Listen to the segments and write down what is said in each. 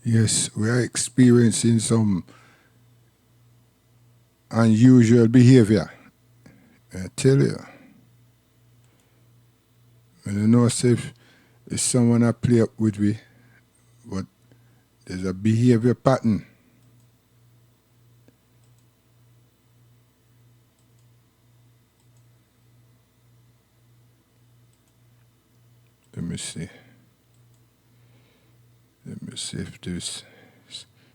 Yes, we are experiencing some unusual behavior. I tell you. I don't know if it's someone I play up with me, but there's a behavior pattern. Let me see. Let me see if there's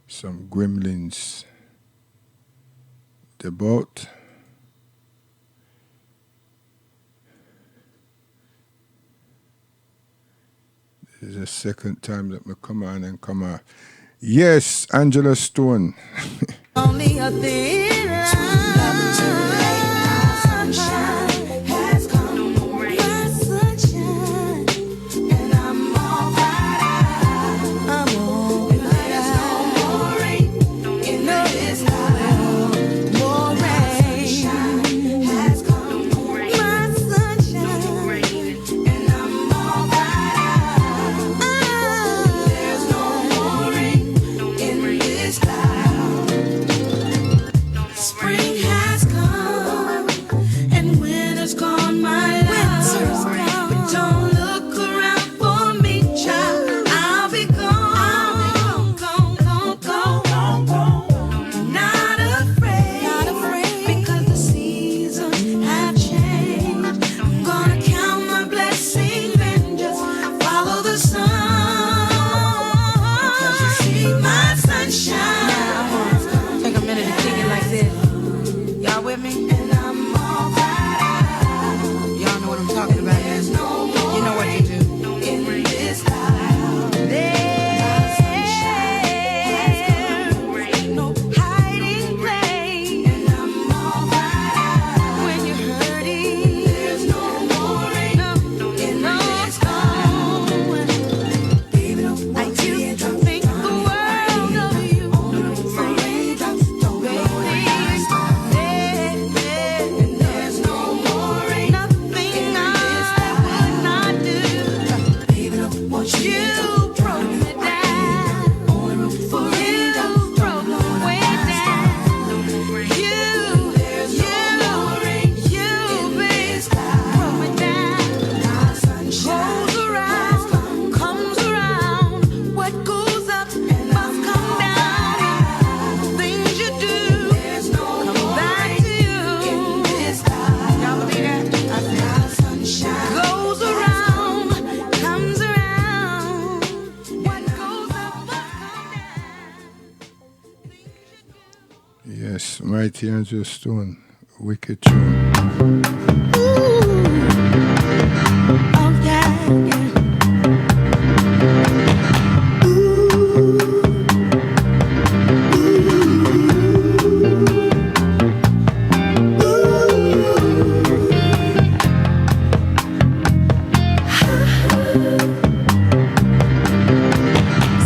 some gremlins about. This is the second time that me come on and come off. Yes, Angela Stone. Only a thin line. Sunshine has come. My sunshine, and I'm all bright eyed. I'm all bright eyed. There's no more rain in this cloud. More rain. Sunshine has come. My sunshine, and I'm all bright eyed. There's no more rain in this cloud. Spring has come and winter's gone, my love. But don't look around for me, child. I'll be gone, gone. Not afraid, because the seasons have changed. I'm gonna count my blessings and just follow the sun. 'Cause you see my sunshine. Take a minute to think it like this. Y'all with me? And I'm all bright eyed. Y'all know what I'm talking about. There's no more. You know what to do. In this life, there's no hiding place. And I'm all bright eyed. When you're hurting, there's no more rain in this life. I used to think the world of you. So raindrops don't go waste. And there's no more rain. Nothing I would not do. You broke me down. For you broke me way down. You, babe, broke me down. Goes around, comes around. What goes up must come down. Things you do come back to you. Y'all believe that? I said, sunshine goes around, comes around. What goes up must come down. Yes, Mighty Angela Stone. Wicked tune. Oh yeah, yeah.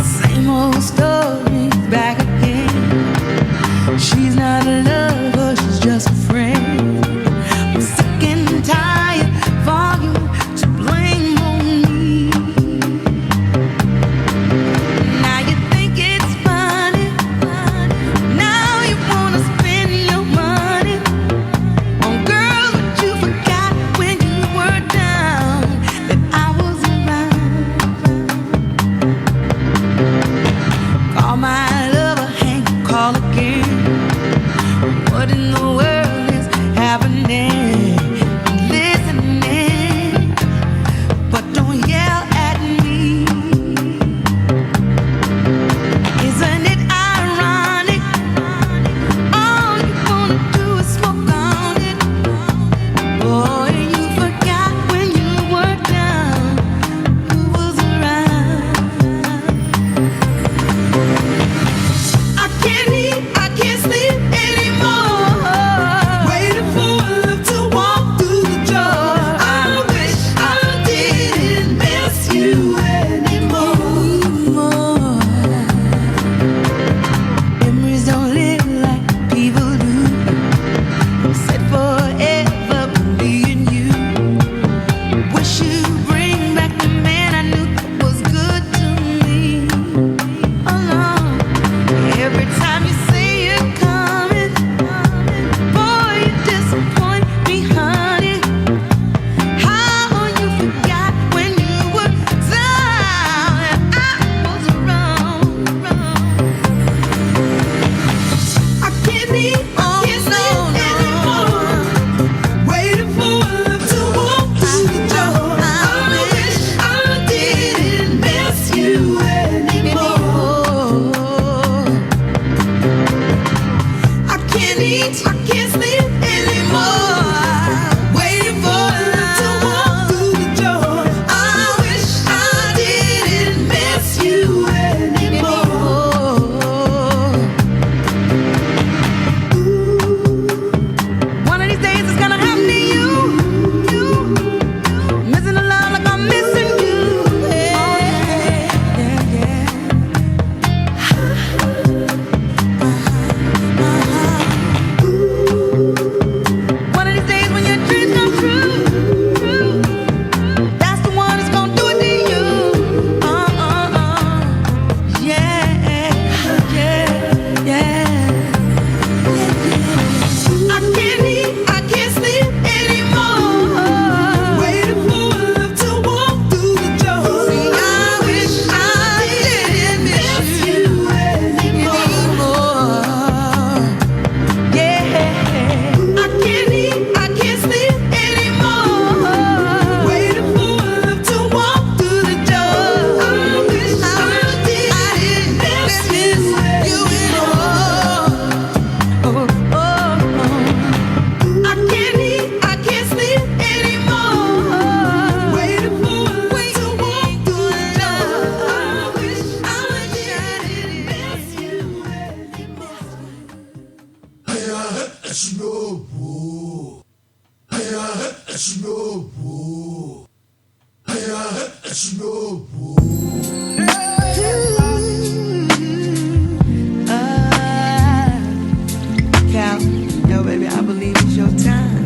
Same old story back again. She's not a lover, she's just a friend. I'm stuck in Cal, yo, baby, I believe it's your time.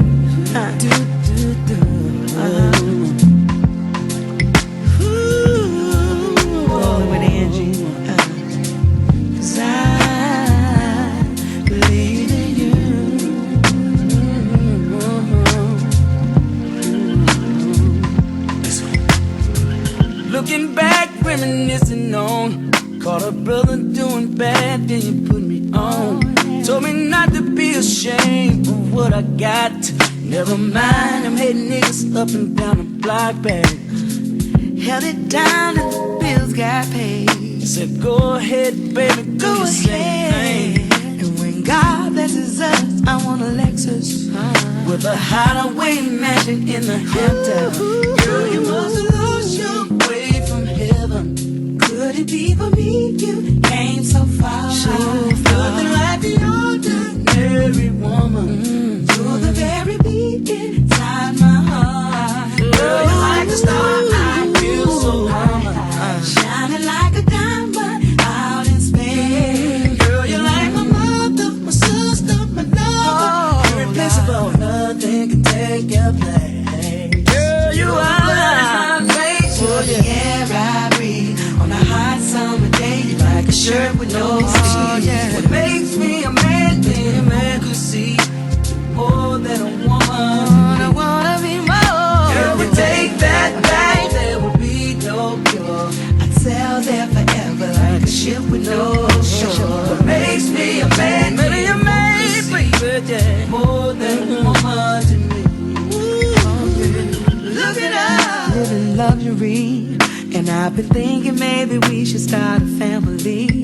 Rolling with Angie. 'Cause I believe in you. Looking back, reminiscing on. Caught a brother doing bad, then you put me on. Told me not to be ashamed of what I got. Never mind, I'm hating niggas up and down the block, baby. Held it down and the bills got paid. Said go ahead, baby, do your thing. And when God blesses us, I want a Lexus with a hideaway mansion in the Hamptons. Girl, you must have lost your way from heaven. Could it be for me? You came so far. Nothing like the ordinary woman. You're the very beat inside my heart. Girl, you're like a star. I feel so warm. Shining like a diamond out in space. Girl, you're like my mother, my sister, my lover. Irreplaceable, nothing can take your place. Girl, you are my place. You're the air I breathe on a hot summer day. You're like a shirt with no sleeves. What makes me a man, a man could see more than a woman. I wanna be more. Girl, we take that back, there will be no cure. I'd sail there forever like a ship with no shore. What makes me a man, maybe a man, baby, yeah. More than a woman to me. Look at us, living luxury. And I've been thinking maybe we should start a family.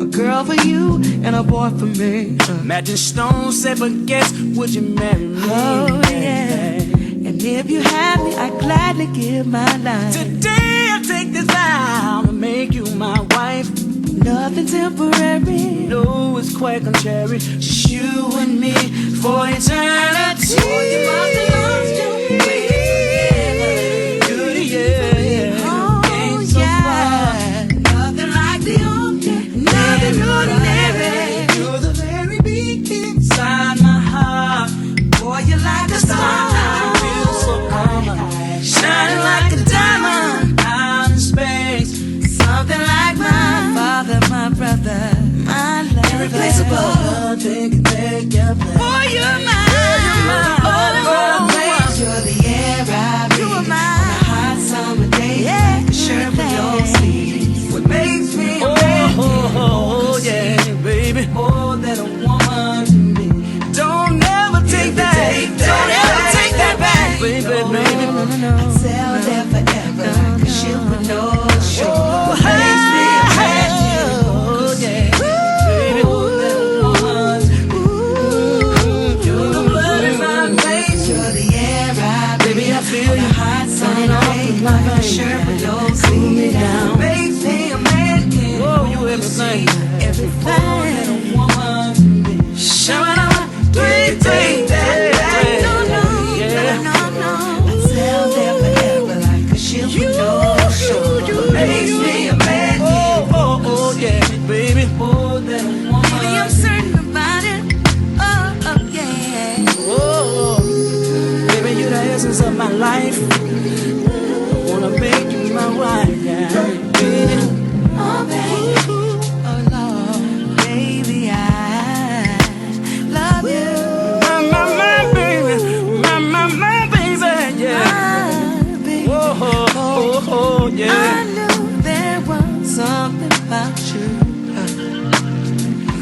A girl for you and a boy for me. Matching stones, say, but guess, would you marry me? Oh, yeah. And if you have me, I'd gladly give my life. Today I take this vow to make you my wife. Nothing temporary, no, it's quite contrary. Just you and me for eternity. Oh, you must have lost your way. Ordinary. You're the very beat inside my heart. Boy, you're like a star. I feel so warm. Shining like a diamond out in space. Something like my father, my brother, my lover. Irreplaceable, nothing can take your place. Boy, you're mine. You're the air I breathe. You are mine. On a hot summer day, yeah, like a shirt with no sleeves. What makes me a man? Oh, yeah, baby, more than a woman to me. Don't ever take that, don't ever take that back, baby, baby. I'd sail there forever like a ship with no shore. What makes me a man? Oh, yeah, baby, more than a woman to me. You're the blood in my veins, you're the air I breathe. Baby, I feel you hot, sunny day, like a shirt with no sleeves. What makes me a man? Oh, you everything. Everything that a woman can be. Shine on, take that. No, no, no. I'd sail there forever like a ship with no shore. What makes me a man? Oh, yeah, baby. More than a woman. Baby, I'm certain about it. Oh, yeah. Oh, baby, you're the essence of my life. I wanna make you my wife, yeah, baby. Oh, baby. Yeah. I knew there was something about you.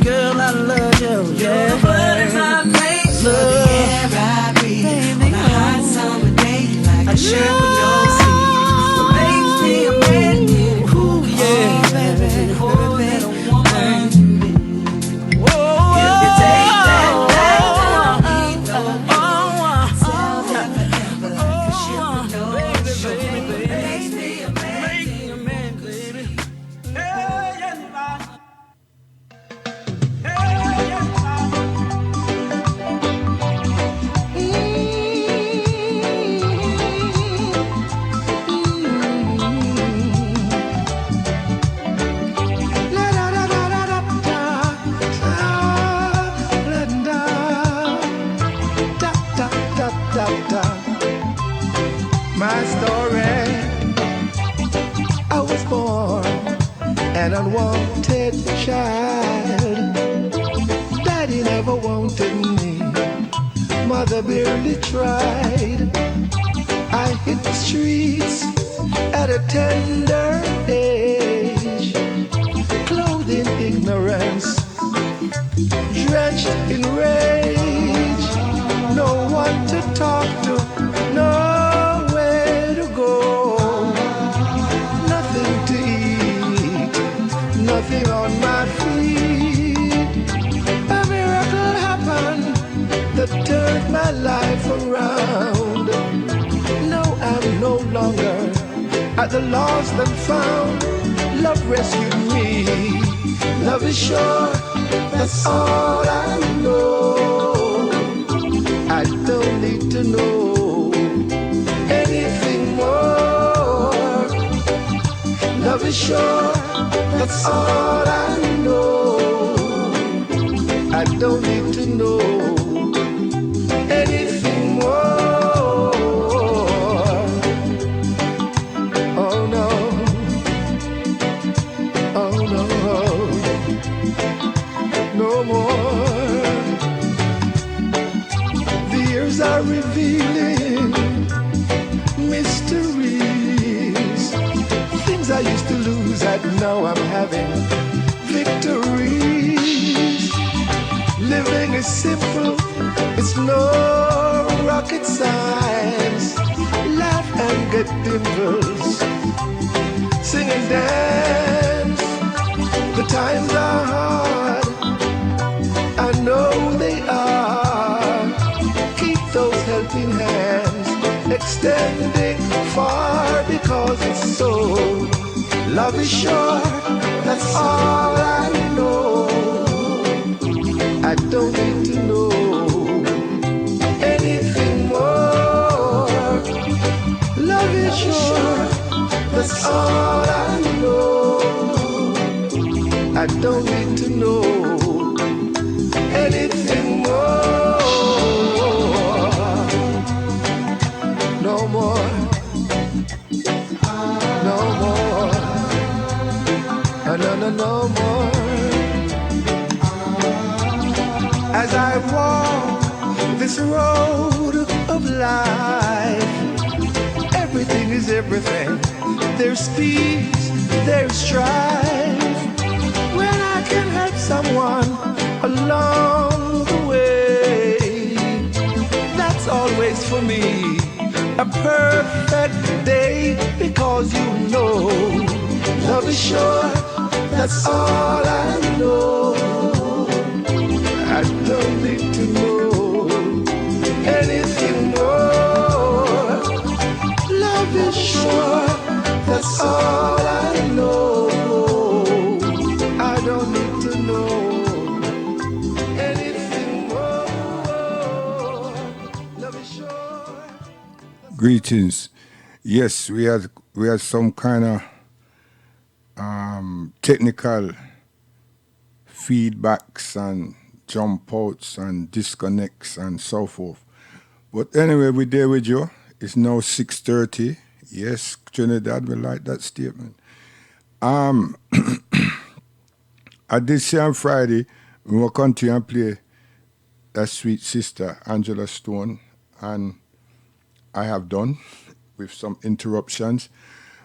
Girl, I love you. Yeah. You're the blood in my veins. You're the air I breathe. On a hot summer day, like a shirt with no sleeves. What makes me a man? Ooh, yeah, baby. More than a woman to me. Whoa, if you take that back, sail there forever like a ship with no shore. What makes me a man? Hey, yeah, an unwanted child. Daddy never wanted me, mother barely tried. I hit the streets at a tender age, clothed in ignorance, drenched in rage. No one to talk to, nowhere to go, nothing to eat, nothing on my feet. A miracle happened that turned my life around. No, I'm no longer at the lost and found. Love rescued me. Love is sure, that's all I know. I don't need to know anything more. Love is sure, that's all I know. I don't need to know anything more. Oh no, oh no, no more. The years are revealing mysteries. Things I used to lose, and now I'm having victories. Living is simple, it's no rocket science. Laugh and get dimples, sing and dance. The times are hard, I know they are. Keep those helping hands extending far, because it's so. Love is sure, that's all I know. I don't need to know anything more. Love is sure, that's all I know. I don't need to know anything more. No more, no more, no more. As I walk this road of life, everything is everything. There's peace, there's strife. When I can help someone along the way, that's always for me a perfect day, because you know love is sure, that's all I know. I don't need to know anything more. Love is sure, that's all I know. I don't need to know anything more. Love is sure. Greetings. Yes, we had some kind of technical feedbacks and jump outs and disconnects and so forth. But anyway, we're there with you. It's now 6:30. Yes, Trinidad, we like that statement. I did say on Friday we will continue and play that sweet sister Angela Stone, and I have done with some interruptions.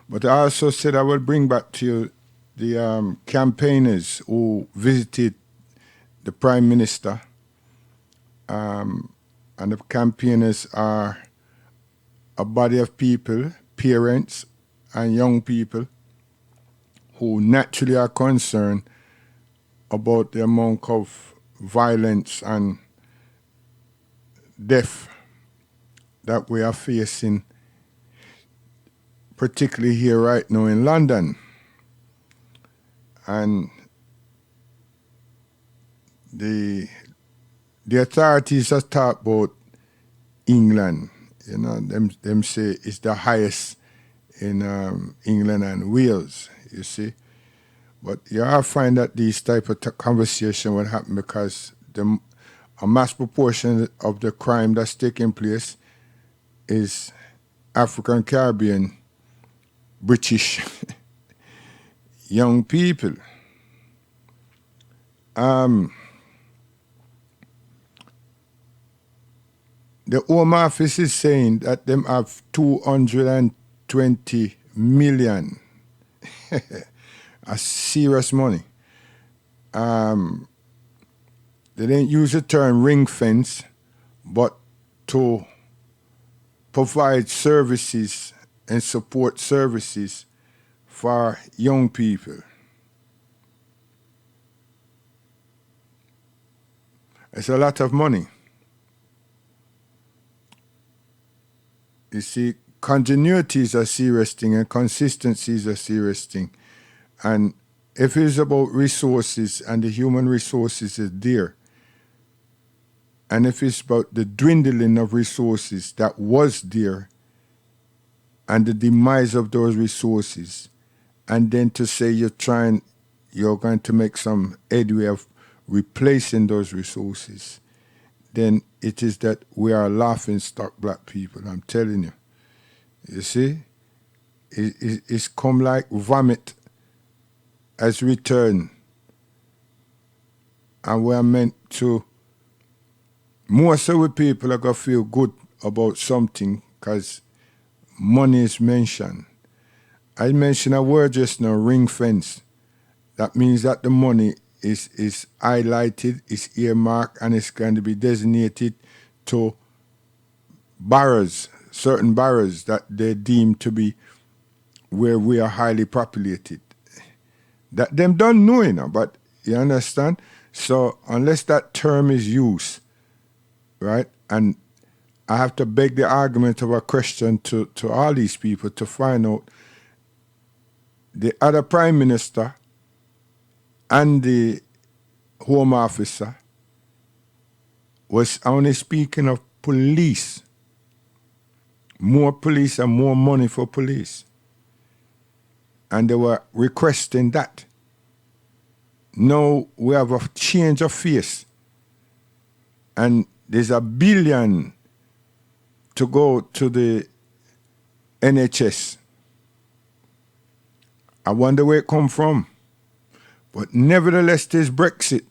But I also said I will bring back to you the campaigners who visited the Prime Minister, and the campaigners are a body of people, parents and young people, who naturally are concerned about the amount of violence and death that we are facing, particularly here right now in London. And the authorities have talked about England. You know, them say it's the highest in England and Wales, you see. But you all find that these type of conversation will happen because a mass proportion of the crime that's taking place is African Caribbean, British young people. The Home Office is saying that them have 220 million. A serious money. They didn't use the term ring fence, but to provide services and support services for young people. It's a lot of money. You see, continuity is a serious thing and consistency is a serious thing. And if it's about resources and the human resources is there, and if it's about the dwindling of resources that was there and the demise of those resources, and then to say you're going to make some headway of replacing those resources, then it is that we are laughing stock, black people. I'm telling you. You see? It's come like vomit as return. And we are meant to, most of the people are going to feel good about something because money is mentioned. I mentioned a word just now, ring fence. That means that the money is highlighted, is earmarked, and it's going to be designated to boroughs, certain boroughs that they deem to be where we are highly populated. That them don't know, but you understand? So unless that term is used, right, and I have to beg the argument of a question to all these people to find out the other prime minister and the home officer was only speaking of police. More police and more money for police. And they were requesting that. Now we have a change of face. And there's $1 billion to go to the NHS. I wonder where it come from. But nevertheless, there's Brexit.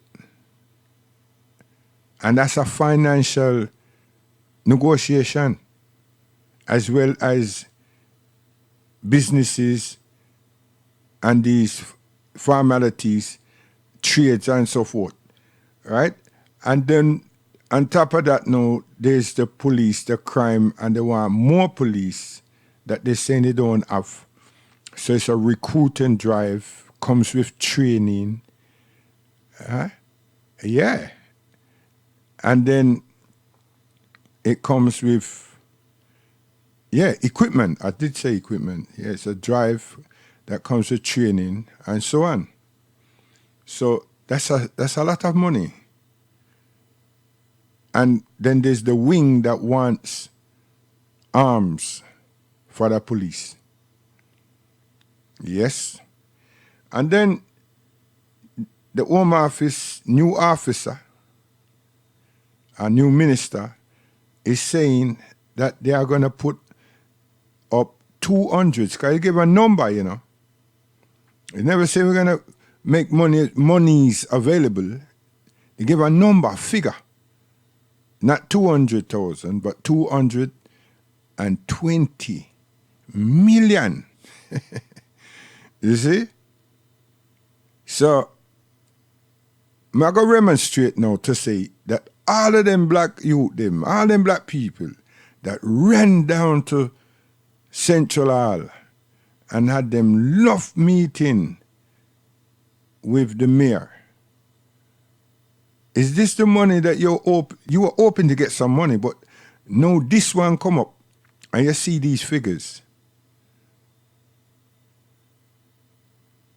And that's a financial negotiation, as well as businesses and these formalities, trades and so forth, right? And then on top of that now, there's the police, the crime, and they want more police that they're saying they don't have. So it's a recruiting drive, comes with training. Yeah. And then it comes with, equipment. I did say equipment. Yeah, it's a drive that comes with training and so on. So that's a lot of money. And then there's the wing that wants arms for the police. Yes. And then the Home Office new officer, a new minister, is saying that they are going to put up 200. Because you give a number, You never say we're going to make monies available. You give a number, figure. Not 200,000, but 220 million. You see? So, I'm going to remonstrate now to say that all of them black youth, all them black people that ran down to Central Hall and had them love meeting with the mayor. Is this the money that you were hoping to get some money, but no, this one come up and you see these figures.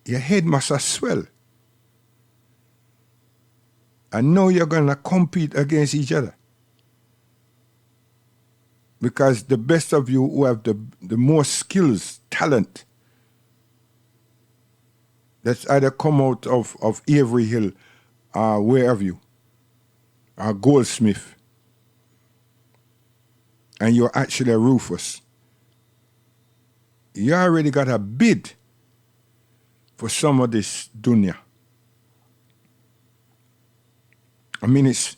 Your head must have swell. And now you're going to compete against each other. Because the best of you who have the more skills, talent, that's either come out of Avery Hill or wherever you, or Goldsmith, and you're actually a Rufus, you already got a bid for some of this dunya. I mean, it's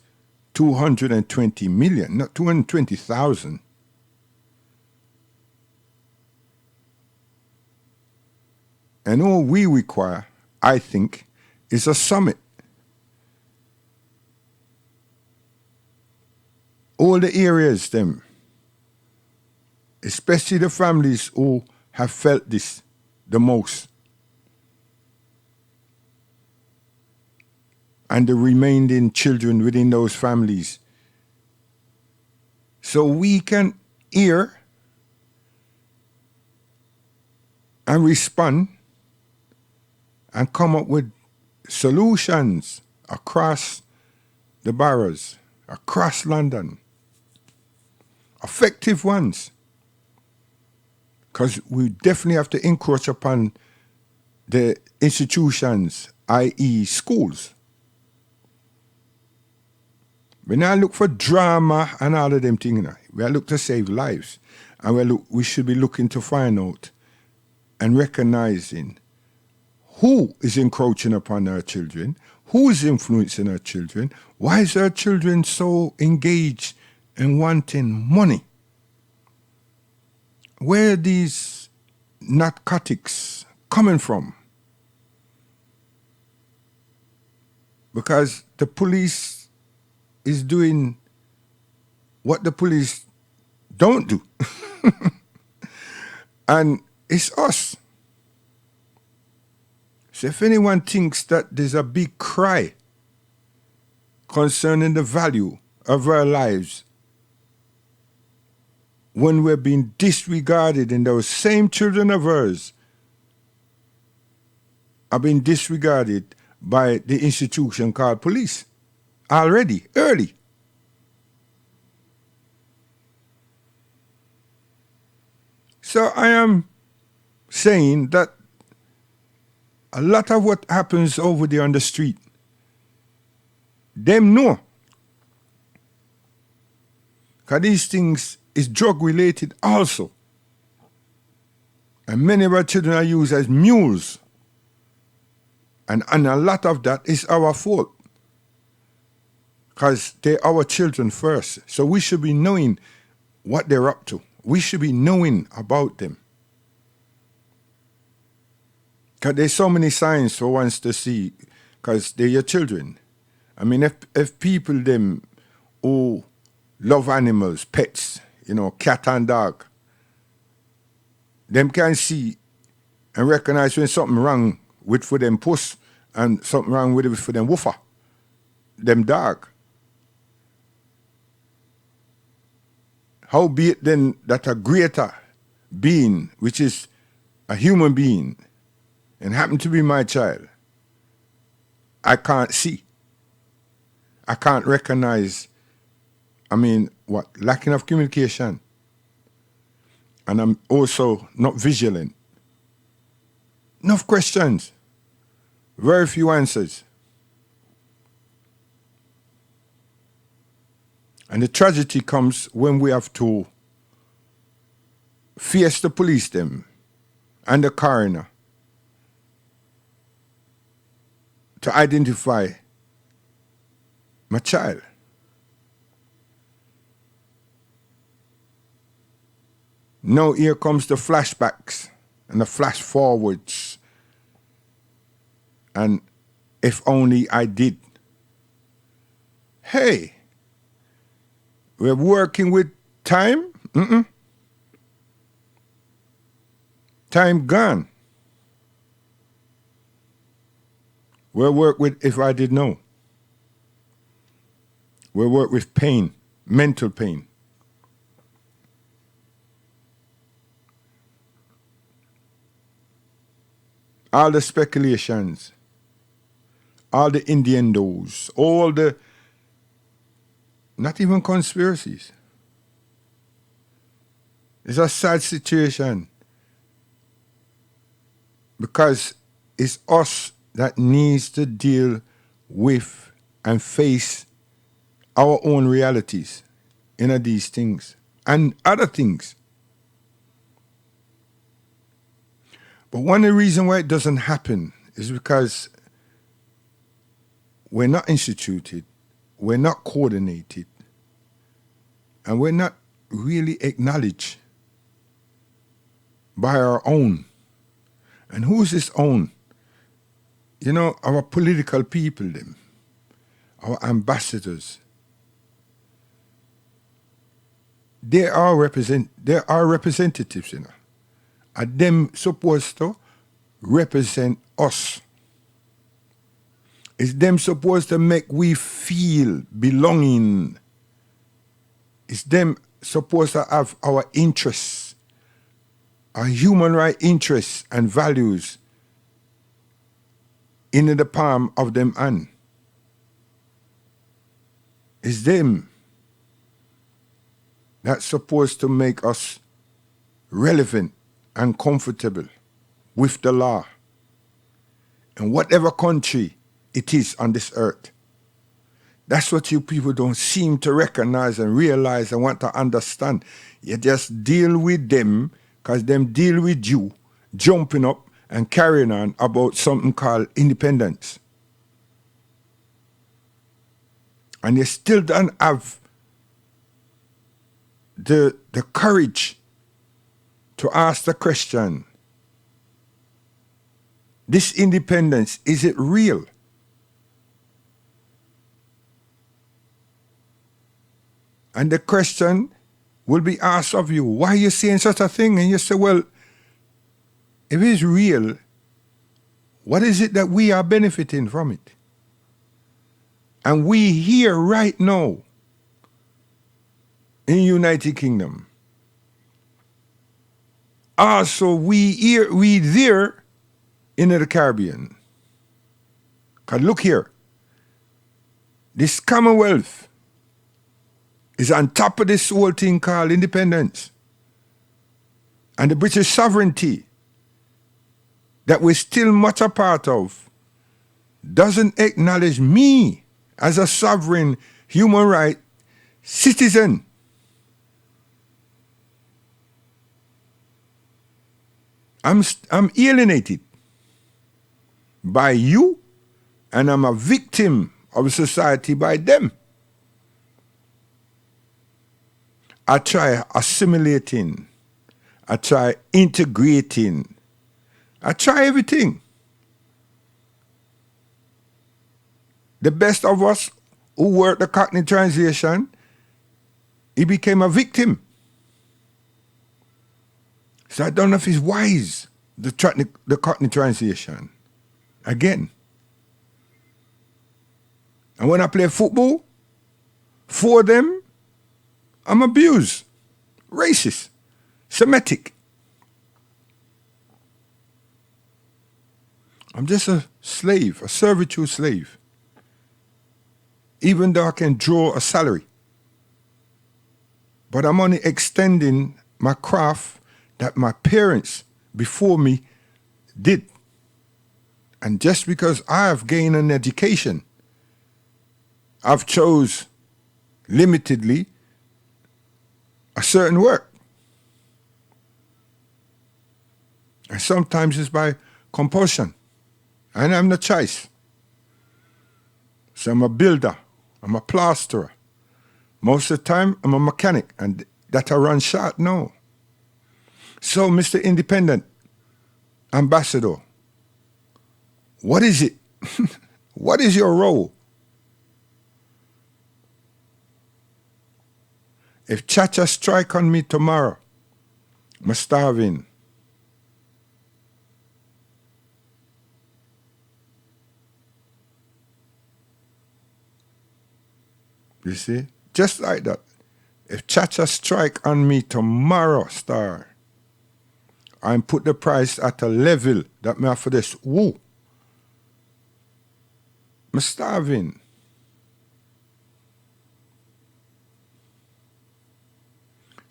220 million, not 220,000. And all we require, I think, is a summit. All the areas, them, especially the families who have felt this the most, and the remaining children within those families, so we can hear and respond and come up with solutions across the boroughs, across London, effective ones. Because we definitely have to encroach upon the institutions, i.e. schools. We now look for drama and all of them things. You know. We are look to save lives. And we should be looking to find out and recognizing who is encroaching upon our children, who is influencing our children, why is our children so engaged in wanting money? Where are these narcotics coming from? Because the police is doing what the police don't do. And it's us. So if anyone thinks that there's a big cry concerning the value of our lives when we're being disregarded and those same children of ours are being disregarded by the institution called police already, early. So I am saying that a lot of what happens over there on the street, them know. Because these things is drug related also. And many of our children are used as mules. And a lot of that is our fault. Because they're our children first. So we should be knowing what they're up to. We should be knowing about them. Because there's so many signs for ones to see, because they're your children. I mean, if people them who love animals, pets, cat and dog, them can see and recognize when something wrong with for them puss and something wrong with it for them woofer, them dog. How be it then that a greater being, which is a human being, and happen to be my child, I can't see. I can't recognize, lacking of communication. And I'm also not vigilant. Enough questions, very few answers. And the tragedy comes when we have to face the police them and the coroner to identify my child. Now here comes the flashbacks and the flash forwards. And if only I did. Hey, we're working with time? Time gone. We'll work with if I did know. We'll work with pain, mental pain. All the speculations, all the innuendos, all the, not even conspiracies. It's a sad situation because it's us that needs to deal with and face our own realities in these things and other things. But one of the reasons why it doesn't happen is because we're not instituted, we're not coordinated, and we're not really acknowledged by our own. And who's this own? You know, our political people, them, our ambassadors. They are representatives, you know. And them supposed to represent us. It's them supposed to make we feel belonging. It's them supposed to have our interests, our human right interests and values in the palm of them hand. It's them that's supposed to make us relevant and comfortable with the law in whatever country it is on this earth. That's what you people don't seem to recognize and realize and want to understand. You just deal with them because them deal with you, jumping up and carrying on about something called independence. And you still don't have the courage to ask the question, this independence, is it real? And the question will be asked of you, why are you saying such a thing? And you say, well, if it's real, what is it that we are benefiting from it? And we here right now in United Kingdom. Also, we there in the Caribbean. Because look here, this Commonwealth is on top of this whole thing called independence. And the British sovereignty that we're still much a part of doesn't acknowledge me as a sovereign human right citizen. I'm alienated by you, and I'm a victim of society by them. I try assimilating, I try integrating, I try everything. The best of us who worked the Cockney translation, he became a victim. So I don't know if it's wise, the Cockney translation. Again. And when I play football, for them, I'm abused, racist, Semitic. I'm just a slave, a servitude slave. Even though I can draw a salary. But I'm only extending my craft that my parents before me did. And just because I have gained an education, I've chose limitedly a certain work. And sometimes it's by compulsion. And I'm no choice. So I'm a builder, I'm a plasterer. Most of the time, I'm a mechanic, and that I run short now. So, Mr. Independent Ambassador, what is it? What is your role? If Chacha strike on me tomorrow, I'm starving. You see? Just like that. If Chacha strike on me tomorrow, Star, and put the price at a level that me have for this, woo, I'm starving.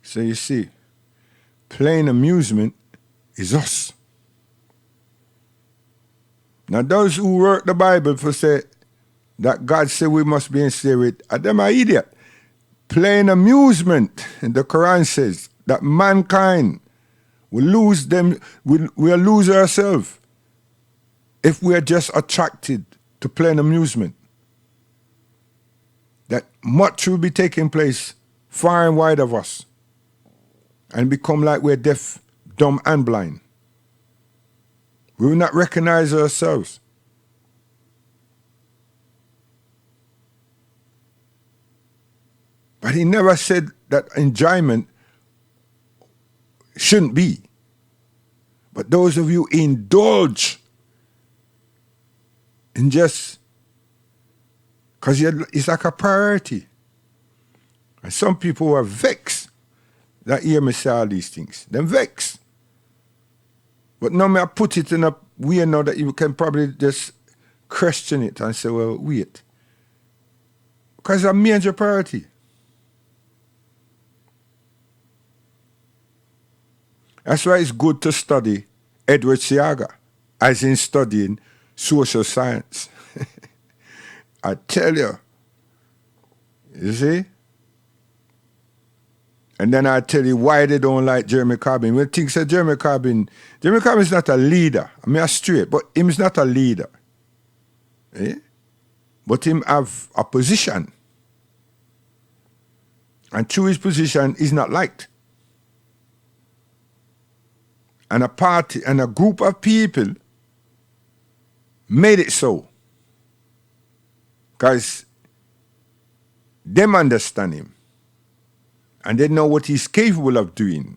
So you see, plain amusement is us. Now those who wrote the Bible for say that God said we must be enslaved, them are idiot. Plain amusement, and the Quran says that mankind will lose them, we'll lose ourselves if we're just attracted to plain amusement, that much will be taking place far and wide of us and become like we're deaf, dumb, and blind. We will not recognize ourselves. But he never said that enjoyment shouldn't be. But those of you indulge in just, because it's like a priority. And some people are vexed that hear me say all these things. They're vexed. But now may I put it in a way now that you can probably just question it and say, well, wait. Because it's a major priority. That's why it's good to study Edward Seaga, as in studying social science. I tell you. You see? And then I tell you why they don't like Jeremy Corbyn. When things say Jeremy Corbyn is not a leader. I mean, I'm straight, but him is not a leader. Eh? But him have a position. And through his position, he's not liked. And a party and a group of people made it so. Because them understand him. And they know what he's capable of doing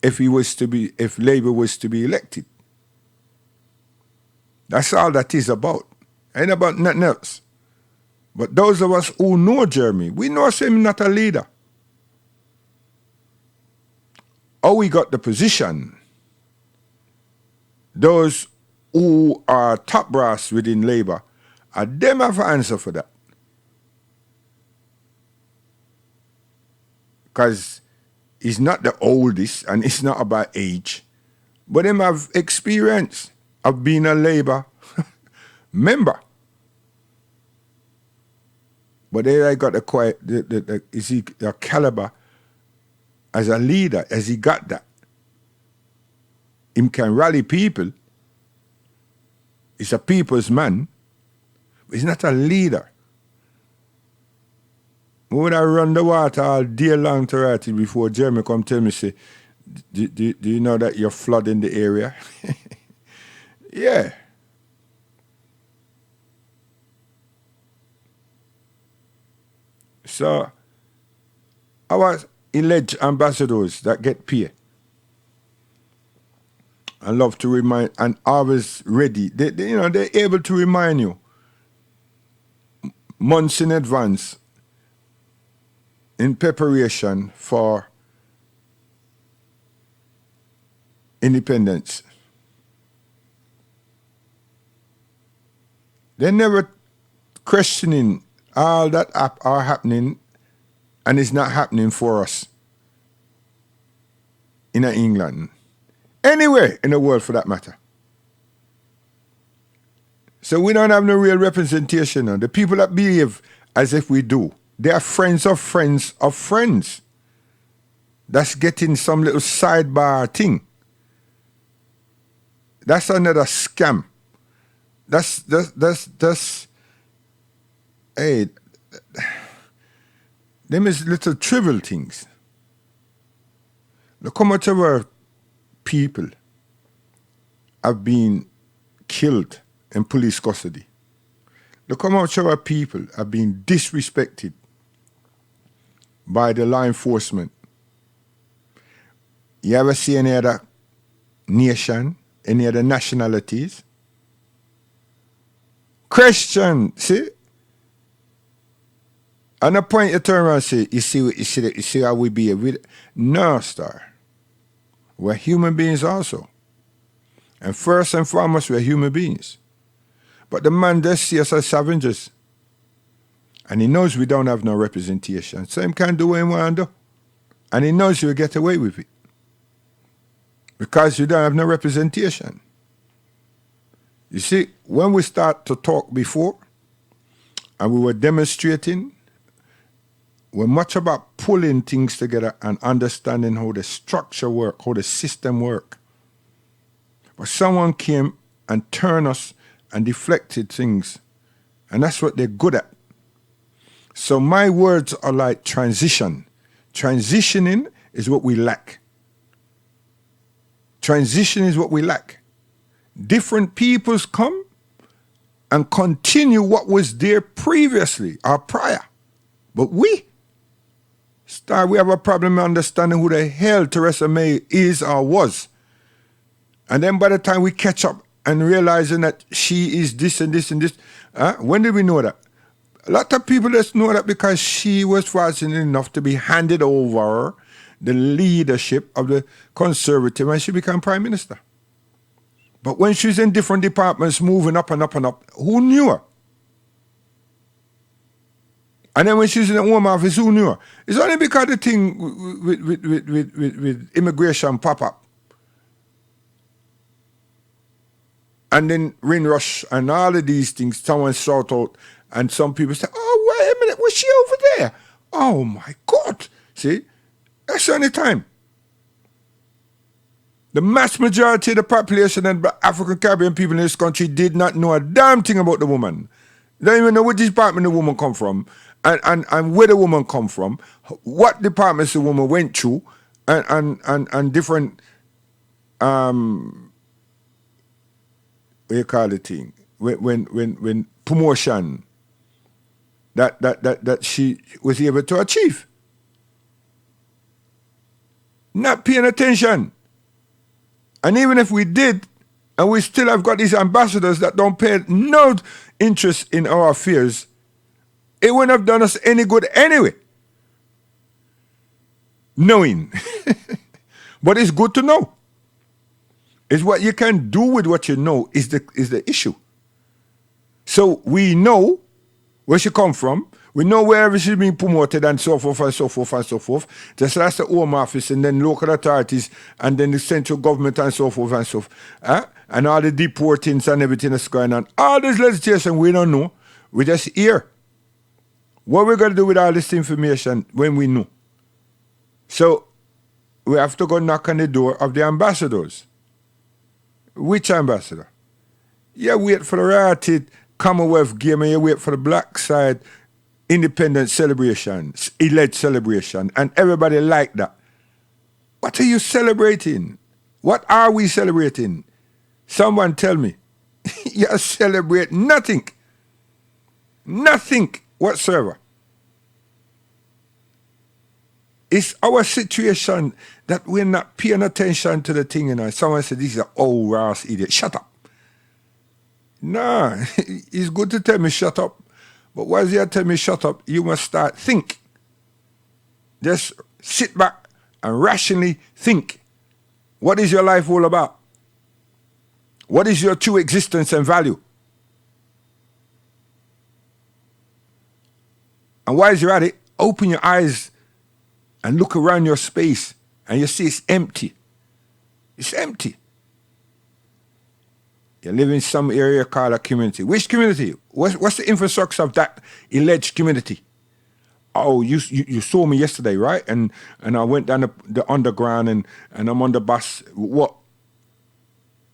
if Labour was to be elected. That's all that is about. Ain't about nothing else. But those of us who know Jeremy, we know him not a leader. How we got the position, those who are top brass within Labour, them have an answer for that. Because he's not the oldest and it's not about age, but him have experience of being a Labour member. But they got the caliber as a leader, as he got that. Him can rally people. He's a people's man, but he's not a leader. Would I run the water all day long to write it before Jeremy come tell me, say, do you know that you're flooding the area? Yeah. So, our alleged ambassadors that get paid, I love to remind, and always ready, they're able to remind you months in advance in preparation for independence. They're never questioning all that are happening and it's not happening for us in England. Anywhere in the world for that matter. So we don't have no real representation now. The people that behave as if we do, they are friends of friends of friends. That's getting some little sidebar thing. That's another scam. That's hey, them is little trivial things. Look how much of our people have been killed in police custody. Look how much of our people have been disrespected by the law enforcement. You ever see any other nation, any other nationalities? Question, see? And a point you turn around and say, you see how we behave? No, star. We're human beings also. And first and foremost, we're human beings. But the man does see us as scavengers. And he knows we don't have no representation. So he can't do what he want to do. And he knows he'll get away with it. Because you don't have no representation. You see, when we start to talk before, and we were demonstrating, we're much about pulling things together and understanding how the structure works, how the system works. But someone came and turn us and deflected things. And that's what they're good at. So my words are like transition. Transitioning is what we lack. Transition is what we lack. Different peoples come and continue what was there previously or prior. But we have a problem understanding who the hell Theresa May is or was. And then by the time we catch up and realizing that she is this and this and this, when did we know that? A lot of people just know that because she was fortunate enough to be handed over the leadership of the Conservative and she became Prime Minister. But when she's in different departments moving up and up and up, who knew her? And then when she's in the Home Office, who knew her? It's only because the thing with immigration pop up. And then Windrush and all of these things, someone shout out, and some people say, oh, wait a minute, was she over there? Oh, my God. See, that's the only time. The mass majority of the population and African Caribbean people in this country did not know a damn thing about the woman. They don't even know which department the woman come from and where the woman come from, what departments the woman went to, and different, what you call the thing, when promotion that she was able to achieve. Not paying attention. And even if we did, and we still have got these ambassadors that don't pay no interest in our affairs, it wouldn't have done us any good anyway. Knowing. But it's good to know. It's what you can do with what you know is the issue. So we know where she come from. We know wherever she's being promoted and so forth and so forth and so forth. Just like the Home Office and then local authorities and then the central government and so forth and so forth. And all the deportings and everything that's going on. All this legislation we don't know. We just hear. What we're going to do with all this information when we know? So we have to go knock on the door of the ambassadors. Which ambassador? You wait for the Rarity Commonwealth game and you wait for the black side independent celebration, elect celebration, and everybody like that. What are you celebrating? What are we celebrating? Someone tell me. You celebrate nothing. Nothing whatsoever. It's our situation that we're not paying attention to the thing, you know. Someone said, this is an old ass idiot. Shut up. Nah, it's good to tell me shut up. But while you tell me shut up, you must start think. Just sit back and rationally think. What is your life all about? What is your true existence and value? And while you're at it, open your eyes and look around your space and you see it's empty. It's empty. You live in some area called a community. Which community? What's the infrastructure of that alleged community? Oh, you saw me yesterday, right? And I went down the underground and I'm on the bus. What?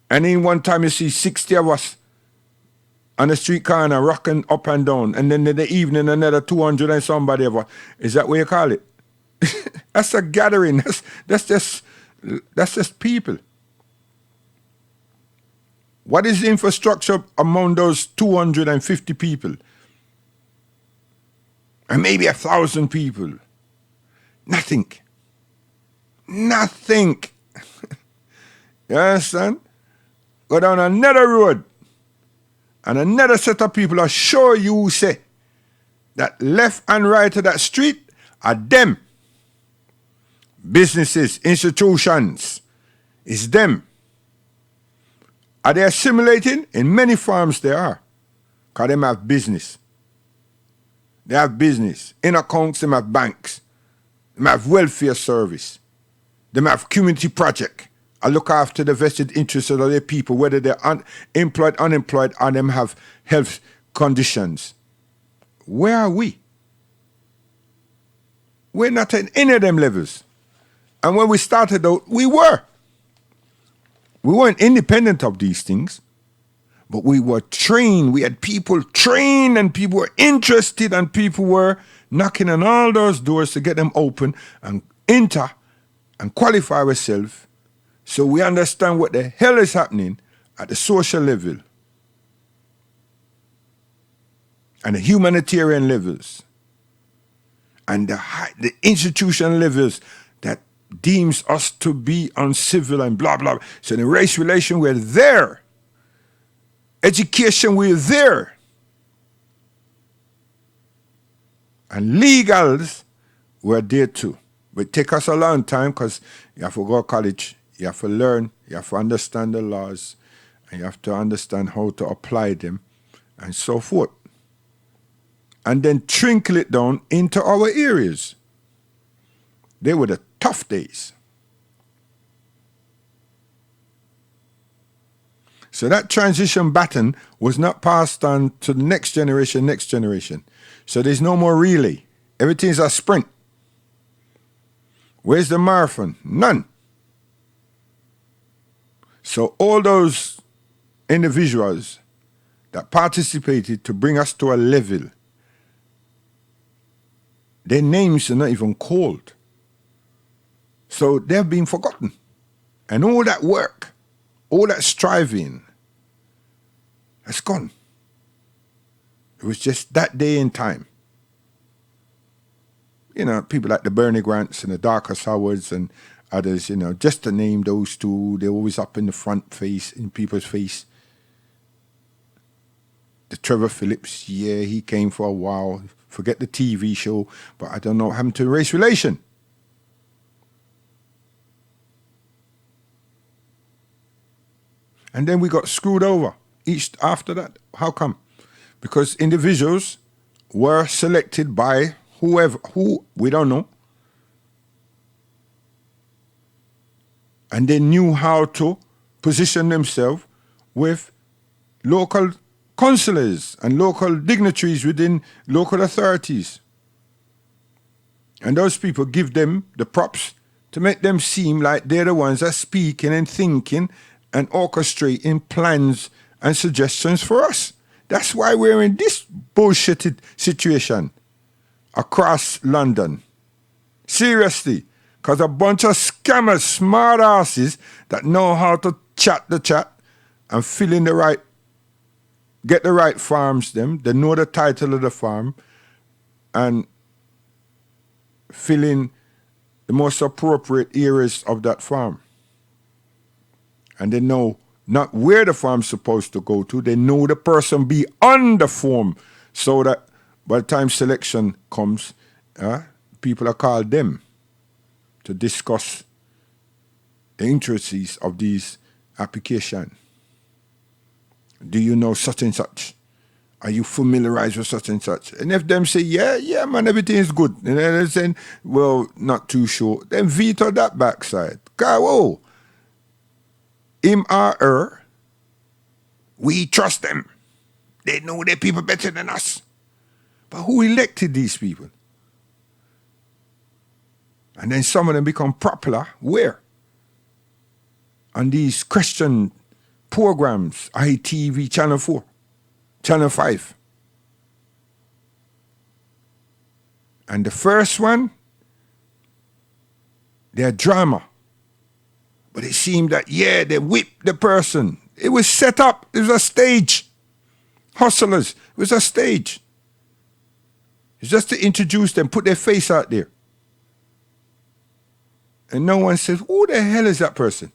And in one time you see 60 of us on the street corner rocking up and down. And then in the evening another 200 and somebody of us. Is that what you call it? That's a gathering. That's just people. What is the infrastructure among those 250 people? And maybe 1,000 people. Nothing. Nothing. You understand? Go down another road. And another set of people are sure you say that left and right of that street are them. Businesses, institutions. It's them. Are they assimilating? In many farms they are. Because they have business. They have business. In accounts, they have banks. They have welfare service. They have community project. I look after the vested interests of the people, whether they're employed, unemployed, or them have health conditions. Where are we? We're not at any of them levels. And when we started out, we were. We weren't independent of these things. But we were trained. We had people trained, and people were interested, and people were knocking on all those doors to get them open and enter and qualify ourselves so we understand what the hell is happening at the social level and the humanitarian levels and the institutional levels that deems us to be uncivil and blah, blah. So the race relation, we're there. Education, we're there. And legals, we're there too. But it take us a long time because you have to go to college, you have to learn, you have to understand the laws, and you have to understand how to apply them, and so forth. And then trickle it down into our areas. They were the tough days. So that transition baton was not passed on to the next generation. So there's no more relay. Everything's a sprint. Where's the marathon? None. So all those individuals that participated to bring us to a level, their names are not even called. So they've been forgotten. And all that work, all that striving, has gone. It was just that day in time. You know, people like the Bernie Grants and the Darcus Howards and others, you know, just to name those two, they're always up in the front face, in people's face. The Trevor Phillips, yeah, he came for a while. Forget the TV show, but I don't know what happened to race relation. And then we got screwed over each after that. How come? Because individuals were selected by whoever, who we don't know, and they knew how to position themselves with local councillors and local dignitaries within local authorities. And those people give them the props to make them seem like they're the ones that are speaking and thinking and orchestrating plans and suggestions for us. That's why we're in this bullshitted situation across London. Seriously. Because a bunch of scammers, smart asses that know how to chat the chat and fill in the right, get the right farms them. They know the title of the farm and fill in the most appropriate areas of that farm. And they know not where the farm's supposed to go to. They know the person be on the form so that by the time selection comes, people are called them to discuss the intricacies of these applications. Do you know such and such? Are you familiarized with such and such? And if them say, yeah, man, everything is good. And then they're saying, well, not too sure. Then veto that backside. God, whoa. Him or her, we trust them. They know their people better than us. But who elected these people? And then some of them become popular. Where? On these Christian programs, ITV, Channel 4, Channel 5. And the first one, they're drama. But it seemed that, they whipped the person. It was set up. It was a stage. Hustlers. It was a stage. It's just to introduce them, put their face out there. And no one says, who the hell is that person?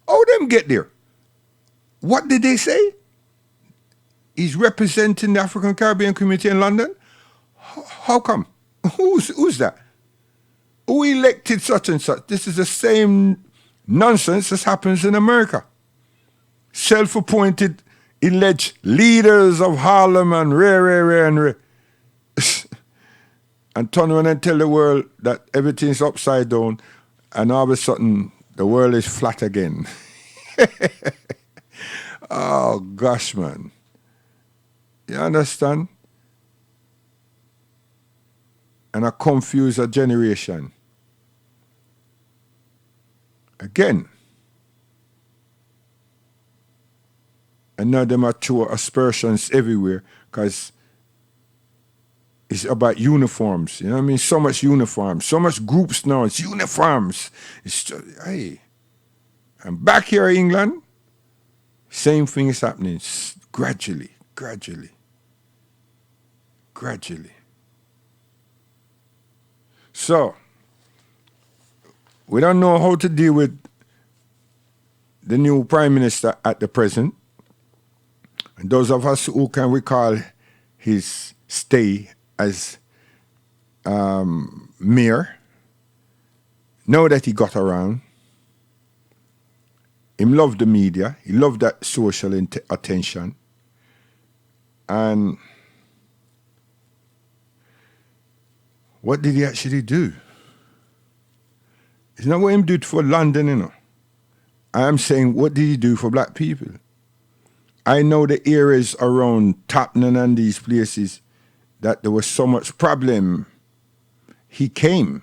How them get there? What did they say? He's representing the African Caribbean community in London? How come? Who's that? Who elected such and such? This is the same nonsense that happens in America. Self-appointed, alleged leaders of Harlem and rare. And turn around and tell the world that everything's upside down and all of a sudden the world is flat again. Oh, gosh, man. You understand? And I confuse a generation. Again, And now them are throw aspersions everywhere because it's about uniforms. You know what I mean? So much uniforms, so much groups now. It's uniforms. It's just, hey. And back here in England, same thing is happening gradually. So, we don't know how to deal with the new prime minister at the present. And those of us who can recall his stay as mayor know that he got around. He loved the media. He loved that social attention. And what did he actually do? It's not what he did for London, you know. I am saying, what did he do for black people? I know the areas around Tottenham and these places that there was so much problem. He came.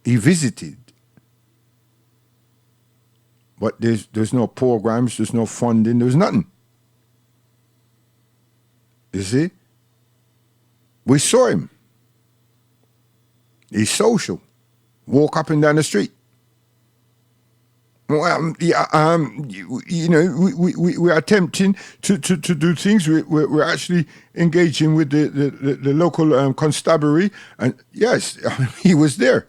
He visited. But there's no programs, there's no funding, there's nothing. You see? We saw him. He's social. Walk up and down the street. Well, you know, we are attempting to do things. We're actually engaging with the local constabulary, and yes, he was there.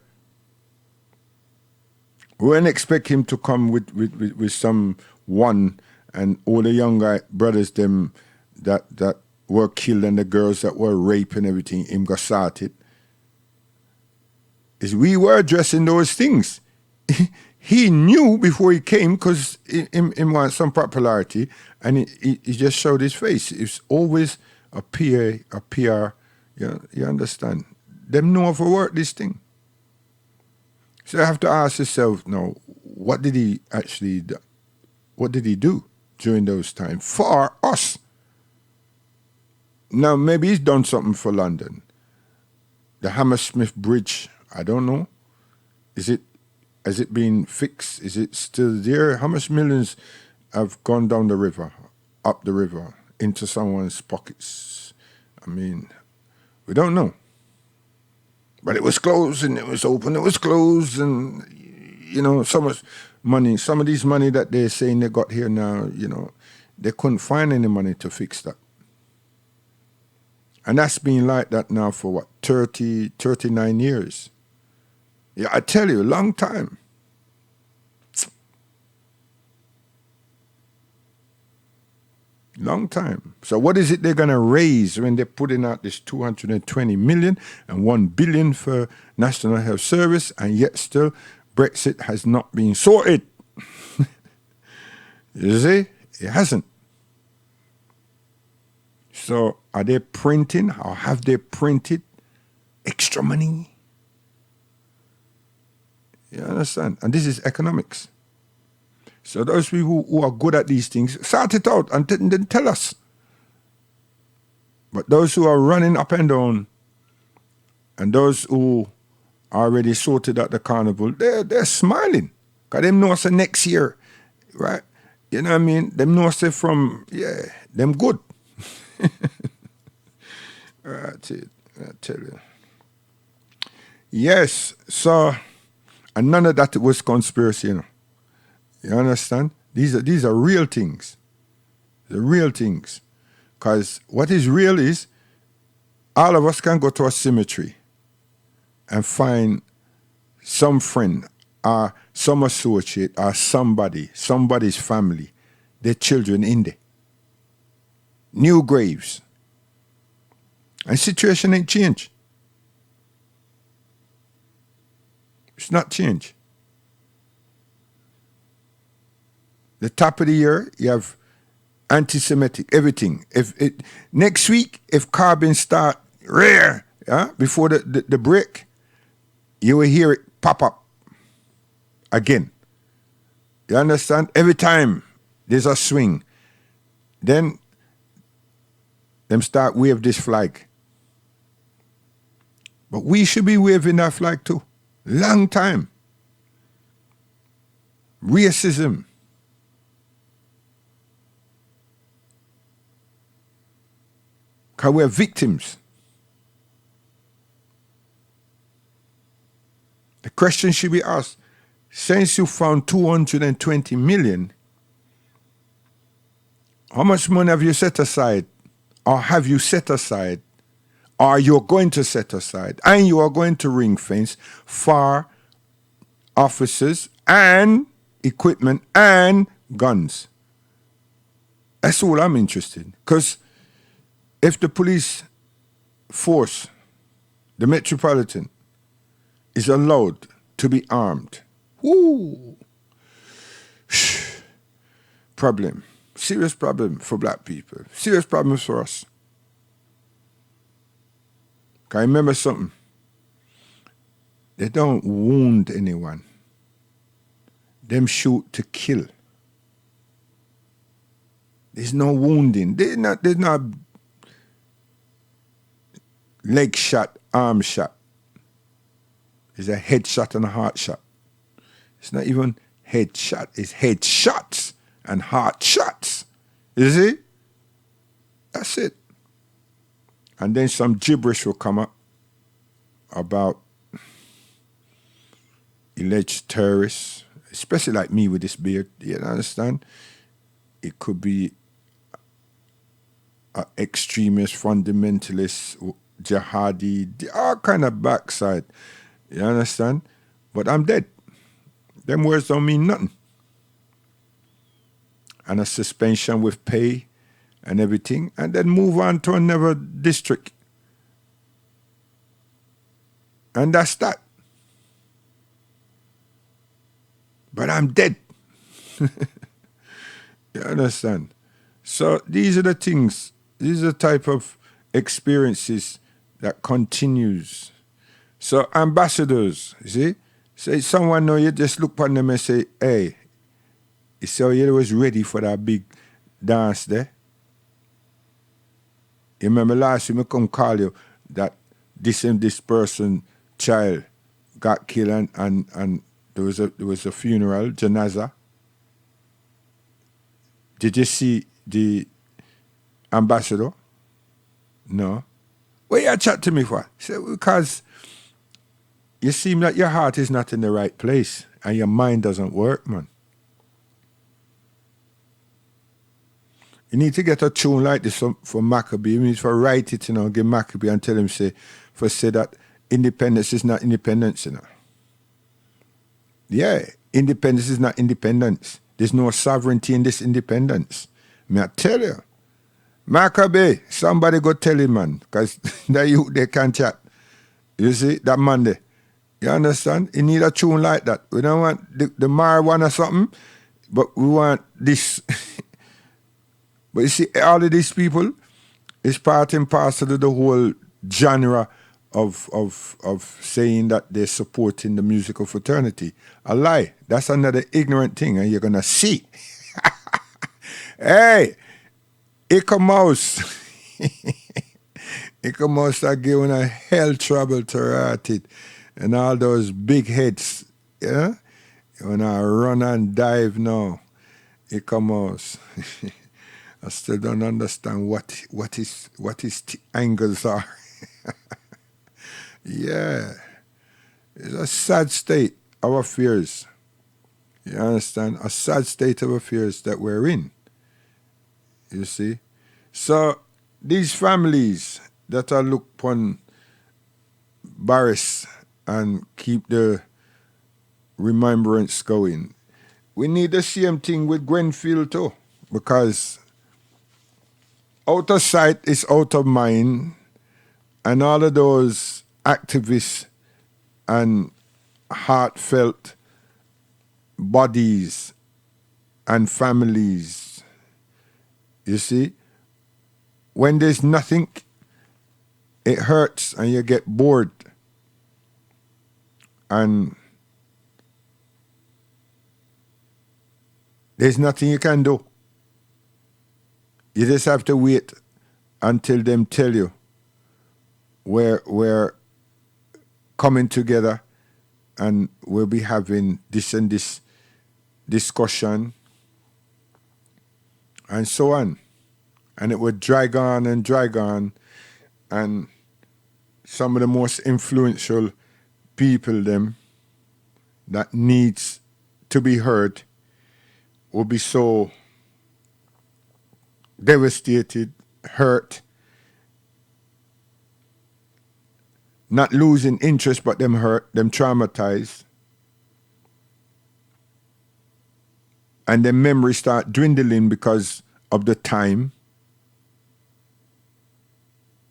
We didn't expect him to come with someone and all the young brothers them that were killed and the girls that were raped and everything. Him got started. Is we were addressing those things. He knew before he came because he wanted some popularity, and he just showed his face. It's always a PR. You understand? Them know how to work this thing. So I have to ask yourself now, what did he do during those times for us? Now, maybe he's done something for London. The Hammersmith Bridge, I don't know. Has it been fixed? Is it still there? How much millions have gone down the river, up the river, into someone's pockets? I mean, we don't know. But it was closed and it was open, it was closed, and, you know, so much money. Some of these money that they're saying they got here now, you know, they couldn't find any money to fix that. And that's been like that now for what, 39 years. Yeah, I tell you, a long time. Long time. So what is it they're going to raise when they're putting out this 220 million and 1 billion for National Health Service, and yet still Brexit has not been sorted? You see? It hasn't. So are they printing, or have they printed extra money? You understand? And this is economics. So those people who are good at these things, sort it out and then tell us. But those who are running up and down, and those who are already sorted at the carnival, they're smiling. Because them know say next year, right? You know what I mean? Them know say from, them good. That's it. I tell you. Yes, so, and none of that was conspiracy, you know. You understand? These are real things. The real things. Because what is real is all of us can go to a cemetery and find some friend or some associate or somebody's family, their children in there. New graves. And situation ain't changed. It's not changed. The top of the year, you have anti-Semitic, everything. Next week, if carbon start rare, before the break, you will hear it pop up again. You understand? Every time there's a swing, then them start wave this flag. But we should be waving that flag too. Long time. Racism. Because we're victims. The question should be asked, since you found 220 million, how much money have you set aside? Or have you set aside? Or you're going to set aside? And you are going to ring fence for officers and equipment and guns. That's all I'm interested in. Because if the police force, the Metropolitan, is allowed to be armed, problem. Serious problem for black people. Serious problems for us. Can I remember something? They don't wound anyone. Them shoot to kill. There's no wounding. There's not leg shot, arm shot. There's a head shot and a heart shot. It's not even head shot. It's head shots and heart shots. You see? That's it. And then some gibberish will come up about alleged terrorists, especially like me with this beard. You understand? It could be extremist, fundamentalist, jihadi, all kind of backside. You understand? But I'm dead. Them words don't mean nothing. And a suspension with pay and everything, and then move on to another district. And that's that. But I'm dead. You understand? So these are the things, these are the type of experiences that continues. So ambassadors, you see, say someone know you just look upon them and say, hey, you see how you was ready for that big dance there? You remember last week I come call you that this and this person, child, got killed and there was a funeral, janaza. Did you see the ambassador? No. What you chat to me for? Say, because you seem like your heart is not in the right place and your mind doesn't work, man. You need to get a tune like this for Maccabee. You need to write it, give Maccabee and tell him say that independence is not independence, Yeah, independence is not independence. There's no sovereignty in this independence. May I tell you? Maccabee, somebody go tell him, man, because they can't chat. You see, that man there. You understand? You need a tune like that. We don't want the marijuana or something, but we want this. But you see, all of these people is part and parcel of the whole genre of saying that they're supporting the musical fraternity. A lie. That's another ignorant thing, and you're gonna see. Hey, Ica Mouse. Ica Mouse are giving a hell trouble to Ratted and all those big heads. Yeah? You wanna run and dive now. Ica Mouse. I still don't understand what his angles are. Yeah. It's a sad state of affairs. You understand? A sad state of affairs that we're in. You see? So these families that are look upon Barris and keep the remembrance going, we need the same thing with Grenfell too, because out of sight is out of mind, and all of those activists and heartfelt bodies and families, you see, when there's nothing, it hurts and you get bored. And there's nothing you can do. You just have to wait until them tell you we're coming together and we'll be having this and this discussion and so on. And it would drag on and drag on. And some of the most influential people them that needs to be heard will be so devastated, hurt, not losing interest, but them hurt, them traumatized. And their memory start dwindling because of the time.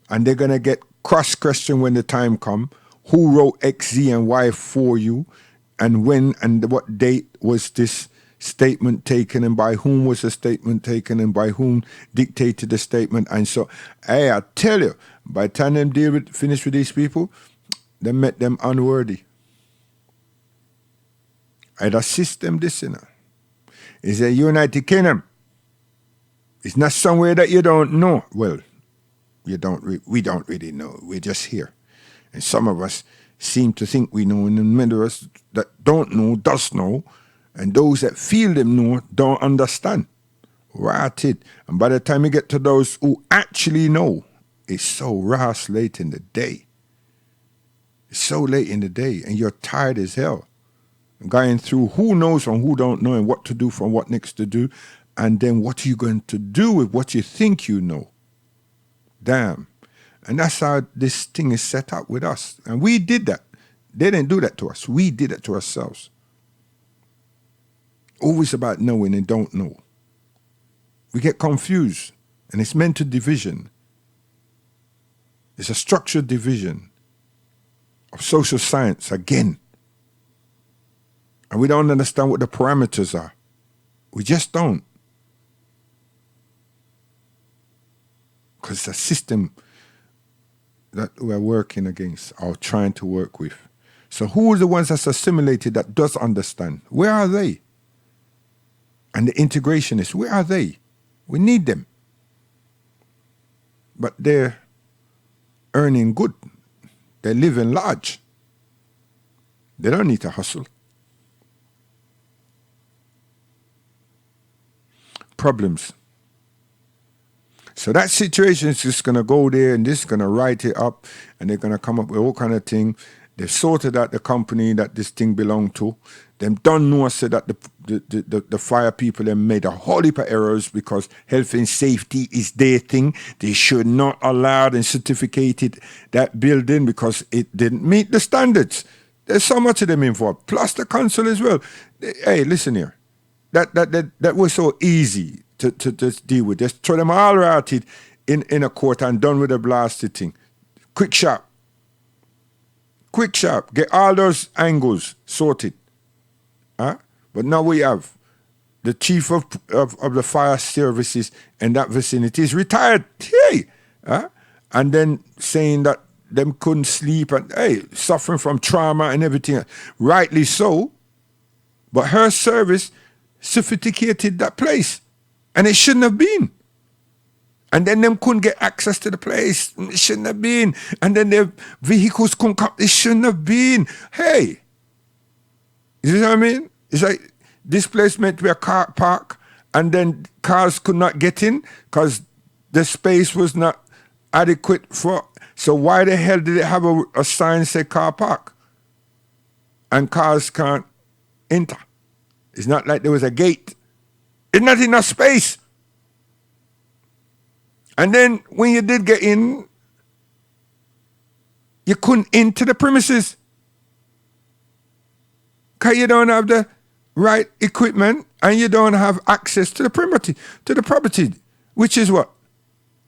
And they're going to get cross-questioned when the time come. Who wrote X, Z, and Y for you? And when and what date was this statement taken, and by whom was the statement taken, and by whom dictated the statement? And so, hey, I tell you, by the time them finish with these people, they met them unworthy. I'd assist them this, you know. It's a United Kingdom. It's not somewhere that you don't know. Well, we don't really know. We're just here. And some of us seem to think we know, and many of us that don't know does know, and those that feel them know don't understand. Right it. And by the time you get to those who actually know, it's so rash late in the day. It's so late in the day, and you're tired as hell. Going through who knows and who don't know, and what to do from what next to do, and then what are you going to do with what you think you know? Damn. And that's how this thing is set up with us. And we did that. They didn't do that to us. We did it to ourselves. Always about knowing and don't know. We get confused, and it's mental division. It's a structured division of social science again. And we don't understand what the parameters are. We just don't. Because it's a system that we're working against or trying to work with. So who are the ones that's assimilated that does understand? Where are they? And the integrationists, where are they? We need them. But they're earning good. They're living large. They don't need to hustle. Problems. So that situation is just going to go there, and this is going to write it up, and they're going to come up with all kind of thing. They've sorted out the company that this thing belonged to. Them don't know said that the fire people them made a whole heap of errors because health and safety is their thing. They should not allow and certificated that building because it didn't meet the standards. There's so much of them involved, plus the council as well. Hey, listen here. That was so easy to deal with. Just throw them all out in a court and done with the blasted thing. Quick sharp. Get all those angles sorted. Huh? But now we have the chief of the fire services in that vicinity is retired. Hey! Huh? And then saying that them couldn't sleep and, hey, suffering from trauma and everything. Rightly so. But her service sophisticated that place. And it shouldn't have been. And then them couldn't get access to the place. It shouldn't have been. And then their vehicles couldn't come. It shouldn't have been. Hey. You know what I mean? It's like this place meant to be a car park, and then cars could not get in because the space was not adequate for. So why the hell did it have a sign say car park? And cars can't enter. It's not like there was a gate. It's not enough space. And then when you did get in, you couldn't enter the premises. Because you don't have the right equipment and you don't have access to the property, which is what?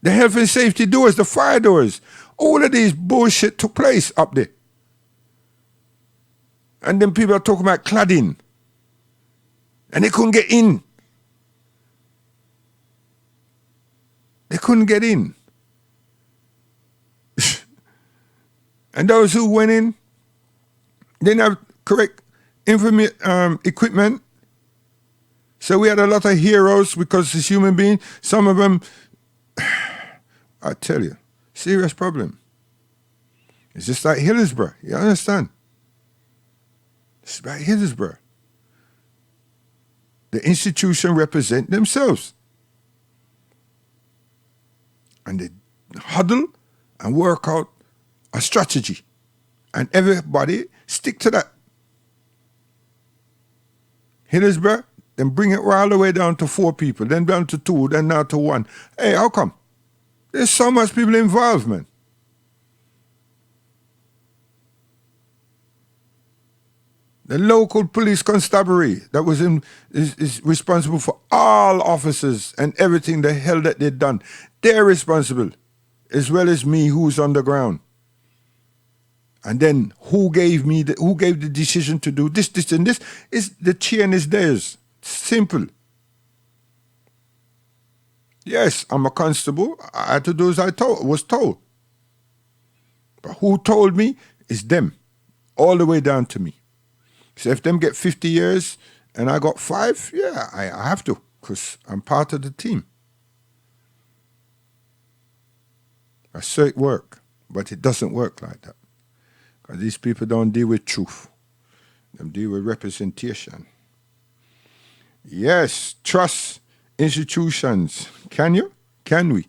The health and safety doors, the fire doors. All of these bullshit took place up there. And then people are talking about cladding. And they couldn't get in. They couldn't get in. And those who went in didn't have correct equipment. So we had a lot of heroes because it's human beings. Some of them, I tell you, serious problem. It's just like Hillsborough. You understand? It's about Hillsborough. The institution represent themselves. And they huddle and work out a strategy. And everybody stick to that. Hillsborough, then bring it all the way down to 4 people, then down to 2, then now to 1. Hey, how come? There's so much people involved, man. The local police constabulary that was is responsible for all officers and everything the hell that they've done. They're responsible, as well as me, who's on the ground. And then who gave the decision to do this, and this? Is the chain is theirs. Simple. Yes, I'm a constable. I had to do as I was told. But who told me is them, all the way down to me. So if them get 50 years and I got 5, yeah, I have to, because I'm part of the team. I saw it work, but it doesn't work like that. Because these people don't deal with truth. They deal with representation. Yes, trust institutions. Can you? Can we?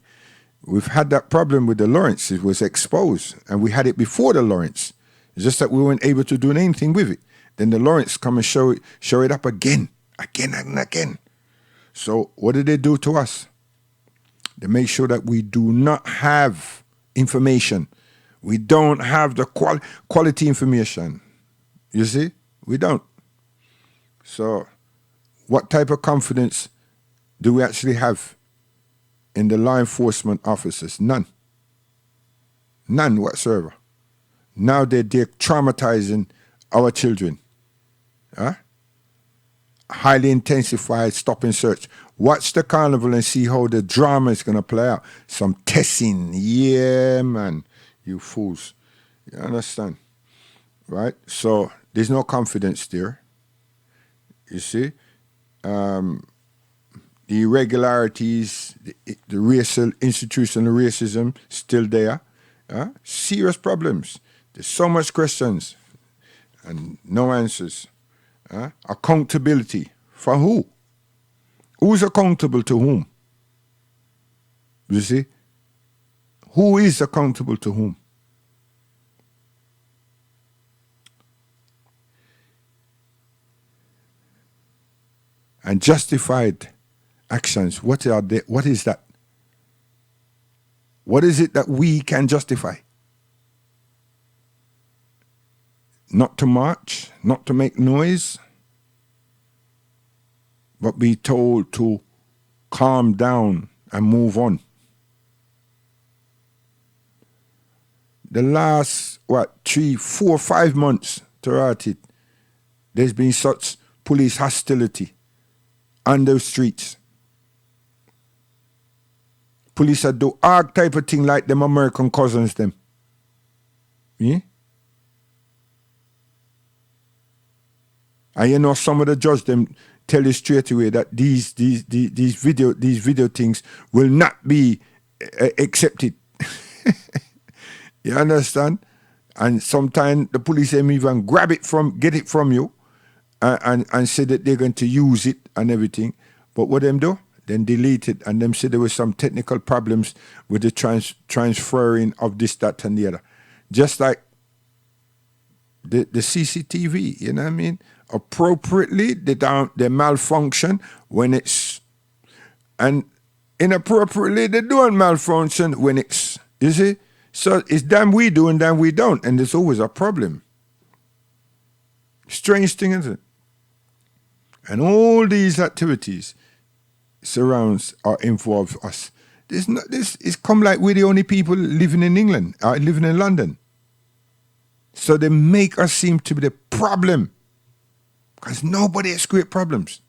We've had that problem with the Lawrence. It was exposed, and we had it before the Lawrence. It's just that we weren't able to do anything with it. Then the Lawrence come and show it up again and again. So what did they do to us? They make sure that we do not have information. We don't have the quality information. You see? We don't. So what type of confidence do we actually have in the law enforcement officers? None. None whatsoever. Now they're traumatizing our children. Huh? Highly intensified stop and search. Watch the carnival and see how the drama is going to play out. Some testing. Yeah, man. You fools. You understand? Right? So there's no confidence there. You see? The irregularities, the racial, institutional racism still there. Serious problems. There's so much questions and no answers. Accountability. For who? Who's accountable to whom? You see? Who is accountable to whom? And justified actions, what are they? What is that? What is it that we can justify? Not to march, not to make noise, but be told to calm down and move on. The last, 3, 4, 5 months, throughout it, there's been such police hostility on those streets. Police are do all type of thing like them American cousins them. Yeah? And you know some of the judge them tell you straight away that these video things will not be accepted. You understand? And sometimes the police even get it from you and say that they're going to use it and everything. But what them do? Then delete it and them say there were some technical problems with the transferring of this, that, and the other. Just like the CCTV, you know what I mean? Appropriately, they malfunction when it's, and inappropriately, they don't malfunction when it's, you see? So it's damn we do and damn we don't, and there's always a problem. Strange thing, isn't it? And all these activities surrounds or involve us. It's come like we're the only people living in England, living in London. So they make us seem to be the problem. Because nobody has created problems.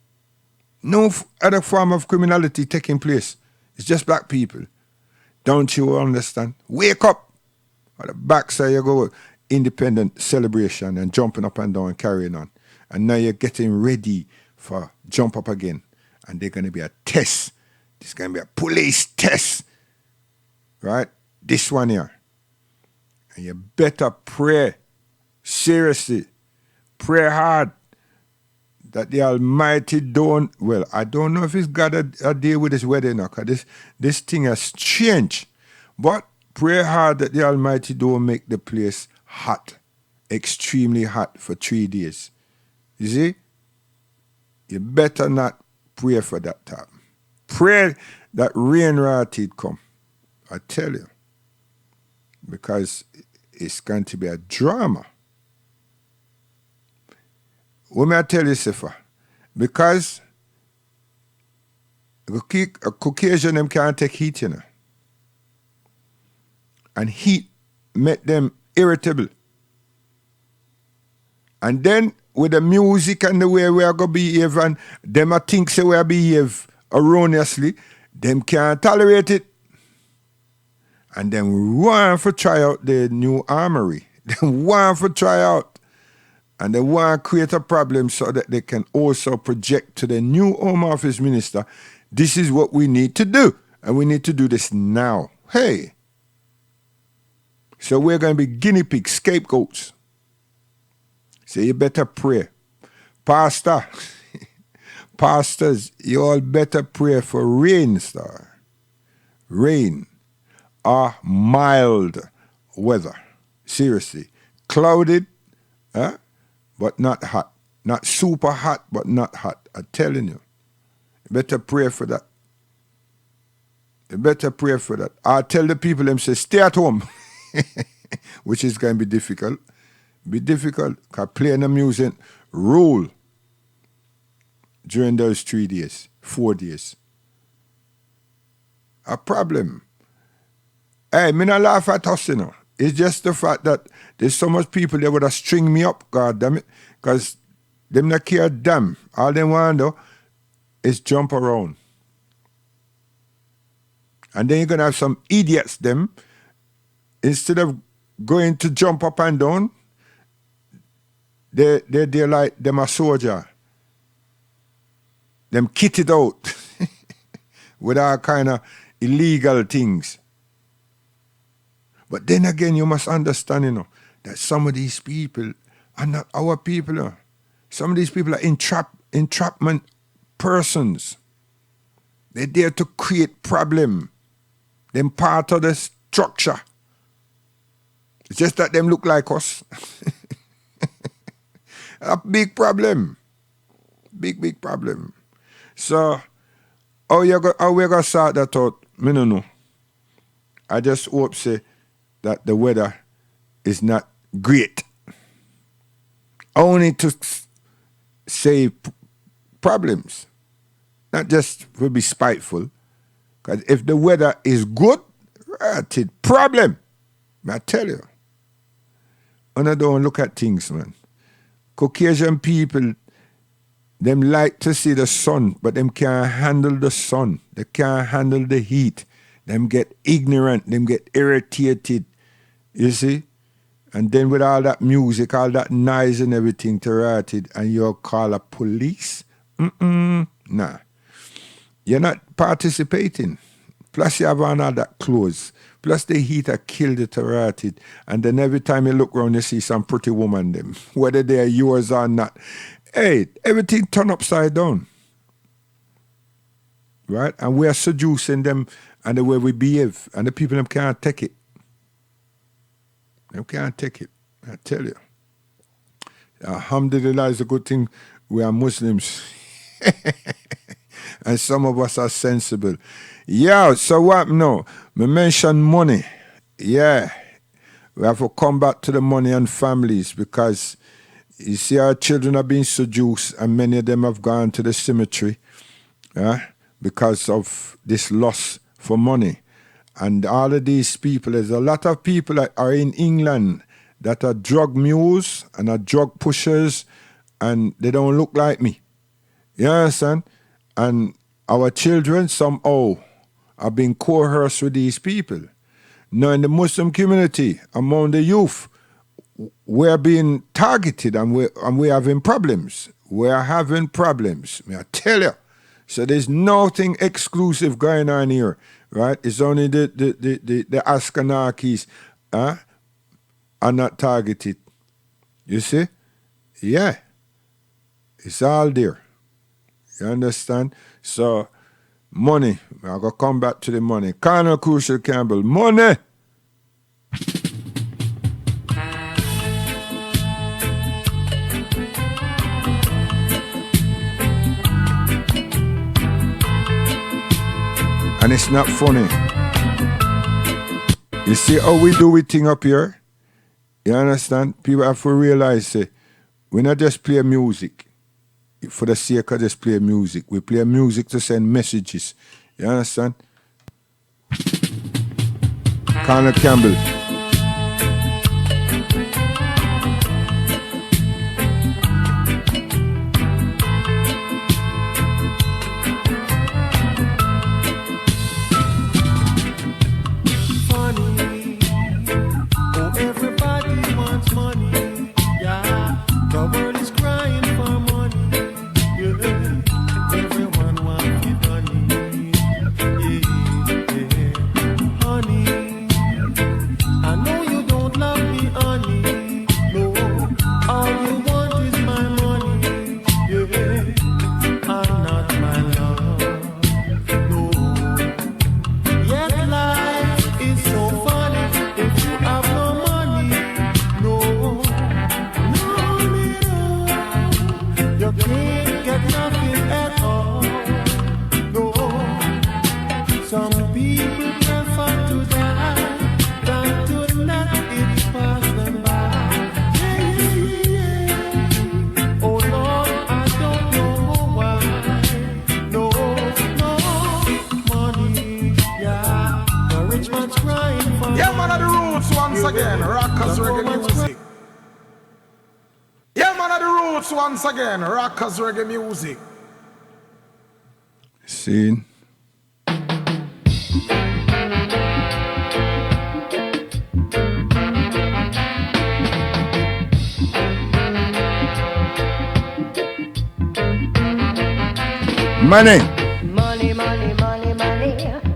No other form of criminality taking place. It's just black people. Don't you understand? Wake up! On the backside you go, independent celebration and jumping up and down and carrying on. And now you're getting ready for jump up again. And there's going to be a test. There's going to be a police test. Right? This one here. And you better pray. Seriously. Pray hard. That the Almighty I don't know if it's got a deal with this wedding now, because this thing has changed. But pray hard that the Almighty don't make the place hot, extremely hot for 3 days. You see? You better not pray for that time. Pray that rain rotted come. I tell you. Because it's going to be a drama. What may I tell you, Sifa? Because a Caucasian them can't take heat, you know. And heat make them irritable. And then with the music and the way we are going to behave, and them I think say we behave erroneously, them can't tolerate it. And then want to try out the new armory. They want to try out. And they want to create a problem so that they can also project to the new Home Office Minister, this is what we need to do. And we need to do this now. Hey. So we're going to be guinea pigs, scapegoats. So you better pray. Pastors, you all better pray for rain, star. Rain or mild weather. Seriously. Clouded, but not hot. Not super hot, but not hot. I'm telling you. You better pray for that. You better pray for that. I tell the people, them say, stay at home. Which is going to be difficult. Be difficult. Because playing the music rule during those 3 days, 4 days. A problem. Hey, me not laugh at us, you know. It's just the fact that there's so much people that would have string me up, God damn it. Because them not care damn. All they want to do is jump around. And then you're going to have some idiots, them, instead of going to jump up and down, they're like them a soldier. Them kitted out with all kind of illegal things. But then again, you must understand, you know, that some of these people are not our people. You know. Some of these people are entrapment persons. They're there to create problem. They're part of the structure. It's just that them look like us. A big problem. Big problem. So, how we going to sort that out? Me no know. I just hope say that the weather is not great. Only to save problems. Not just to be spiteful. Because if the weather is good, it's a problem. I tell you. And I don't look at things, man. Caucasian people, them like to see the sun, but them can't handle the sun. They can't handle the heat. Them get ignorant. Them get irritated. You see? And then with all that music, all that noise and everything to write it, and you call a police? Nah. You're not participating. Plus you have on all that clothes. Plus the heat are killed it to write it. And then every time you look around, you see some pretty woman them. Whether they are yours or not. Hey, everything turned upside down. Right? And we are seducing them and the way we behave. And the people them can't take it. They can't take it. I tell you. Alhamdulillah is a good thing we are Muslims. And some of us are sensible. Yeah, so what now? We mentioned money. Yeah. We have to come back to the money and families because you see our children are being seduced and many of them have gone to the cemetery because of this loss for money. And all of these people, there's a lot of people that are in England that are drug mules and are drug pushers and they don't look like me. You understand? And our children somehow are being coerced with these people. Now in the Muslim community, among the youth, we're being targeted and we're having problems. We're having problems, may I tell you. So there's nothing exclusive going on here, right? It's only the Askanakis are not targeted. You see? Yeah. It's all there. You understand? So Money. I'm going to come back to the money. Colonel Crucial Campbell. Money. And it's not funny. You see how we do we thing up here? You understand? People have to realize, we not just play music for the sake of just play music. We play music to send messages. You understand? Colonel Campbell. Funny, oh everybody wants money, yeah. The world is crying for money, yeah. Everyone wants the money, yeah. Honey, I know you don't love me, honey. No, all you want is my money, yeah. I'm not my love, no. Yet life is so funny if you have no money. No, you can't get nothing at all. No, some people prefer to die than to let it pass them by. Yeah. Oh Lord, I don't know why. No, money, yeah. The rich man's crying for Yeah, man, of the roots once again, rockers reggae music. Yeah, man, of the roots once again, rockers reggae music. Scene. Money. Money, money, money, money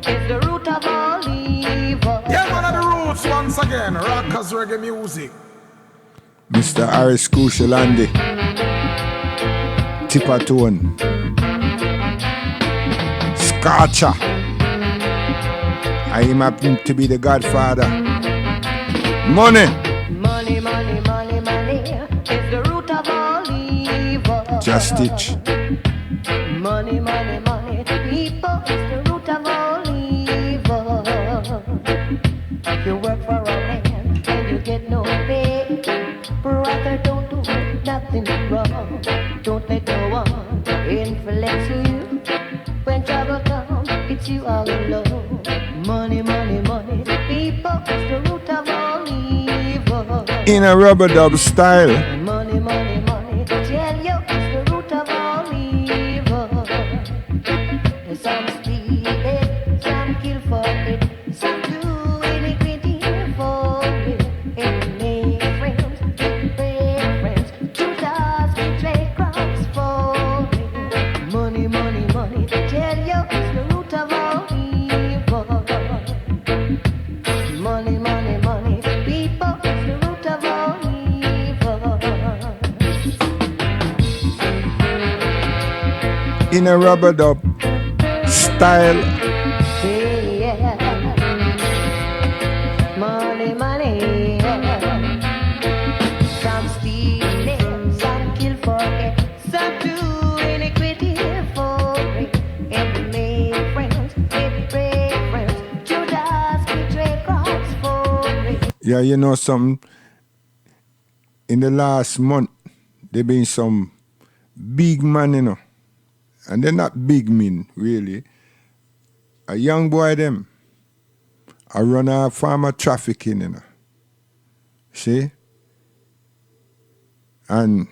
is the root of all evil. Yeah, man, of the roots once again, rockers reggae music. Mr. Harris Crucial Andy. Tipatone. Scorcher. I am happen to be the godfather. Money. Money, money, money, money is the root of all evil. Just Stitch. Money, money, money, people is the root of all evil. You work for a man and you get no pay. Brother, don't do nothing wrong. Don't let no one influence you. When trouble comes, it's you all alone. Money, money, money, people is the root of all evil. In a rubber dub style. Money, money, money, tell you it's the root of all evil. Some steal it, some kill for it, some do iniquity for it. And make friends, break friends, choose us, betray crimes for it. Money, money, money, tell you it's the root of all evil. Money, money, money, people, it's the root of all evil. In a rubber dub style. Yeah. Money, money. Some steal it, some kill for it, some do iniquity for it. And make friends, betray friends, Judas betray Christ for it. Yeah, you know something? In the last month, there been some big man, you know. And they're not big men, really. A young boy, them. I run a farmer trafficking, you know. See? And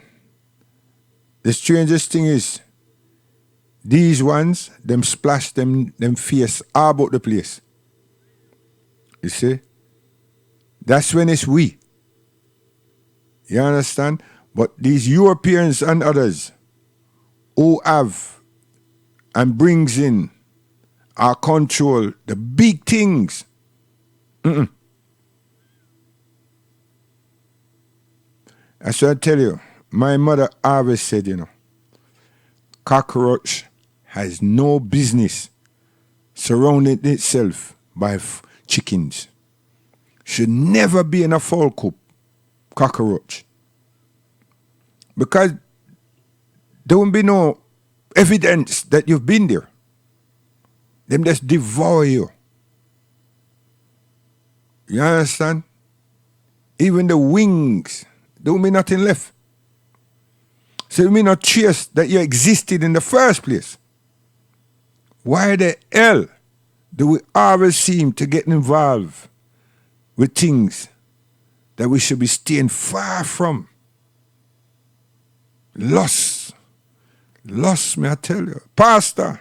the strangest thing is, these ones, them splash them face all about the place. You see? That's when it's we. You understand? But these Europeans and others who have and brings in or control the big things. That's what I tell you. My mother always said, you know, cockroach has no business surrounding itself by chickens should never be in a fowl coop, cockroach. Because there won't be no evidence that you've been there. Them just devour you. You understand? Even the wings, there won't be nothing left. So you may not trace that you existed in the first place. Why the hell do we always seem to get involved with things that we should be staying far from? Lust, may I tell you. Pastor.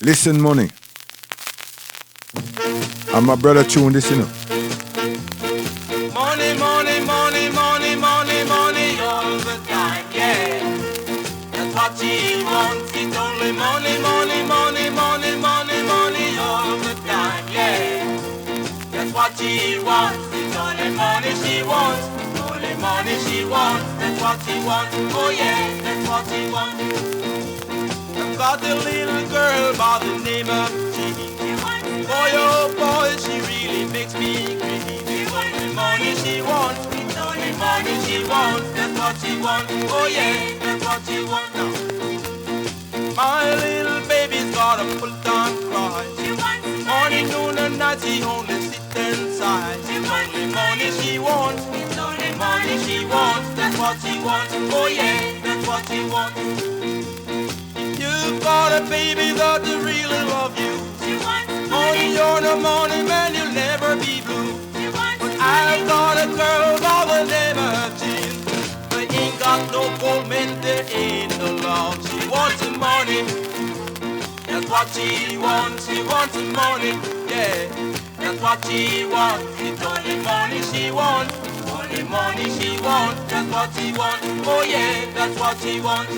Listen, money. And my brother tune this, you know. Money, money, money, money, money, money all the time, yeah. That's what she wants. It's only money, money, money, money, money, money all the time, yeah. That's what she wants. It's only money she wants. Only money she wants. That's what she wants. Oh yeah, that's what she wants. I've got a little girl by the name of Jean. Boy, oh boy, she really makes me crazy. Only money she wants, only money she wants. That's what she wants. Oh yeah, that's what she wants now. My little baby's got a full-time cry. Morning, noon, and night she only sits inside. Only money she wants, only money she wants. That's what she wants. Oh yeah, that's what she wants. You've got a baby that really loves you. Money, you're the money man, you'll never be blue. But I've got a girl by the name of Jean. But ain't got no gold men, there ain't no love. She wants the money. That's what she wants the money. Yeah, that's what she wants. It's only money she wants. Only money she wants. That's what she wants. Oh yeah, that's what she wants.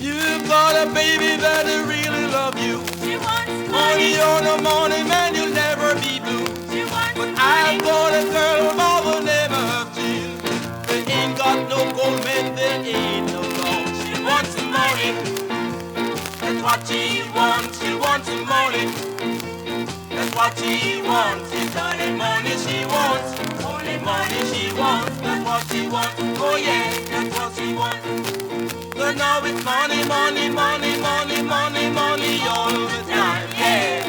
You've got a baby that really loves you. Money on the money man, you'll never be blue. But I've got a girl by the name of Jean. They ain't got no gold men, there ain't no love. She wants the money. That's what she wants the money. That's what she wants. It's only money she wants. Only money she wants. That's what she wants. Oh yeah, that's what she wants. So now it's money, money, money, money, money, money all the time, yeah.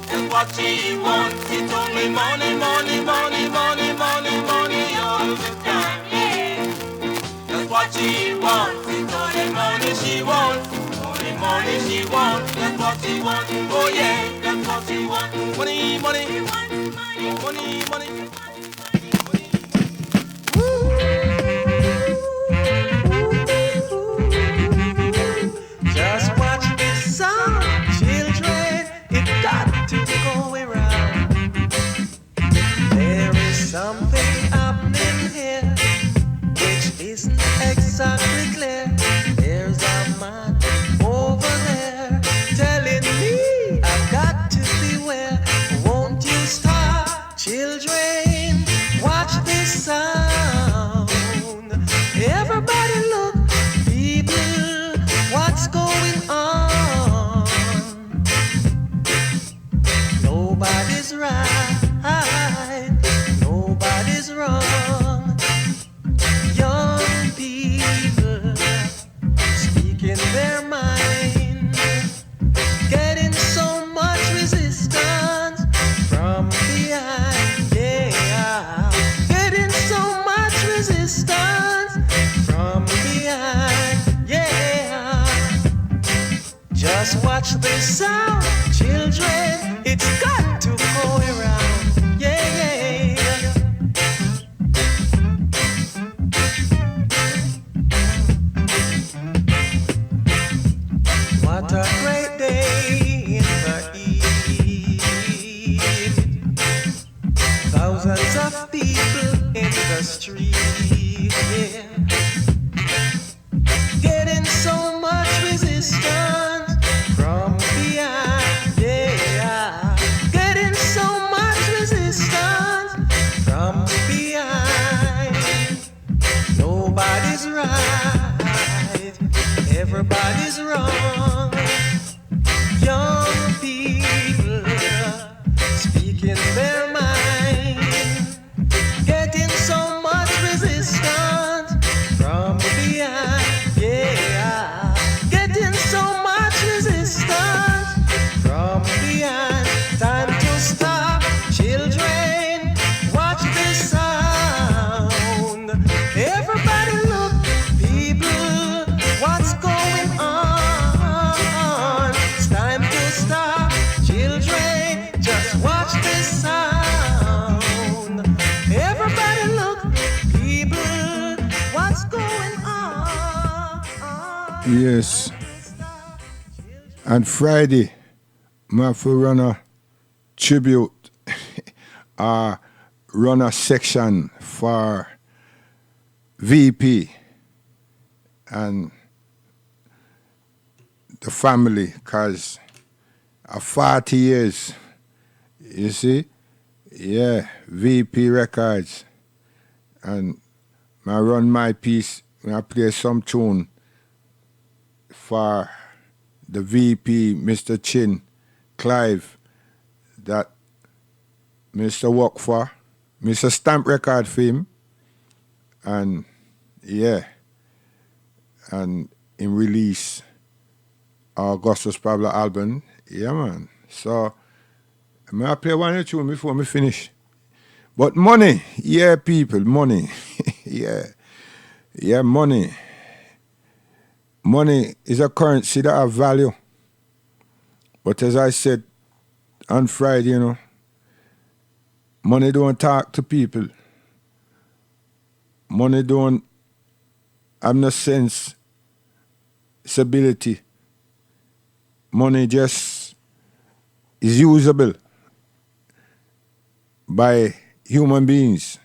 That's what she wants. It's only money, money, money, money, money, money all the time, yeah. That's what she wants. It's only money she wants. Only money she wants. That's what she wants. Oh yeah, that's what she wants. Money, money, money, money. Just watch this song, children. It got to go around. There is something happening here which isn't exactly clear. There's a man over there telling me I've got to beware. Won't you stop, children? Watch this sound. Everybody look, people, what's going on? Nobody's right, nobody's wrong. Young people speaking their mind, getting so much resistance from behind. Yeah, getting so much resistance from behind. Yeah, just watch this sound, children. It's got to go around. Thousands of people in the street, yeah, getting so much resistance from behind, yeah, getting so much resistance from behind. Nobody's right, everybody's wrong. Young people speaking their mind, getting so much resistance from behind, yeah, getting so much resistance from behind. Time to stop, children, watch this sound. Everybody look, people, what's going on? It's time to stop, children, just watch this sound. Everybody look, people, what's going on? Yes. And Friday, I have to run a tribute, run a section for VP and the family, because of 40 years, you see, yeah, VP Records, and I run my piece, I play some tune for the VP, Mr. Chin, Clive, that Mr. work for, Mr. Stamp record for him, and yeah, and in release Augustus Pablo album, yeah man. So I play one or two before me finish. But money, yeah people, money, yeah, money. Money is a currency that have value. But as I said on Friday, you know, money don't talk to people. Money don't have no sensibility. Money just is usable by human beings.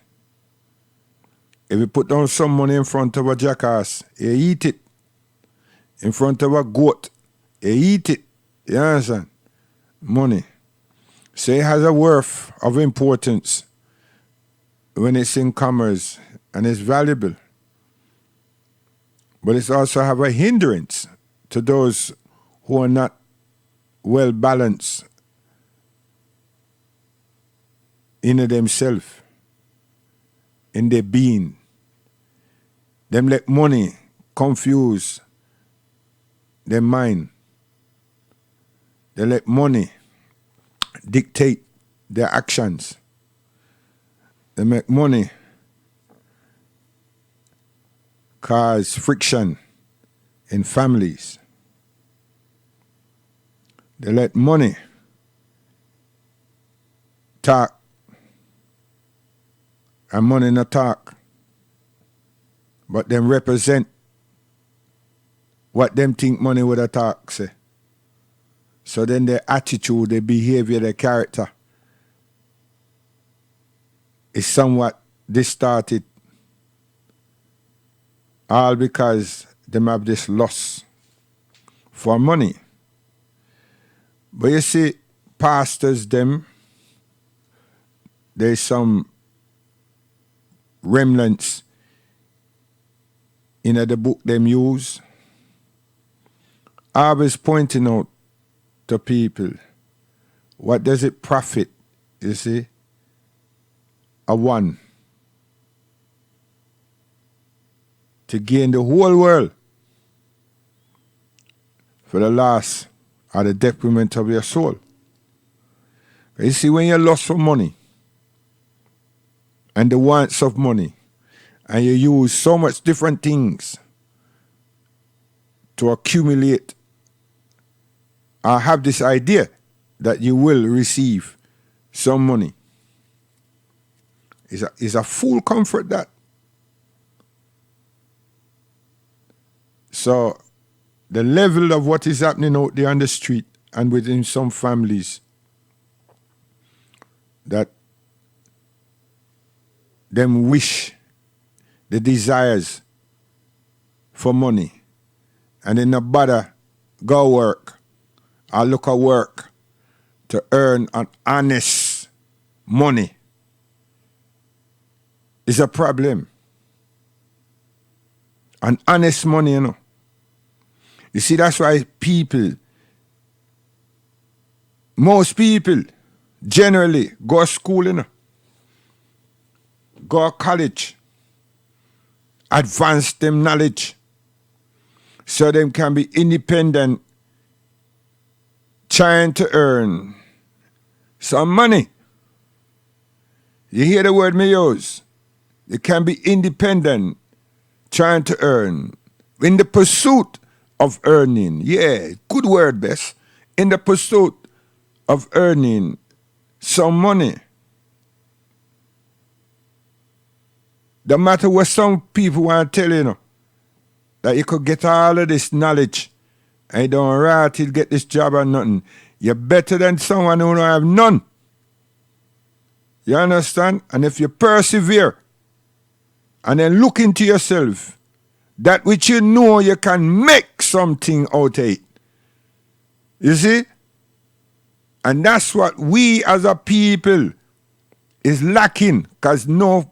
If you put down some money in front of a jackass, he eat it. In front of a goat, he eat it. You understand? Money. So it has a worth of importance when it's in commerce and it's valuable. But it also have a hindrance to those who are not well balanced in themselves, in their being. Them let money confuse their mind. They let money dictate their actions. They make money cause friction in families. They let money talk and money not talk, but them represent what them think money would have talk, say. So then their attitude, their behavior, their character is somewhat distorted. All because them have this lust for money. But you see, pastors them, there's some remnants in the book them use. Always pointing out to people, what does it profit, you see, a one to gain the whole world for the loss or the detriment of your soul? You see, when you lust for money and the wants of money, and you use so much different things to accumulate or have this idea that you will receive some money, is a full comfort that. So the level of what is happening out there on the street and within some families, that them wish, the desires for money, and then no bother go work or look at work to earn an honest money is a problem. An honest money, you know. You see, that's why most people generally go to school, you know, go to college, advance them knowledge so them can be independent, trying to earn some money. You hear the word me use? They can be independent, trying to earn. In the pursuit of earning, yeah, good word, Bess. In the pursuit of earning some money. No matter what some people want to tell you, know, that you could get all of this knowledge and you don't write it, get this job or nothing. You're better than someone who don't have none. You understand? And if you persevere and then look into yourself, that which you know you can make something out of it. You see? And that's what we as a people is lacking. Because no,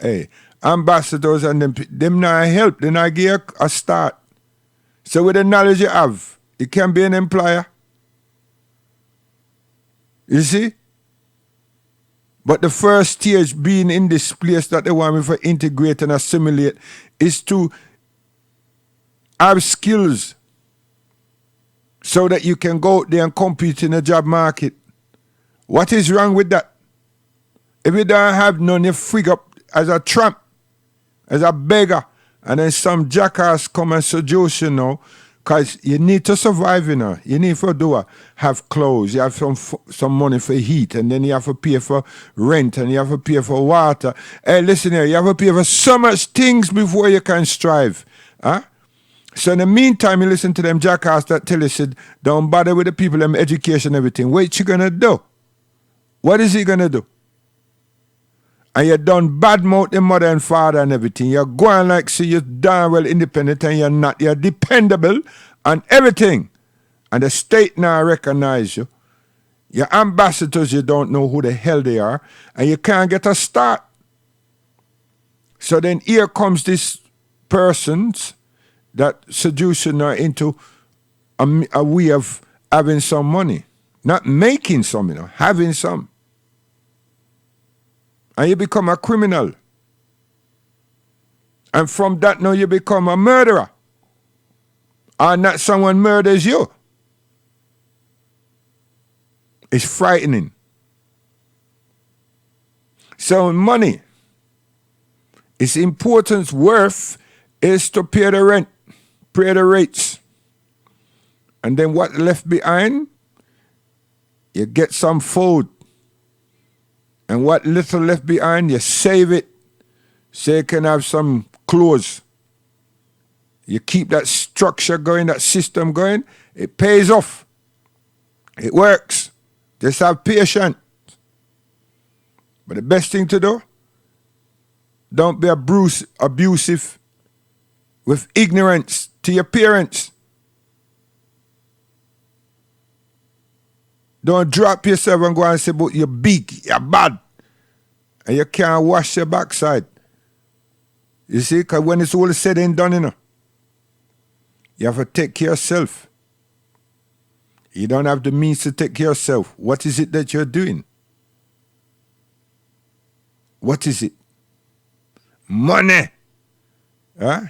hey, ambassadors and them not help. They not give you a start. So with the knowledge you have, you can be an employer. You see? But the first stage being in this place that they want me to integrate and assimilate is to have skills so that you can go out there and compete in the job market. What is wrong with that? If you don't have none, you frig up as a tramp, as a beggar, and then some jackass come and seduce you now, because you need to survive, you know. You need to have clothes, you have some money for heat, and then you have to pay for rent, and you have to pay for water. Hey, listen here, you have to pay for so much things before you can strive. Huh? So in the meantime, you listen to them jackass that tell you, said, don't bother with the people, them education, everything. What you gonna do? What is he gonna do? And you done badmouth the mother and father and everything. You're going like, see, you're darn well independent and you're not. You're dependable on everything. And the state now recognize you. Your ambassadors, you don't know who the hell they are. And you can't get a start. So then here comes this persons that seduce you into a way of having some money. Not making some, you know, having some. And you become a criminal. And from that now you become a murderer. Or not someone murders you. It's frightening. So money, its importance, worth, is to pay the rent, pay the rates. And then what left behind? You get some food. And what little left behind, you save it so you can have some clothes. You keep that structure going, that system going. It pays off. It works. Just have patience. But the best thing to do, don't be abusive with ignorance to your parents. Don't drop yourself and go and say, but you're big, you're bad, and you can't wash your backside. You see, because when it's all said and done, you know, you have to take care of yourself. You don't have the means to take care of yourself. What is it that you're doing? What is it? Money. Huh?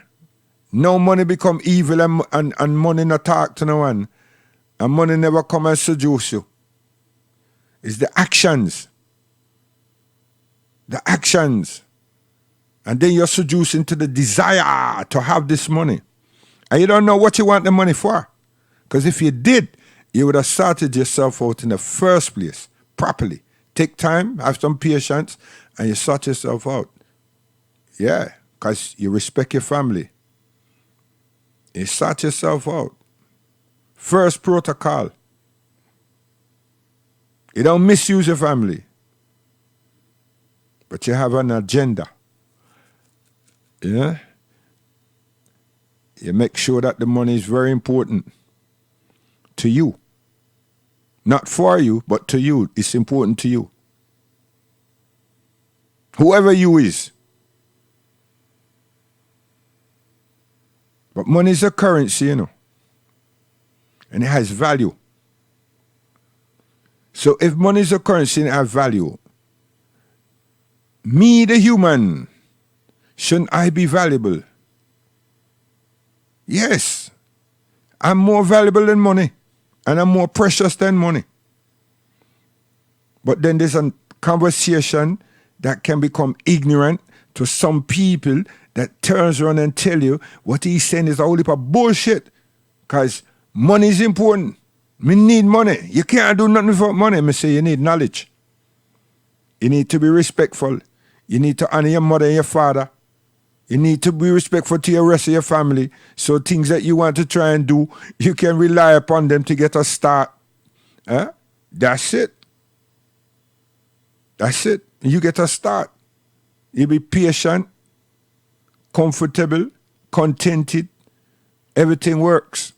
No money become evil and money not talk to no one. And money never come and seduce you. It's the actions. The actions. And then you're seducing to the desire to have this money. And you don't know what you want the money for. Because if you did, you would have sorted yourself out in the first place properly. Take time, have some patience, and you sort yourself out. Yeah, because you respect your family. You sort yourself out. First protocol. You don't misuse your family. but you have an agenda. Yeah? You make sure that the money is very important to you. Not for you, but to you. It's important to you. Whoever you is. But money is a currency, you know. And it has value. So if money is a currency and it has value, me, the human, shouldn't I be valuable? Yes. I'm more valuable than money. And I'm more precious than money. But then there's a conversation that can become ignorant to some people that turns around and tell you what he's saying is a whole heap of bullshit. Because money is important. Me need money. You can't do nothing without money. Me say you need knowledge. You need to be respectful. You need to honor your mother and your father. You need to be respectful to your rest of your family. So things that you want to try and do, you can rely upon them to get a start. That's it. That's it. You get a start. You be patient, comfortable, contented. Everything works.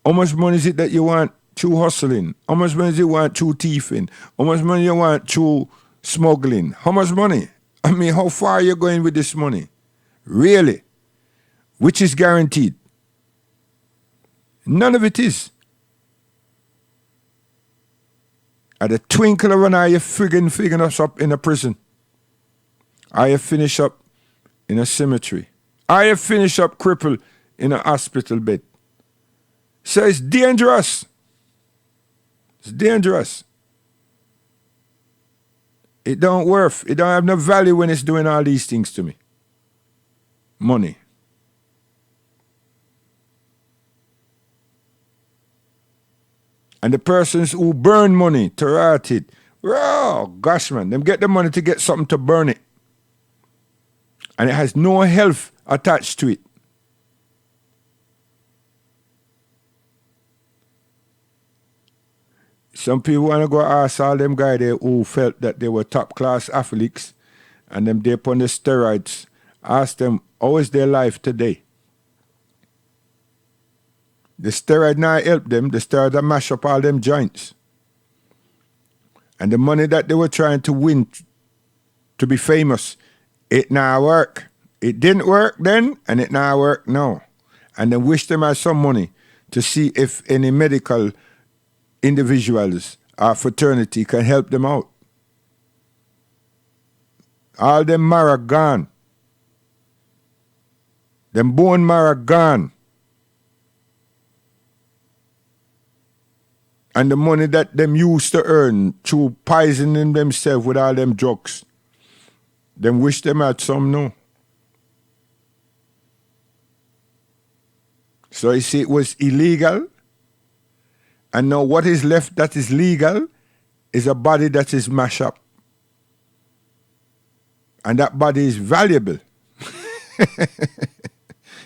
How much money is it that you want through hustling? How much money do you want through thieving? How much money you want through smuggling? How much money? I mean, how far are you going with this money? Really? Which is guaranteed? None of it is. At the twinkle of an eye, you friggin' us up in a prison. Or you finish up in a cemetery. Or you finish up crippled in a hospital bed. So it's dangerous. It's dangerous. It don't worth. It don't have no value when it's doing all these things to me. Money. And the persons who burn money to rot it, oh gosh man, them get the money to get something to burn it. And it has no health attached to it. Some people want to go ask all them guys there who felt that they were top class athletes and them they upon the steroids, ask them, how is their life today? The steroid now help them, the steroid that mash up all them joints. And the money that they were trying to win to be famous, it now work. It didn't work then, and it now work now. And then wish them had some money to see if any medical individuals or fraternity can help them out. All them marrow gone. Them bone marrow gone. And the money that them used to earn through poisoning themselves with all them drugs, them wish them had some now. So you see, it was illegal. And now what is left that is legal is a body that is mashed up. And that body is valuable.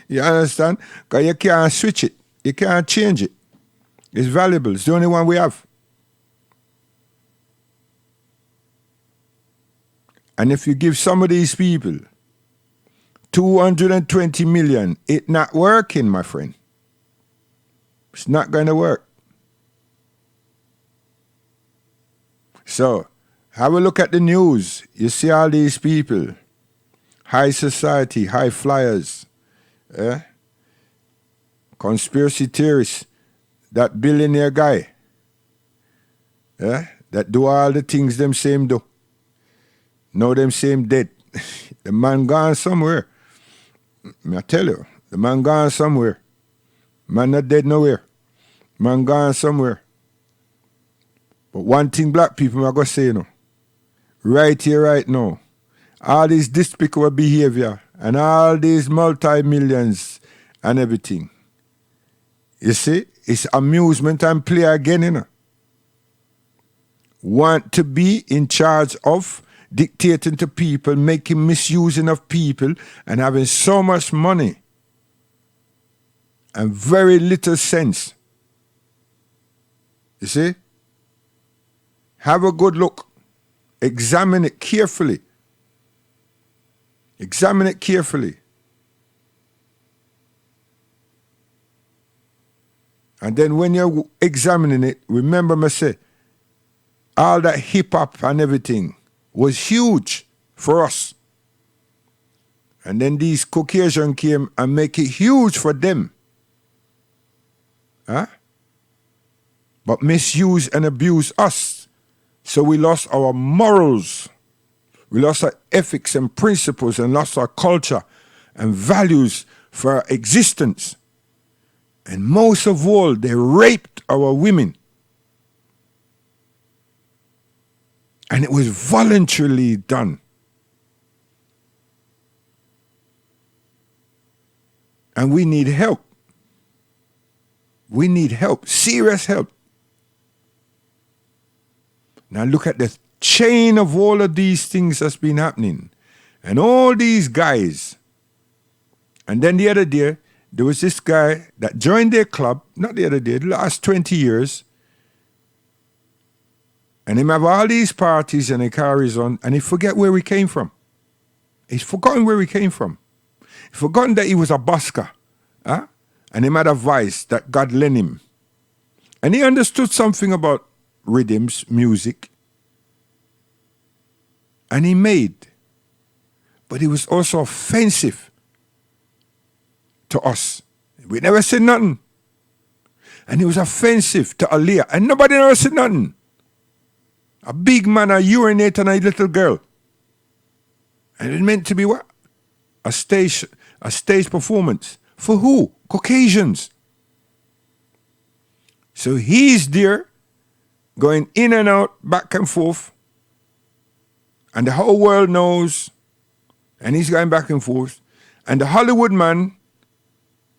You understand? Because you can't switch it. You can't change it. It's valuable. It's the only one we have. And if you give some of these people 220 million, it's not working, my friend. It's not going to work. So, have a look at the news. You see all these people, high society, high flyers, conspiracy theorists, that billionaire guy, that do all the things them same do. Now them same dead. The man gone somewhere. I tell you, the man gone somewhere. Man not dead nowhere. Man gone somewhere. But one thing black people are going to say, you know, right here, right now, all this despicable behavior and all these multi-millions and everything, you see, it's amusement and play again, you know. Want to be in charge of dictating to people, making misusing of people, and having so much money and very little sense. You see? Have a good look. examine it carefully. Examine it carefully. And then when you're examining it, remember me say, all that hip hop and everything was huge for us. And then these Caucasian came and make it huge for them. Huh? But misuse and abuse us. So we lost our morals. We lost our ethics and principles and lost our culture and values for our existence. And most of all, they raped our women. And it was voluntarily done. And we need help. We need help, serious help. Now look at the chain of all of these things that's been happening. And all these guys. And then the other day, there was this guy that joined their club, not the other day, the last 20 years. And him have all these parties and he carries on and he forget where he came from. He's forgotten where he came from. He's forgotten that he was a busker. Huh? And he had a voice that God lent him. And he understood something about rhythms, music. And he made. But he was also offensive to us. We never said nothing. And he was offensive to Aaliyah. And nobody never said nothing. A big man, a urinate on a little girl. And it meant to be what? A stage performance. For who? Caucasians. So he's there, going in and out, back and forth. And the whole world knows. And he's going back and forth. And the Hollywood man,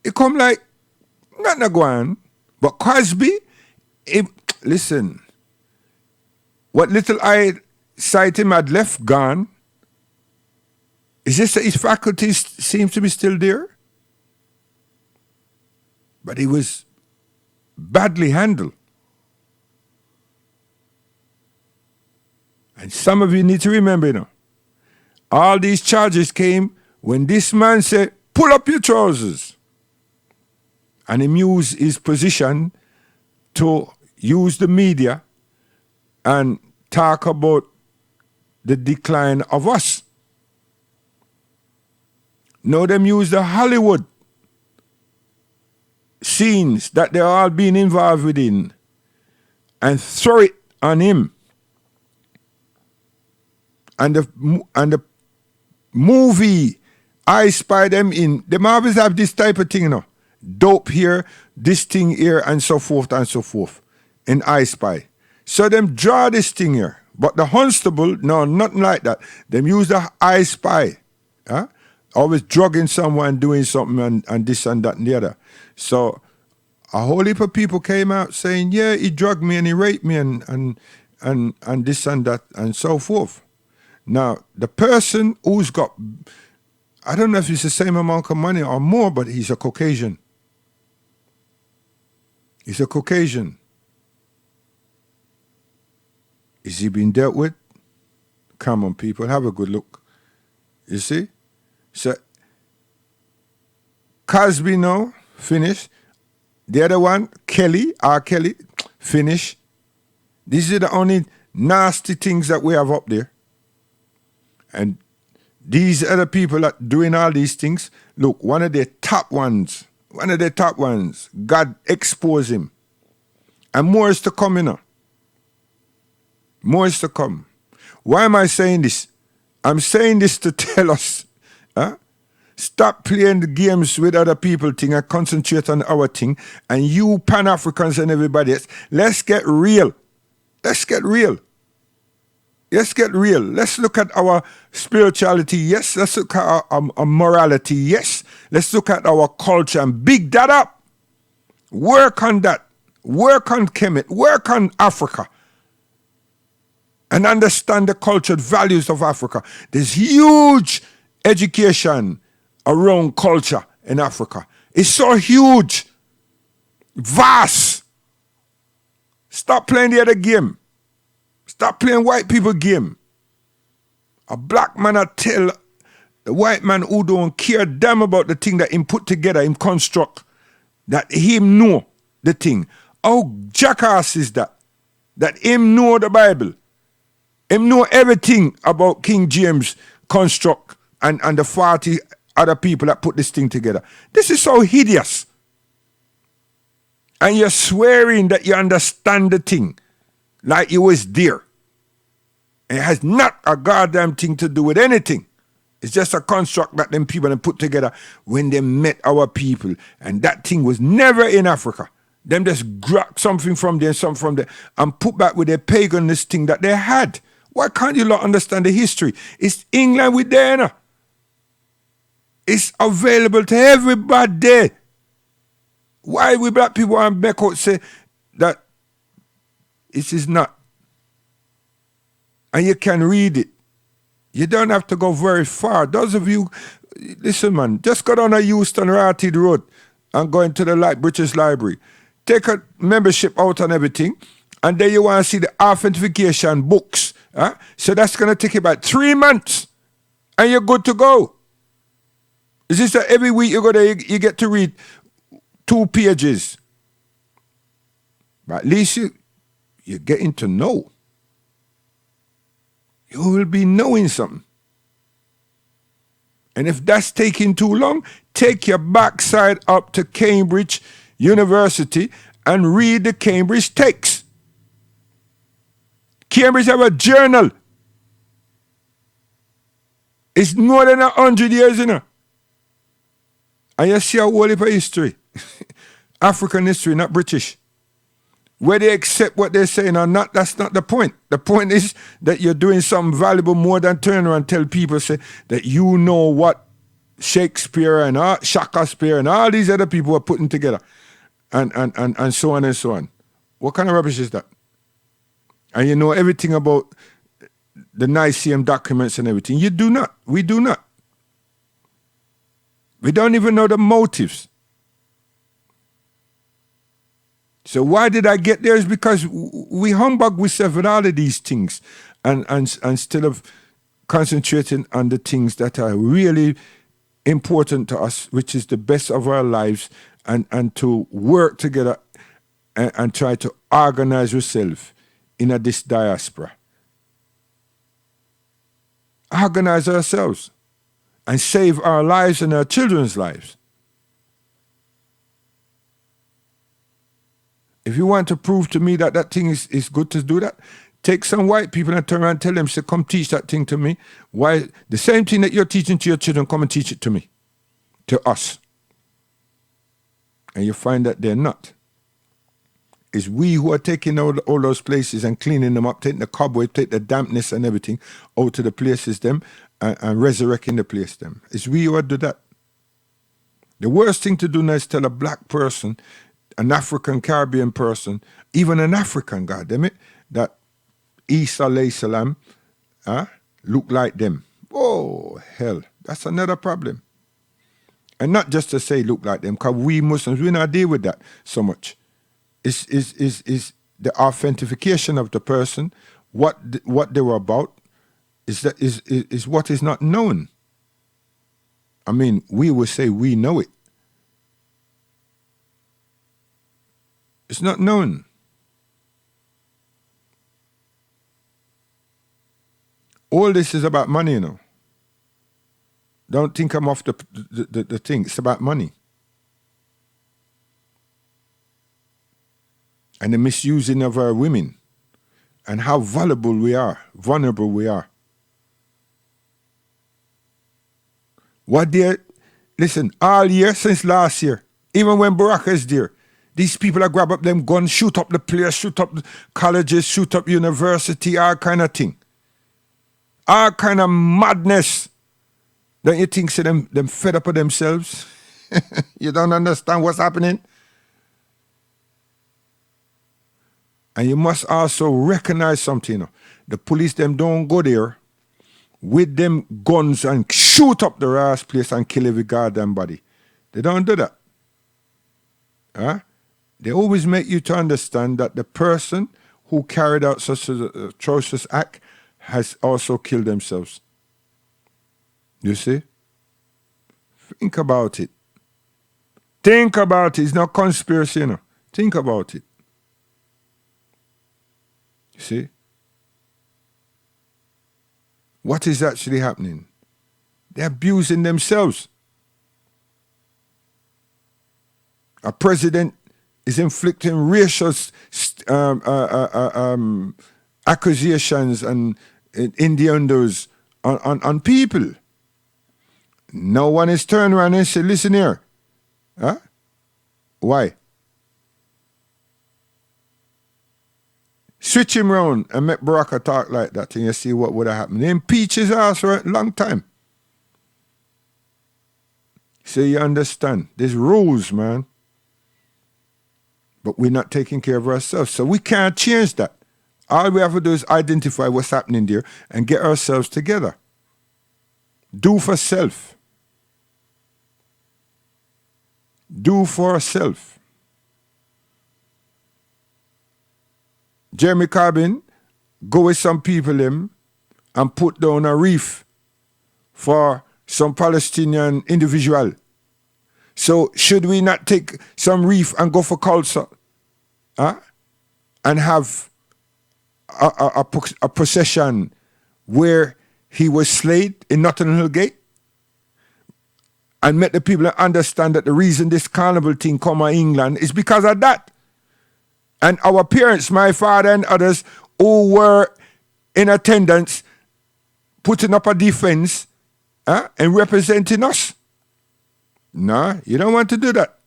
he come like, not go on. But Cosby, listen, what little eyesight him had left gone, is just that his faculties seem to be still there? But he was badly handled. And some of you need to remember, you know, all these charges came when this man said, pull up your trousers. And he used his position to use the media and talk about the decline of us. Now them use the Hollywood scenes that they're all being involved within and throw it on him. And the movie I Spy them in, they always have this type of thing, you know. Dope here, this thing here, and so forth in I Spy. So them draw this thing here. But the Hunstable, no, nothing like that. Them use the I Spy. Huh? Always drugging someone, doing something, and this and that and the other. So a whole heap of people came out saying, yeah, he drugged me and he raped me and this and that and so forth. Now, the person who's got, I don't know if it's the same amount of money or more, but he's a Caucasian. He's a Caucasian. Is he being dealt with? Come on, people, have a good look. You see? So, Cosby now, finished. The other one, Kelly, R. Kelly, finished. These are the only nasty things that we have up there. And these other people that doing all these things, look, one of the top ones, God expose him. And more is to come, you know. More is to come. Why am I saying this? I'm saying this to tell us, stop playing the games with other people thing and concentrate on our thing. And you Pan-Africans and everybody else, let's get real. Let's get real. Let's get real. Let's look at our spirituality. Yes. Let's look at our morality. Yes. Let's look at our culture and big that up. Work on that. Work on Kemet. Work on Africa. And understand the cultured values of Africa. There's huge education around culture in Africa. It's so huge. Vast. Stop playing the other game. Stop playing white people game. A black man a tell the white man who don't care damn about the thing that him put together, him construct, that him know the thing. How jackass is that? That him know the Bible. Him know everything about King James construct and the 40 other people that put this thing together. This is so hideous. And you're swearing that you understand the thing like you was there. It has not a goddamn thing to do with anything. It's just a construct that them people have put together when they met our people. And that thing was never in Africa. Them just grab something from there and something from there and put back with their paganist thing that they had. Why can't you not understand the history? It's England with there. It's available to everybody. Why we black people and back out say that it is not? And you can read it. You don't have to go very far. Those of you, listen man, just go down to Houston Rotted Road and go into the British Library. Take a membership out and everything, and then you want to see the authentication books. Huh? So that's going to take you about 3 months, and you're good to go. It's just that every week you go there, you get to read 2 pages. But at least you're getting to know. You will be knowing something. And if that's taking too long, take your backside up to Cambridge University and read the Cambridge text. Cambridge have a journal. It's more than 100 years, you know. And you see a whole heap of history. African history, not British. Whether they accept what they're saying or not, that's not the point. The point is that you're doing something valuable more than turn around and tell people say that you know what Shakespeare and Shakespeare and all these other people are putting together. And so on and so on. What kind of rubbish is that? And you know everything about the Nicene documents and everything. You do not. We do not. We don't even know the motives. So why did I get there? Is because we humbug ourselves with all of these things and instead of concentrating on the things that are really important to us, which is the best of our lives, and to work together and try to organize yourself in this diaspora. Organize ourselves and save our lives and our children's lives. If you want to prove to me that that thing is good to do that, take some white people and turn around and tell them, say, come teach that thing to me. Why? The same thing that you're teaching to your children, come and teach it to me, to us. And you find that they're not. It's we who are taking all those places and cleaning them up, taking the cobweb, take the dampness and everything out to the places them and resurrecting the place them. It's we who do that. The worst thing to do now is tell a black person, an African Caribbean person, even an African, goddammit, that Isa alayhi salam look like them. Oh, hell, that's another problem. And not just to say look like them, because we Muslims, we not deal with that so much. Is the authentication of the person, what they were about, is what is not known. I mean, we will say we know it. It's not known. All this is about money, you know. Don't think I'm off the thing. It's about money. And the misusing of our women. And how vulnerable we are. What they, listen, all year since last year, even when Barack is there, these people are grab up them guns, shoot up the place, shoot up colleges, shoot up university, all kind of thing. All kind of madness. Don't you think so them fed up with themselves? You don't understand what's happening? And you must also recognize something. You know. The police them don't go there with them guns and shoot up the ass place and kill every goddamn body. They don't do that. Huh? They always make you to understand that the person who carried out such a atrocious act has also killed themselves. You see? Think about it. Think about it. It's not conspiracy, you know. Think about it. You see? What is actually happening? They're abusing themselves. A president is inflicting racial accusations and innuendos on people. No one is turned around and said, listen here. Huh? Why? Switch him round and make Baraka talk like that and you see what would have happened. They impeach his ass for a long time. So you understand. There's rules, man. But we're not taking care of ourselves. So we can't change that. All we have to do is identify what's happening there and get ourselves together. Do for self. Do for self. Jeremy Corbyn go with some people and put down a reef for some Palestinian individual. So should we not take some reef and go for Culture? And have a procession where he was slayed in Notting Hill Gate? And make the people understand that the reason this carnival thing come out of England is because of that. And our parents, my father and others who were in attendance, putting up a defense and representing us. No, you don't want to do that.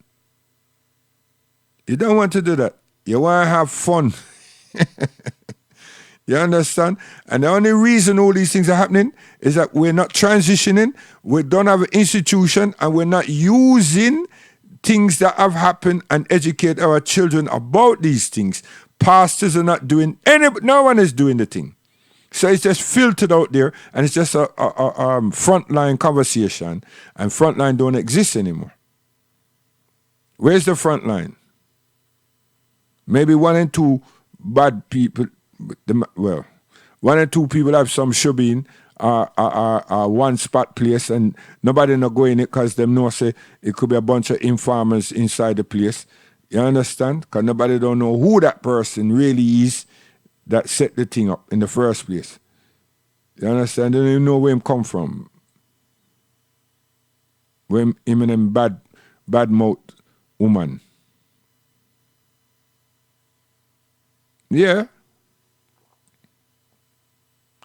You don't want to do that. You want to have fun. You understand? And the only reason all these things are happening is that we're not transitioning, we don't have an institution, and we're not using things that have happened and educate our children about these things. Pastors are not doing no one is doing the thing. So it's just filtered out there, and it's just a frontline conversation, and frontline don't exist anymore. Where's the frontline? Maybe one and two bad people, one or two people have some shubin one spot place and nobody not go in it because them know say it could be a bunch of informers inside the place. You understand? Because nobody don't know who that person really is that set the thing up in the first place. You understand? They don't even know where him come from. Where him and them bad mouth woman. Yeah.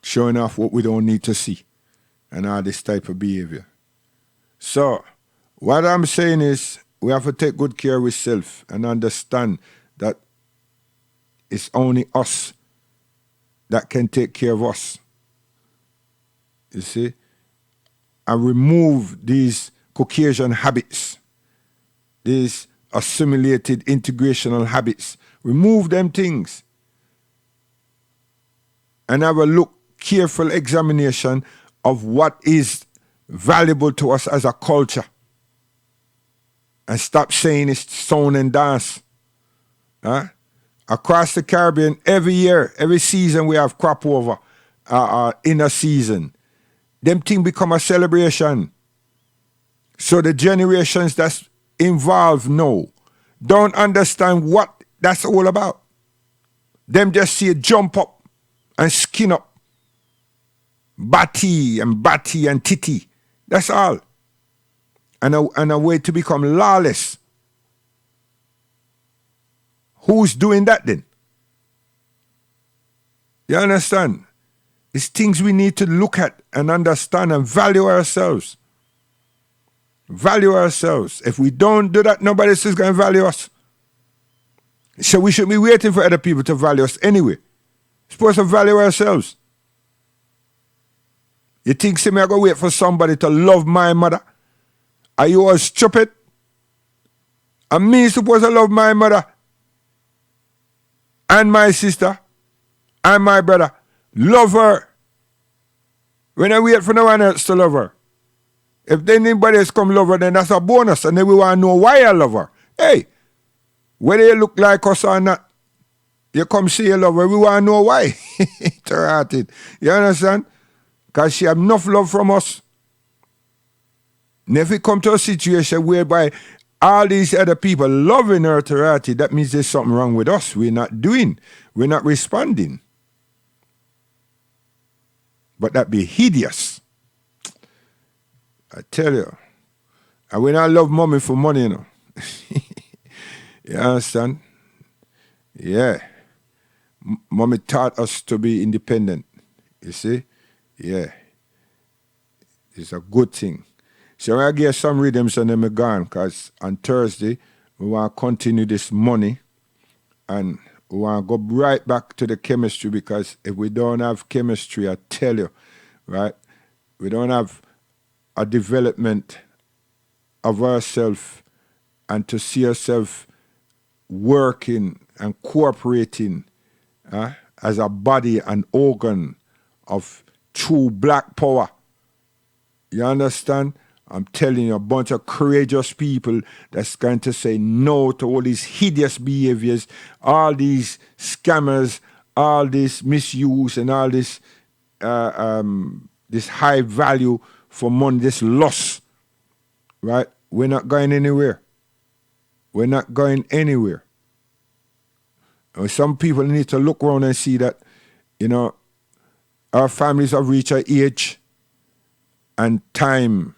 Showing off what we don't need to see and all this type of behavior. So, what I'm saying is we have to take good care of ourselves and understand that it's only us that can take care of us. You see? And remove these Caucasian habits, these assimilated integrational habits. Remove them things. And have a careful examination of what is valuable to us as a culture. And stop saying it's sound and dance. Across the Caribbean, every year, every season, we have crop over in a season. Them things become a celebration. So the generations that's involved now don't understand what that's all about. Them just see it jump up and skin up. Batty and titty. That's all. And a way to become lawless. Who's doing that then? You understand? It's things we need to look at and understand and value ourselves. Value ourselves. If we don't do that, nobody else is going to value us. So we should be waiting for other people to value us anyway. We're supposed to value ourselves. You think, see me, I go wait for somebody to love my mother? Are you all stupid? And me supposed to love my mother? And my sister? And my brother? Love her. When I wait for no one else to love her. If anybody else come love her, then that's a bonus. And then we want to know why I love her. Hey, whether you look like us or not, you come see you love her, we want to know why. You understand? Because she have enough love from us. And if it come to a situation whereby all these other people loving her notoriety, that means there's something wrong with us. We're not doing. We're not responding. But that be hideous. I tell you. And when I love mommy for money, you know. You understand? Yeah. Mommy taught us to be independent. You see? Yeah. It's a good thing. So I get some rhythms and then I'm gone, because on Thursday, we want to continue this money and we want to go right back to the chemistry, because if we don't have chemistry, I tell you, right, we don't have a development of ourselves and to see ourselves working and cooperating as a body and organ of true black power. You understand? I'm telling you, a bunch of courageous people that's going to say no to all these hideous behaviors, all these scammers, all this misuse, and all this this high value for money, this loss. Right? We're not going anywhere. We're not going anywhere. And some people need to look around and see that, you know, our families have reached an age and time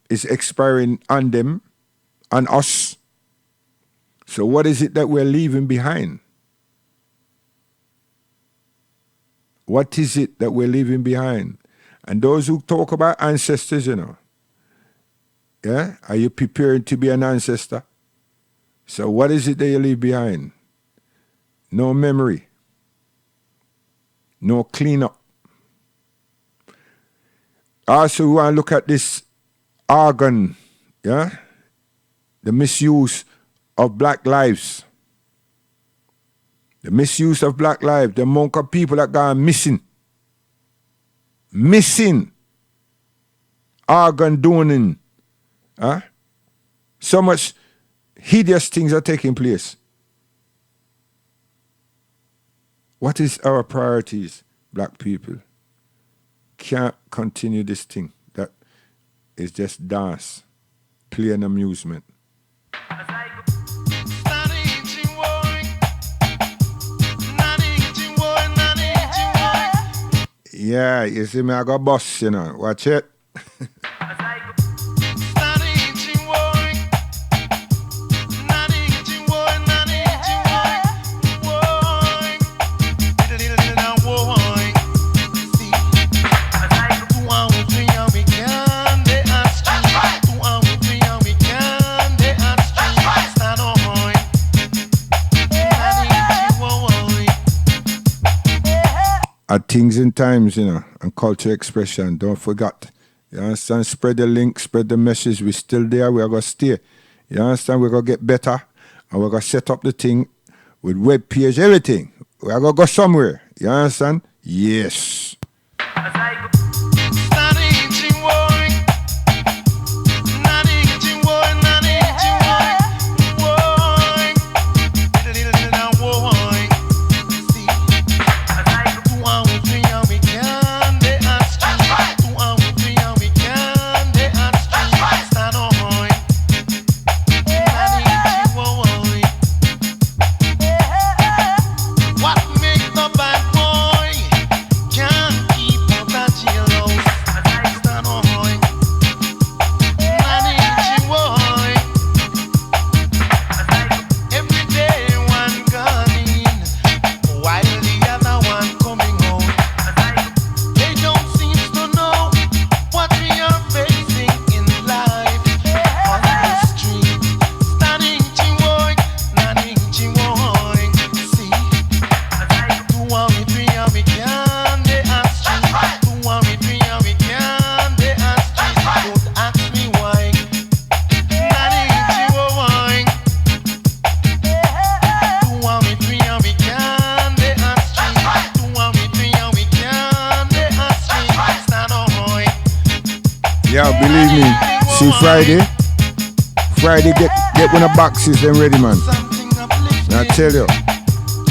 is expiring on them, on us. So what is it that we're leaving behind? What is it that we're leaving behind? And those who talk about ancestors, you know, yeah, are you preparing to be an ancestor? So what is it that you leave behind? No memory. No cleanup. Also, we want to look at this organ, yeah? The misuse of black lives. The misuse of black lives. The amount of people that gone missing. Missing. Organ doing. Huh? So much hideous things are taking place. What is our priorities, black people? Can't continue this thing that is just dance, play and amusement. Yeah, you see me, I got boss, you know. Watch it. At things and times, you know, and culture expression, don't forget. You understand? Spread the link, spread the message. We're still there. We're going to stay. You understand? We're going to get better. And we're going to set up the thing with web page, everything. We're going to go somewhere. You understand? Yes. Yeah, believe me. See Friday get one of the boxes then ready, man. I tell you.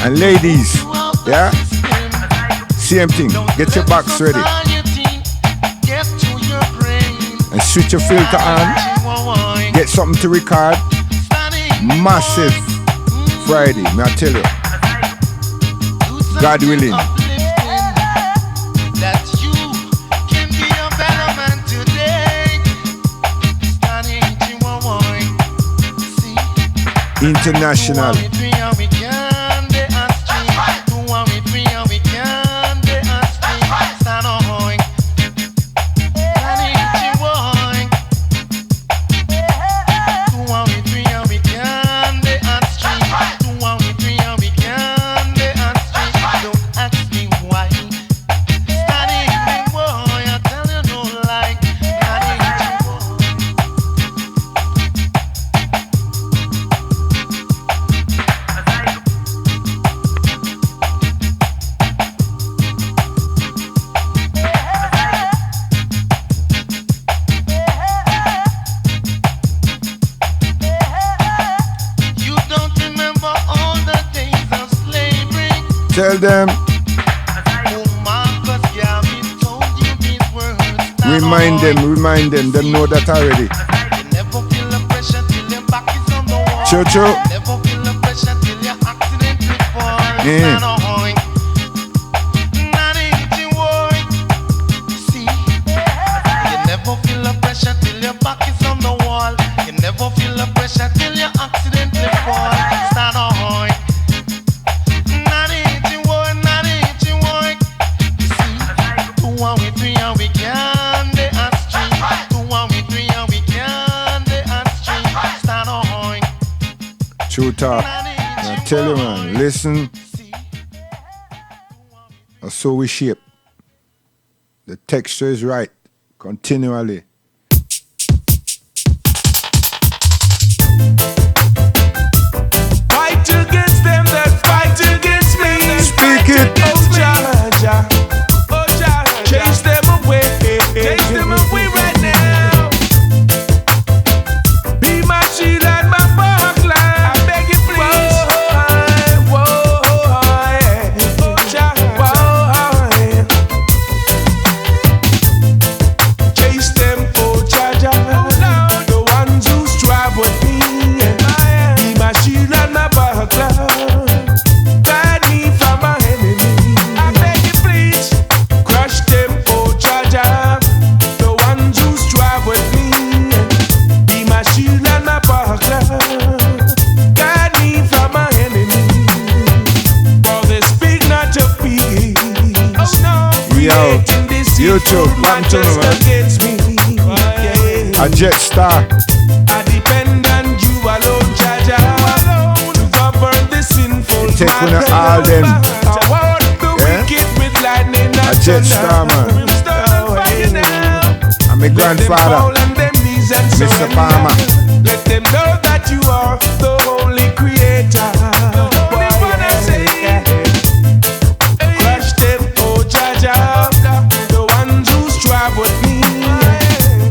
And ladies, yeah, same thing. Get your box ready. and switch your filter on. Get something to record. Massive Friday, may I tell you. God willing. That you can be a better man today. Standing see. International. Tell them. Remind them. Them know that already. Cho. Yeah. True talk. I tell you, man, listen. So we shape. The texture is right continually. Fight against them that fight against me. Speak it. Oh, Jah. Oh, Jah. Chase them away. Chase them away right now. Be my shield and my buckler. I beg you, please. Whoa, yeah. Oh, Jah. Whoa, yeah. Chase them, oh, Jah. The ones who strive with me. Be my shield and my buckler. Guide me from my enemy. I beg you, please. Crush them, oh, Jah. The ones who strive with me. Be my shield and my buckler. Guide me from my enemy. For they speak not of peace. Oh no. Yo, Creating this YouTube, evil one to just man. against me. Yeah. A jet star. I depend on you alone, Jah, to govern the sinful. Take on all them. I want the Yeah? wicked with lightning and A jet thunder. star, man. Brimstone and fire now. And my Let them grandfather, fall on them knees and Mr. surrender. Palmer. Let them know that you are the holy creator. Holy one, I say. Crush them, oh Jah, the ones who strive with me.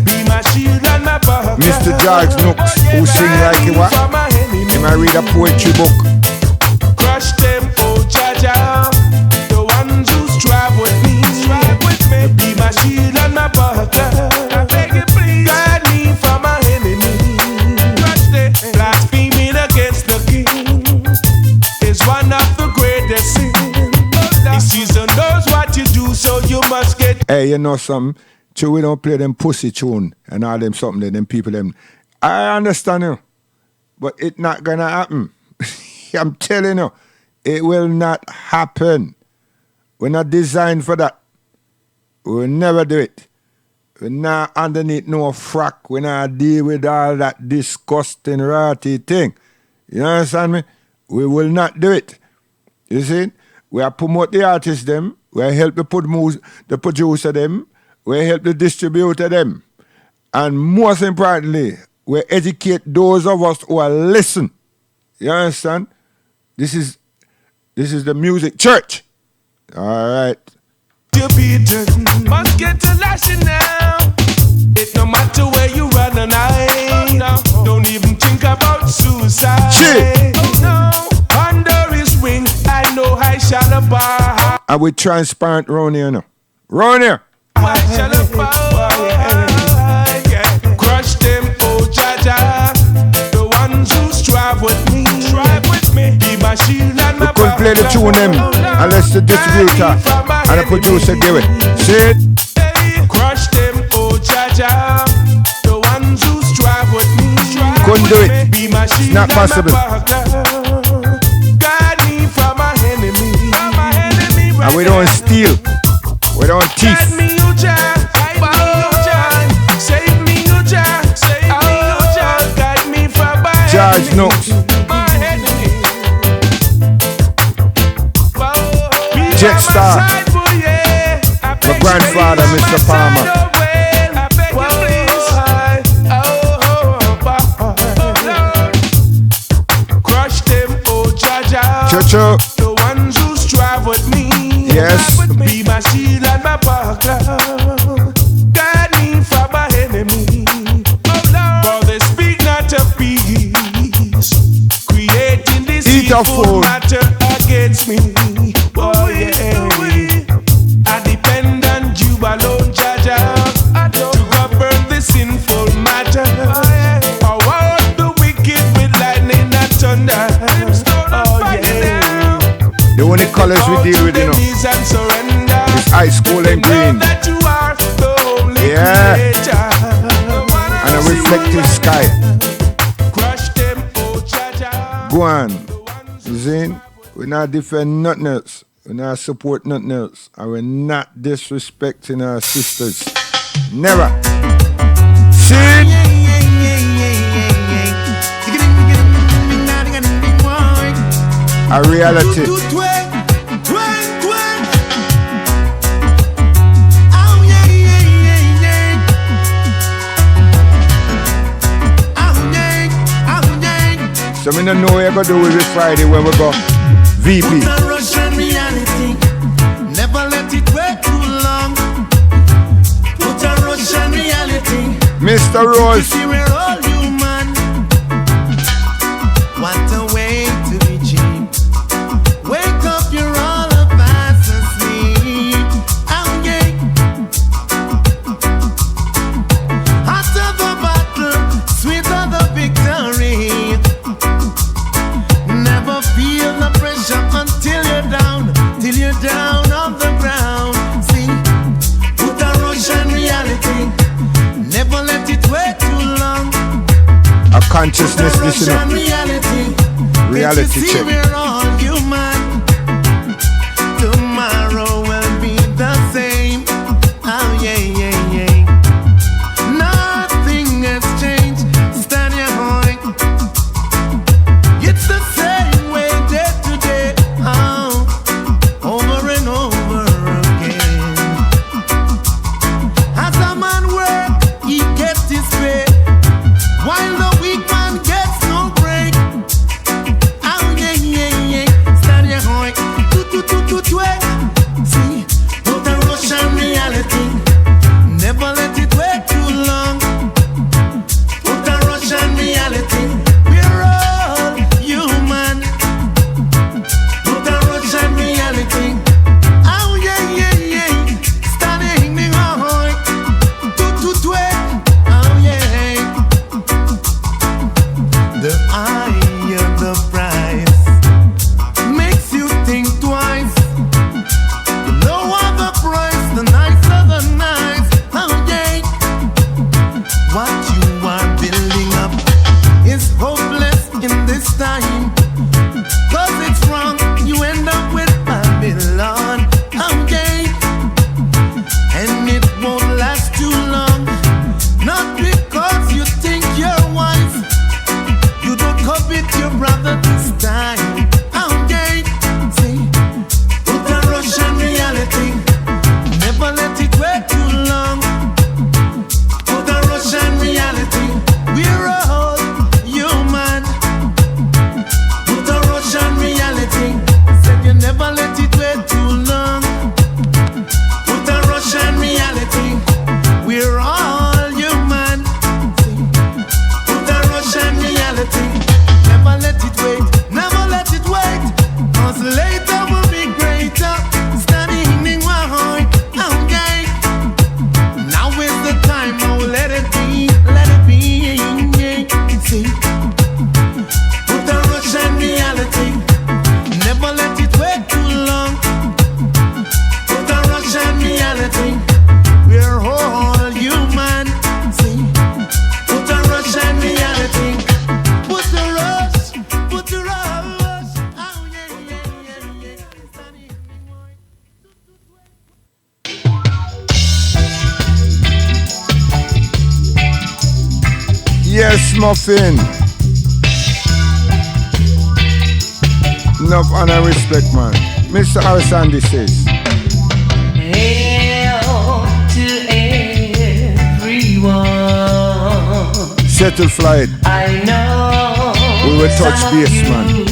Be my shield and my buckler. Mr. George Nooks, who sing like he what? He might read a poetry book. Crush them, oh Jah, the ones who strive with me. Be my shield and my buckler. I beg you, please. Guide me from my enemy. Crush them. Blaspheming against the king is one of the greatest sins. He sees and knows what you do, so you must get. Hey, you know something? True, we don't play them pussy tune and all them something that them people them. I understand you, but it not gonna happen. I'm telling you, it will not happen. We're not designed for that. We'll never do it. We're not underneath no frack. We're not deal with all that disgusting, ratty thing. You understand me? We will not do it. You see? We are promote the artists them. We are help the producer them. We help the distributor them. And most importantly, we educate those of us who are listen. You understand? This is the music church. All right. You beaten, must get to lashing now. It no matter where you run and hide. Don't even think about suicide. Shit. Oh no, under his wing, I know I shall abide. And we transparent round here now. Round here. I shall abide. Yeah. the tune them unless the distributor and the producer give it. See it? Crush them, oh Jaja. The ones who strive with me. Couldn't do it. Be my It's shield not and my possible. buckler. Guide me from my enemy. And we don't steal. We don't thief. Guide me, oh Jah. Guide me, oh Jah. Save me, oh Jah. Save me, oh Jah. Guide me from my Charge enemy. notes. My enemy. Jetstar. My grandfather, Mr. Palmer. Crush them, oh Jaja. Cho-cho. The ones who strive with me. Yes. Be my shield and my buckler. Guide me from my enemy. For they speak not of peace, creating this Eat a evil fool. matter against me. Oh yeah. I depend on you alone, Jaja, to govern the sinful matter. I want the wicked with lightning and thunder. Oh yeah. The only colors we deal with, you know, is ice cool and green. Yeah. And a reflective sky. Go on. You see? We not defend nothing else. We not support nothing else. And we're not disrespecting our sisters. Never. See? A reality. So we don't know what you're going to do with this Friday when we go VP. Put a Russian reality. Never let it wait too long. Put a Russian reality. Mr. Rose. See, we're all human. What a way to be cheap. Wake up, you're all fast asleep. Oh yeah. After the battle, sweeter the victory. Never feel the pressure until you're down, till you're down on the ground. See, put a Russian reality. Never let it wait too long. A consciousness, listen up. Reality see, check. we're all human. Tomorrow will be the same. Oh yeah, yeah, yeah. Nothing has changed. Stand your point. It's the same way day to day. Oh, over and over again. As a man work, he gets his pay, while the weak man gets no break. Oh yeah, yeah, Muffin. Enough honor and respect, man. Mr. Arisandi says. Hail to everyone. Settle flight. I know We will touch some base, of man. you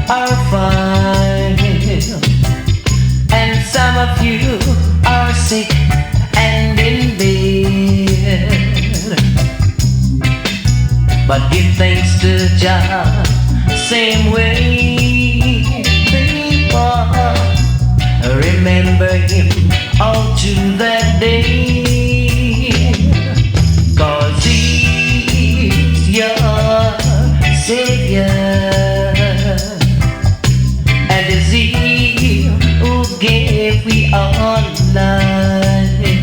are fine, and some of you are sick and in bed. But give thanks to Jah, same way, people. Remember Him all through that day. 'Cause He's your Savior, and it's He who gave we all life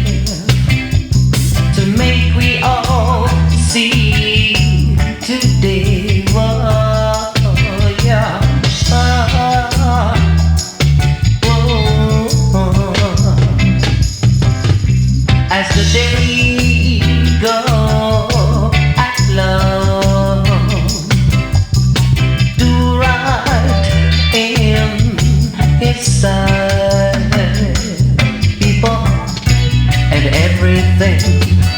to make we all see today. Whoa, yeah. As the day go at long, do right in His sight, people, and everything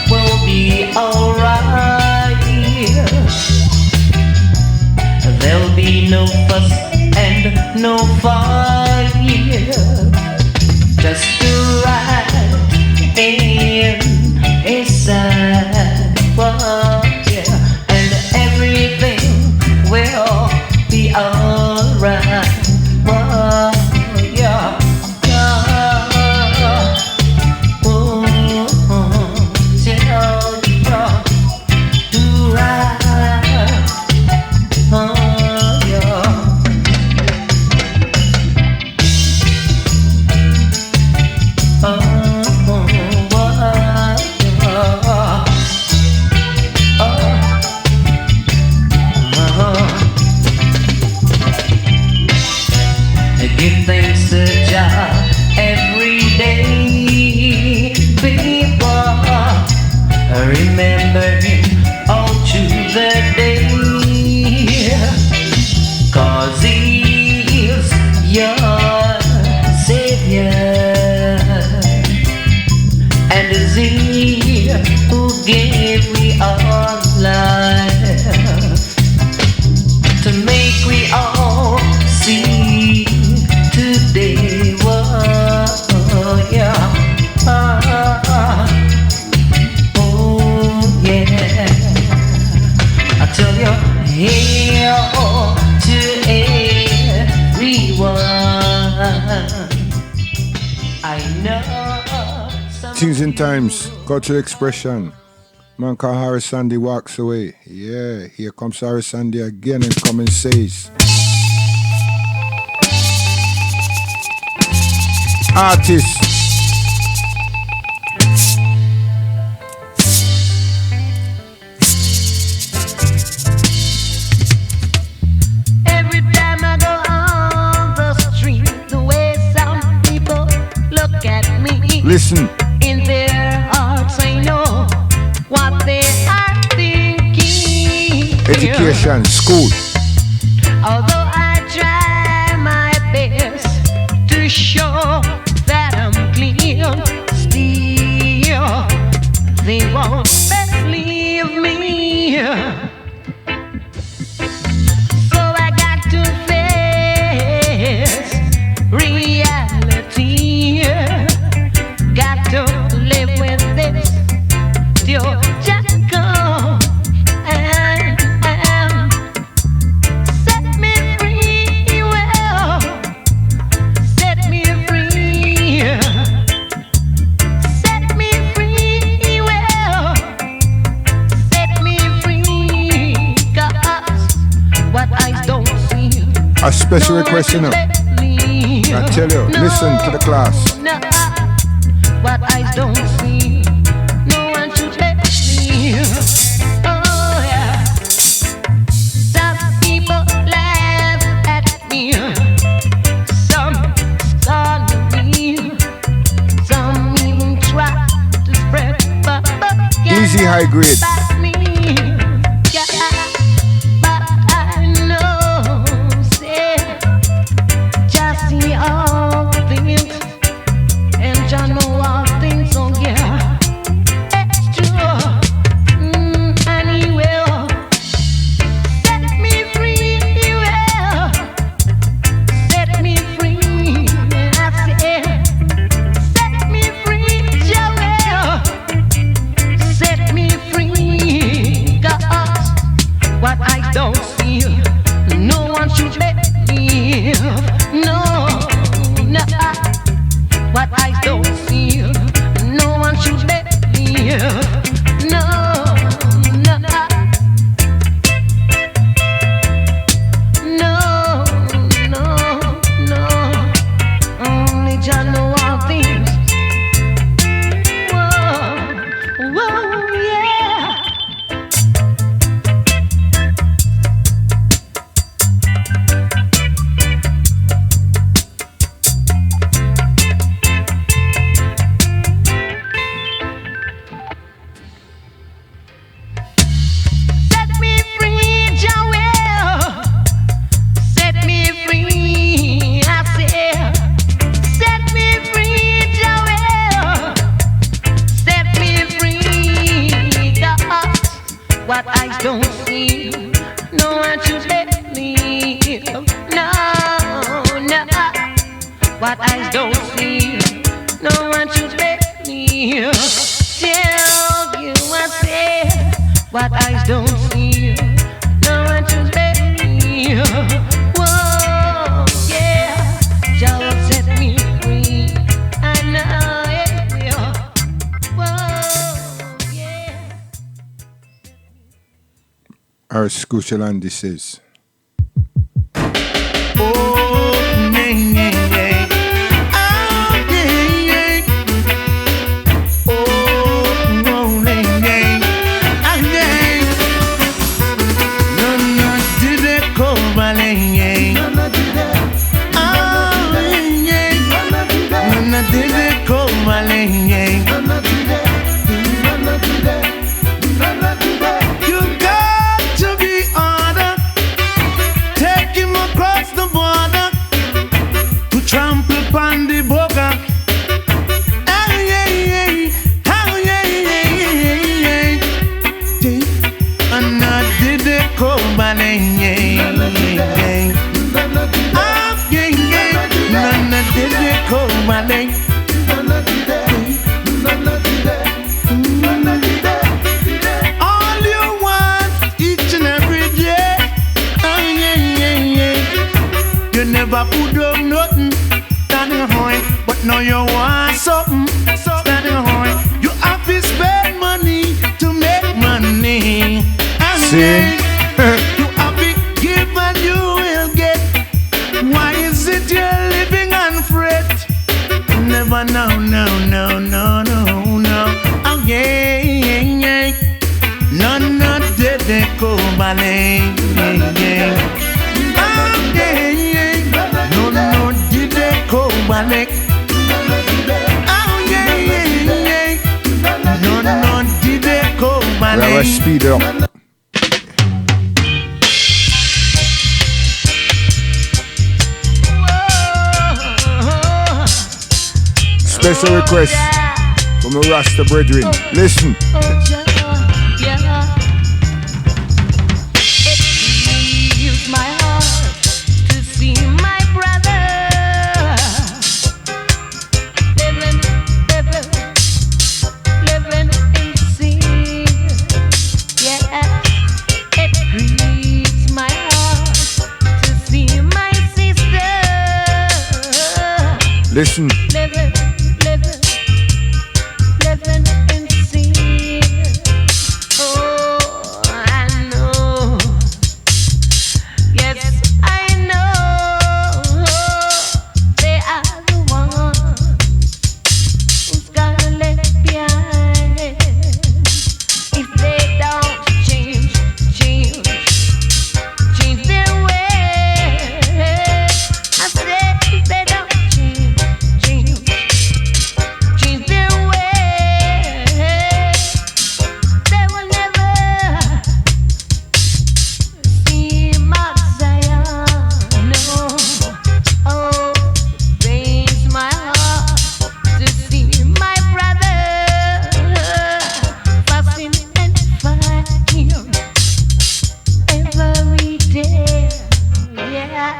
will be alright. There'll be no fuss and no fight, just do right in His sight. Whoa, yeah. And everything will be alright. Whoa, yeah. Oh, tell you, do right. Oh, yeah. Give thanks to Jah every day, people. Remember Him all through the day. 'Cause He's your Savior, and it's He who gave we all life to make we all see today. Whoa, yeah. Oh, yeah. I tell you, hail to everyone. I know some Things in times, cultural expression. Man called Harry Sandy walks away. Yeah, here comes Harry Sandy again and come and says. Artist. Every time I go on the street, the way some people look at me, Listen. in their hearts I know what they are thinking. Education, school. Although I try my best to show that I'm clean, still they won't believe me. So I got to face reality. Got to live with this till just come and set me free. Well, set me free. Set me free. Well, set me free. 'Cause what eyes don't see, A special no request, you one know. can let me. I tell you, listen to the class. No, what eyes don't see, no one should let me. Oh yeah. Some people laugh at me, some start me, some even try to spread Easy high grade. about me. Yeah. see, no one should let me tell you I say what eyes don't see. No one should let me. Whoa, yeah, Jah will set me free. I know it will. Whoa, yeah. Our Scotialandi says. All you want each and every day. Oh, yeah, yeah, yeah. You never put up nothing, standing high, but now you want something, standing high. You have to spend money to make money. See? You have to give and you will get. Why is it you're living on fret? Never know, no, no, no, no, no. Oh yeah, yeah, yeah. No, no, they go ballet, yeah, yeah. Oh yeah, yeah. No, no, they go ballet. Oh yeah, yeah, yeah. No, no, they go ballet. Well, speed up. Special request from the Rasta brethren. Listen. Oh, Jah, yeah. It grieves my heart to see my brother living in sin. Yeah, it grieves my heart to see my sister Listen. living in sin. Oh, I know. Yes, I know. They are the ones who's gotta left behind. If they don't change their ways. I said if they don't change their ways, they will never see Mount Zion. No, oh, raise my heart to see my brother fasting and fighting every day. Yeah,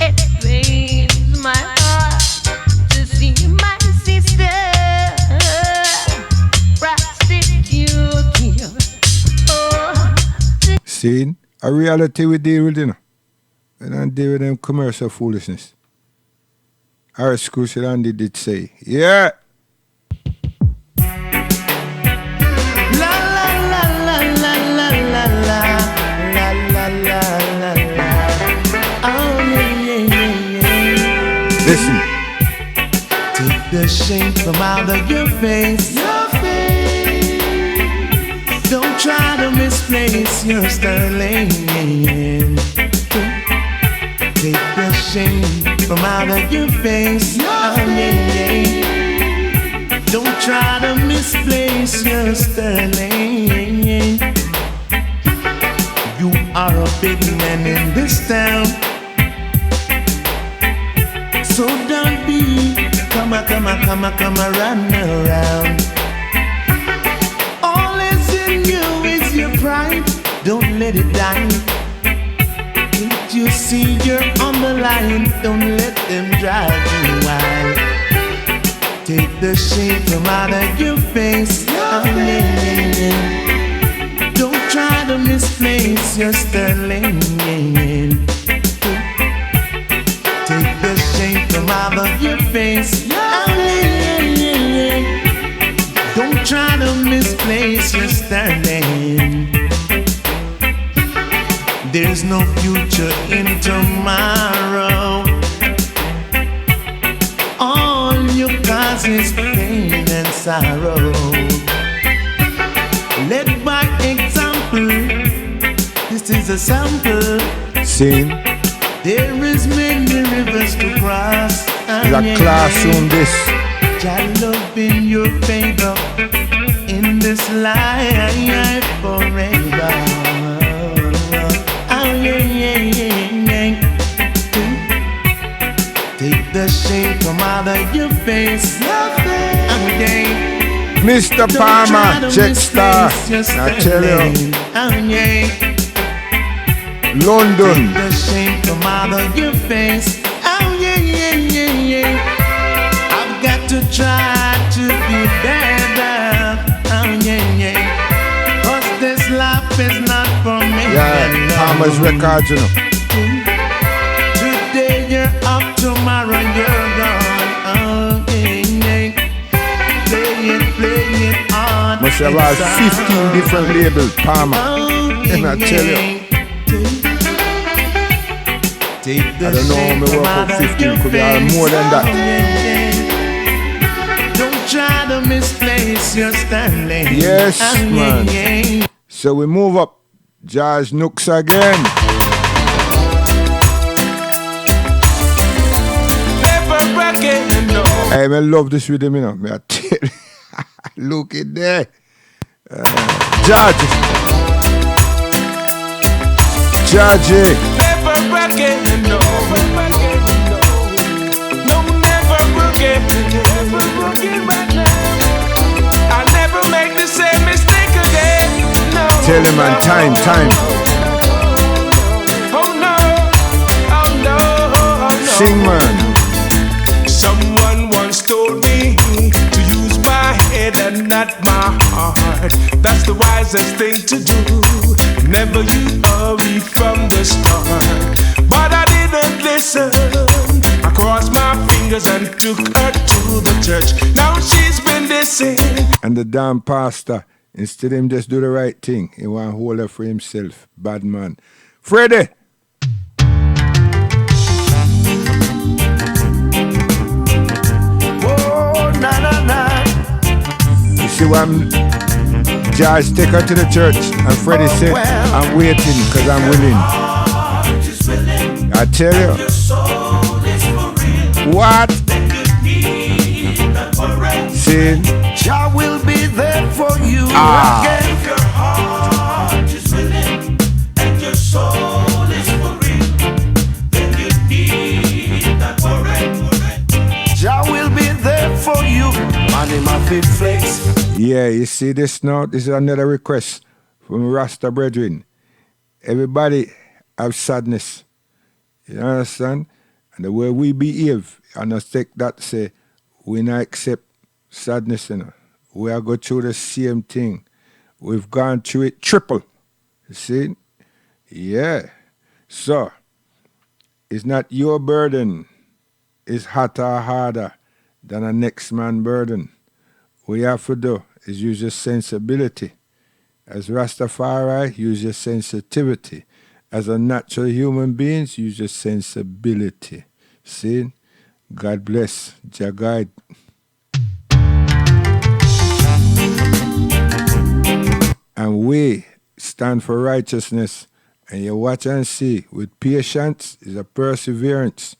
it raise my heart to see my sister prostitute. Oh, See? A reality we deal with, you know. We don't deal with them commercial foolishness. Our Scotialandi did say, yeah. La la la la la la la la la la la la la. Oh yeah yeah yeah yeah. Listen. Take the shame from out of your face. Don't try to misplace your sterling. Take the shame from out of your face. Oh yeah yeah. Don't try to misplace your sterling. You are a big man in this town, so don't be come run around. All is in you is your pride. Don't let it die. Get you see you're on the line, don't let them drive you wild. Take the shame from out of your face. Oh, yeah, yeah. Don't try to misplace your sterling. Take the shame from out of your face. Oh, yeah. Don't try to misplace your sterling. There's no future in tomorrow. All you cause is pain and sorrow. Led by example, this is a sample. Sing. There is many rivers to cross. It's a classroom this. Jah love in your favor in this life forever. Oh yeah. Take the shame from out of your face. Oh yeah. Mr. Palmer, Jetstar, I tell you. Oh yeah. London. Take the shame from out of your face. Oh yeah. I've got to try to be better. Oh yeah. 'Cause this life is not for me. Yeah, Palmer's records, you know. Today you're up, tomorrow you're gone. Oh yeah. Play it on. Must have about 15 different labels, Palmer. And I tell you. I don't know how me work out 15, could be more than that. Don't try to misplace your standing. Yes, man. So we move up. George Nooks again. Hey, I love this rhythm, you know. Me I tell you. Look at there. George. Georgie. Never broken, no. No, never broken. Never broken right now. I'll never make the same mistake again. No. Tell him, man, time. Oh no. Oh no. Oh no. Sing, man. Someone once told me to use my head and not my heart. That's the wisest thing to do. Never you hurry from the start. But I didn't listen. I crossed my fingers and took her to the church. Now she's been dissing. And the damn pastor, instead of him just do the right thing, he want to hold her for himself. Bad man. Freddie! You see what George take her to the church and Freddie said, I'm waiting because I'm willing. I tell you. What? See? Jah will be there for you again. If your heart is willing and your soul is for real, then you need that forever. Jah will be there for you. Money my fit flex. Yeah, you see this now? This is another request from Rasta brethren. Everybody have sadness. You understand? And the way we behave, and I take that say, we not accept sadness, you know. We are going through the same thing. We've gone through it triple. You see? Yeah. So, it's not your burden. It's hotter or harder than a next man's burden. What you have to do is use your sensibility. As Rastafari, use your sensitivity. As a natural human being, use your sensibility. See? God bless. Jah guide. And we stand for righteousness. And you watch and see, with patience is a perseverance.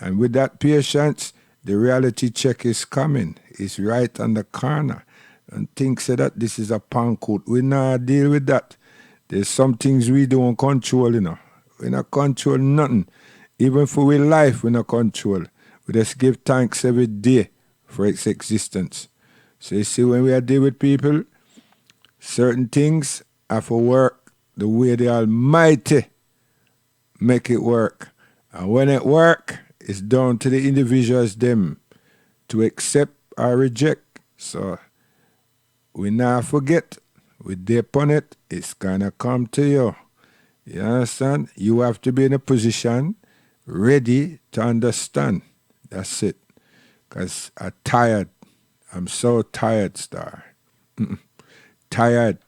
And with that patience, the reality check is coming. It's right on the corner. And think say that this is a pancoat. We not deal with that. There's some things we don't control, you know. We not control nothing. Even for we life, we not control. We just give thanks every day for its existence. So you see, when we are deal with people, certain things have to work the way the Almighty make it work. And when it work, it's down to the individuals them to accept or reject. So we not forget, we dip on it, it's gonna come to you. You understand? You have to be in a position ready to understand. That's it. Because I'm tired. I'm so tired, Star. Tired.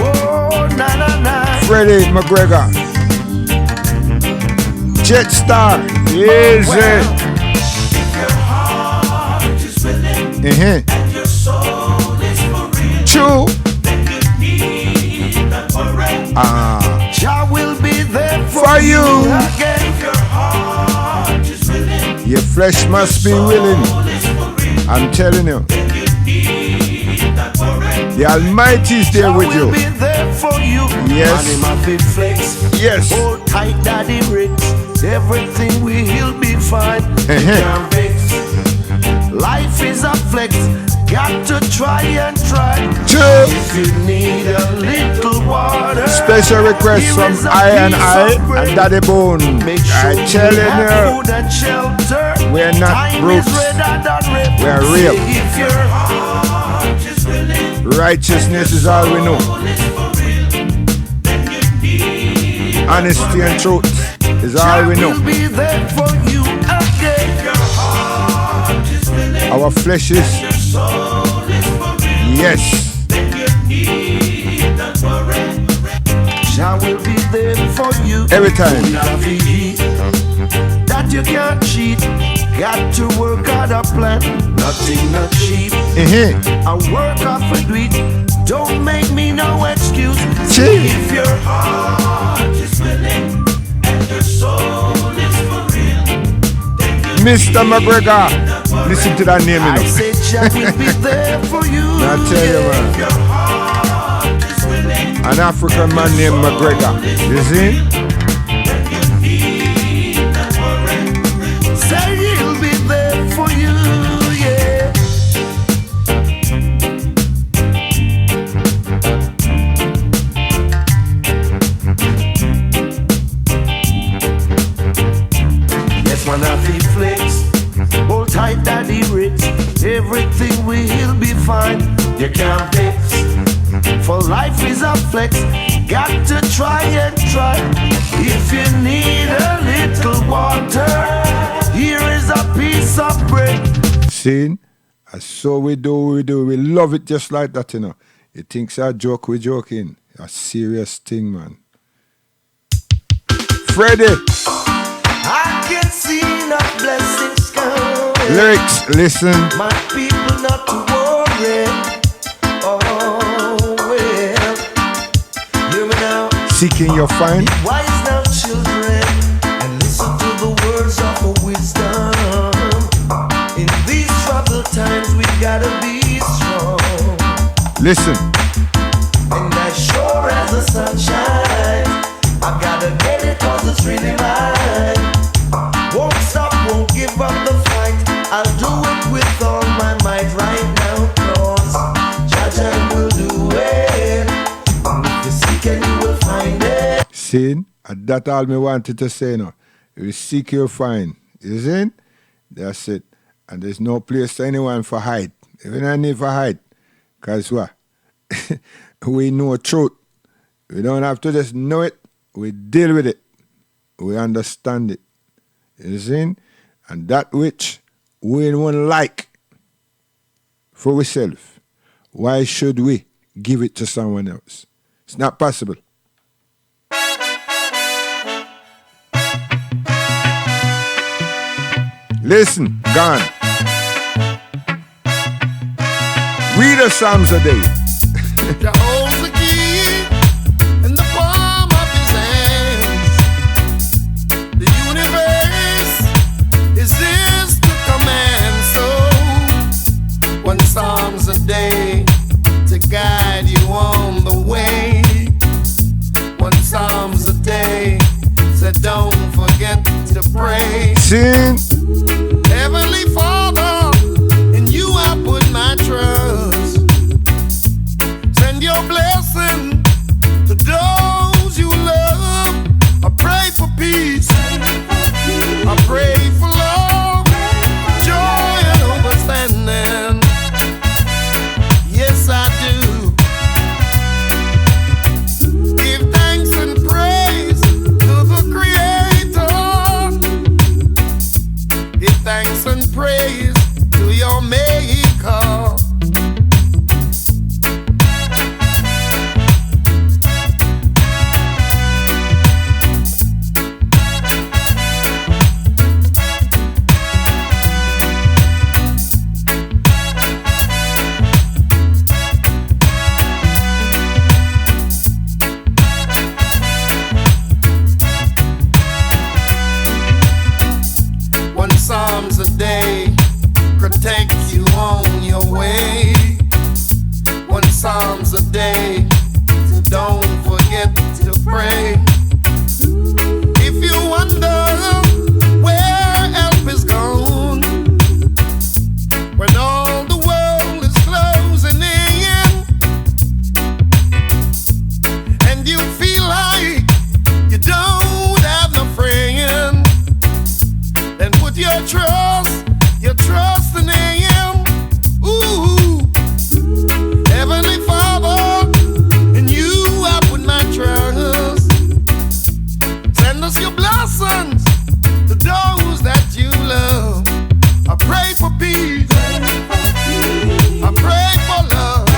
Oh, na na na. Freddie McGregor. Jet Star. Easy. True. Jah will be there For you. again. Your flesh must be willing. I'm telling you. The Almighty is there Jah with will you. be there for you. Yes. And in my big flex. Yes. Hold tight, daddy rich. Everything will be fine. Uh-huh. Can't vex. Life is a flex. Got to try and try. True. If you need a little water. Special request here from is a I and piece I of bread. and Daddy Bone. Make sure I'm you telling have you. food and shelter. We're not Time brutes. is redder than red. We're real. Say if your heart is willing, Righteousness is all we know. Honesty and truth is all we Jah know. will be there for you again. Our flesh is. Yes. Jah will be there for you Every time. that you can't cheat. Got to work out a plan. Nothing not cheap. Uh-huh. I work off a do it. Don't make me no excuse. Gee. If your heart is willing and your soul is for real, Mr. McGregor. Listen to that name, you I know. said Jah will be there for you. I tell you, man. If your heart is willing, An African man named McGregor. You see? say he'll be there for you, yeah. Yes, man, I feel flex. Hold tight, daddy rich. Everything will be fine. You can't fix. For life is a flex. Got to try and try. If you need a little water, here is a piece of bread. See? And so we do. We love it just like that, you know. You think it's a joke, we joking. A serious thing, man. Freddie. I can see enough blessings coming. Lyrics, listen. My people not to worry. Oh, well. Hear me now. Seeking your find. Wise now, children, and listen to the words of wisdom. In these troubled times, we gotta be strong. Listen. And as sure as the sunshine, I gotta get it 'cause it's really mine. Won't stop, won't give up the fight. I'll do it with all my might right now, 'cause Jah will do it. And if you seek it, you will find it. See? And that's all me wanted to say now. You seek your find. You see? That's it. And there's no place for anyone for hide. Even I need for hide. Because what? We know truth. We don't have to just know it. We deal with it. We understand it. You see? And that which we don't like for ourselves, why should we give it to someone else? It's not possible. Listen, gone. Read the Psalms a day. Jah holds the key in the palm of his hands. The universe is his to command. So, one psalm's a day to guide you on the way. One psalm's a day, so don't forget to pray. Sing. Heavenly Father, in you I put my trust. Send your day, so don't forget to pray. If you wonder where help is gone, when all the world is closing in, and you feel like you don't have no friend, then put your trust in Him. Ooh, Heavenly Father, in You I put my trust. Send us Your blessings to those that You love. I pray for peace. I pray for love.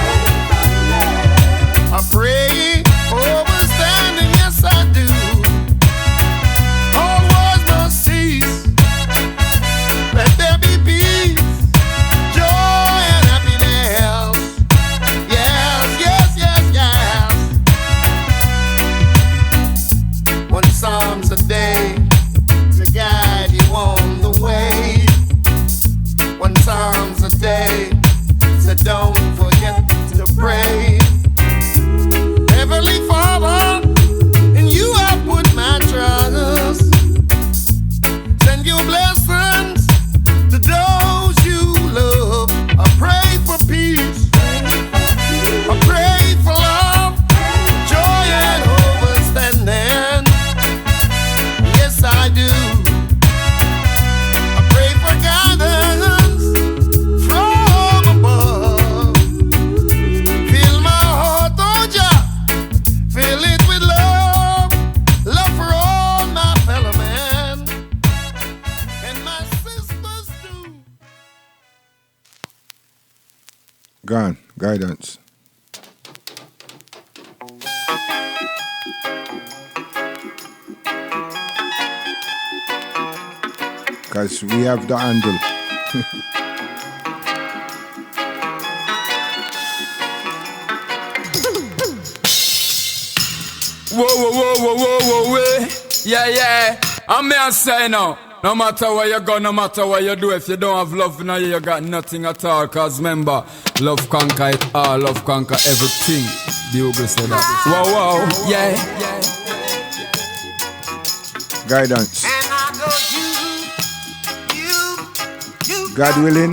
I pray for understanding. Yes, I do. All wars must cease. Let there be peace, joy, and happiness. Yes, yes, yes, yes. One psalm's a day to guide you on the way. One psalm's a day, so don't forget to pray. Heavenly Father, in You I put my trust. Send Your blessings to those You love. I pray for peace. I pray for love, joy and understanding. Yes, I do. I pray for guidance from above. Fill my heart, oh Jah, fill it with love, love for all my fellow men and my sisters too. Gone. Guidance. Because we have the handle. Whoa, whoa, whoa, whoa, whoa, whoa, whoa. Yeah, yeah. I'm here say now. No matter where you go, no matter what you do, if you don't have love in you, you got nothing at all. Cause remember, love conquer it all, love conquer everything. The Ugo said that. Whoa, whoa, yeah. Guidance. God willing.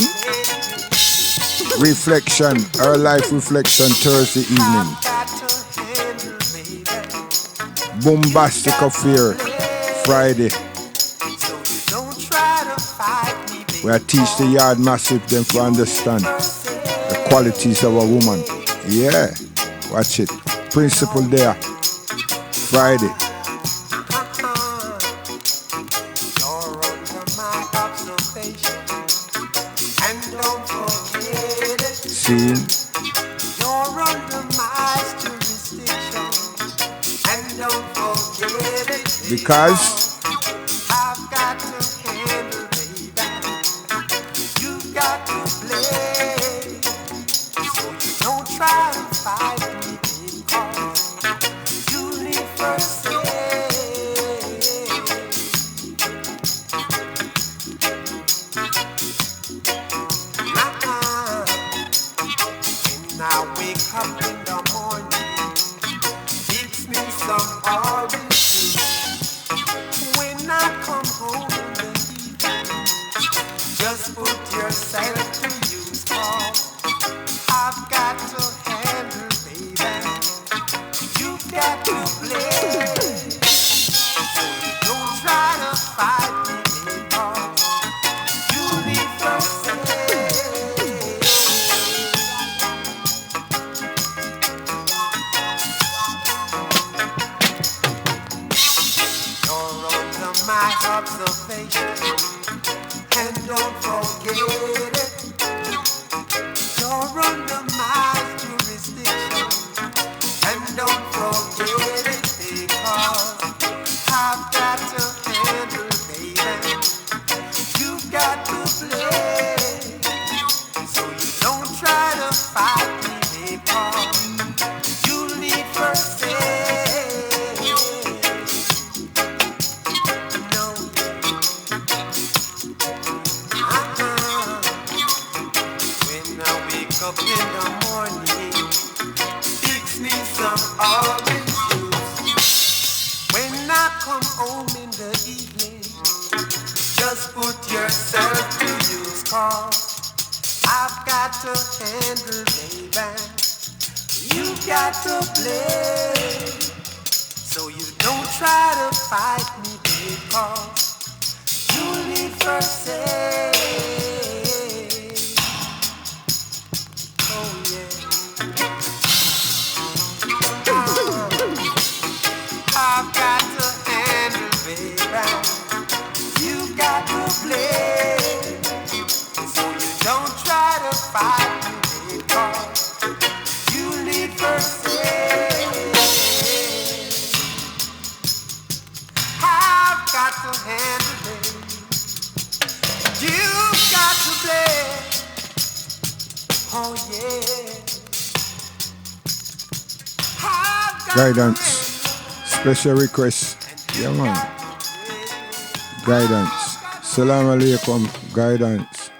Reflection. Our life reflection Thursday evening. Bombastic affair Friday. We are teach the yard massive them to understand the qualities of a woman. Yeah, watch it. Principle there. Friday. Scene. Because I've got to handle, baby. You've got to play. So you don't try to fight me because you need first say. When I wake up in the morning, fix me some orange. When I come home in the evening, just put yourself to use, cause I've got to handle, baby. You've got to play. So you don't try to fight me, because you need first say. You're under my observation, and don't forget it. You're under my jurisdiction, and don't forget it, because I've got to handle, baby. You've got to play, so you don't try to fight me, because you need first say. No. When I wake up in the morning, home in the evening, just put yourself to use, cause I've got to handle, baby. You got to play, so you don't try to fight me, because you need first say. Oh yeah. I've got to handle, baby. You got to play, so you don't try to fight me, because you need first say. I've got to handle it. You've got to play. Oh yeah. I've got Guidance. to play. Special request. Yeah, man. Guidance. Salam alaikum. Guidance.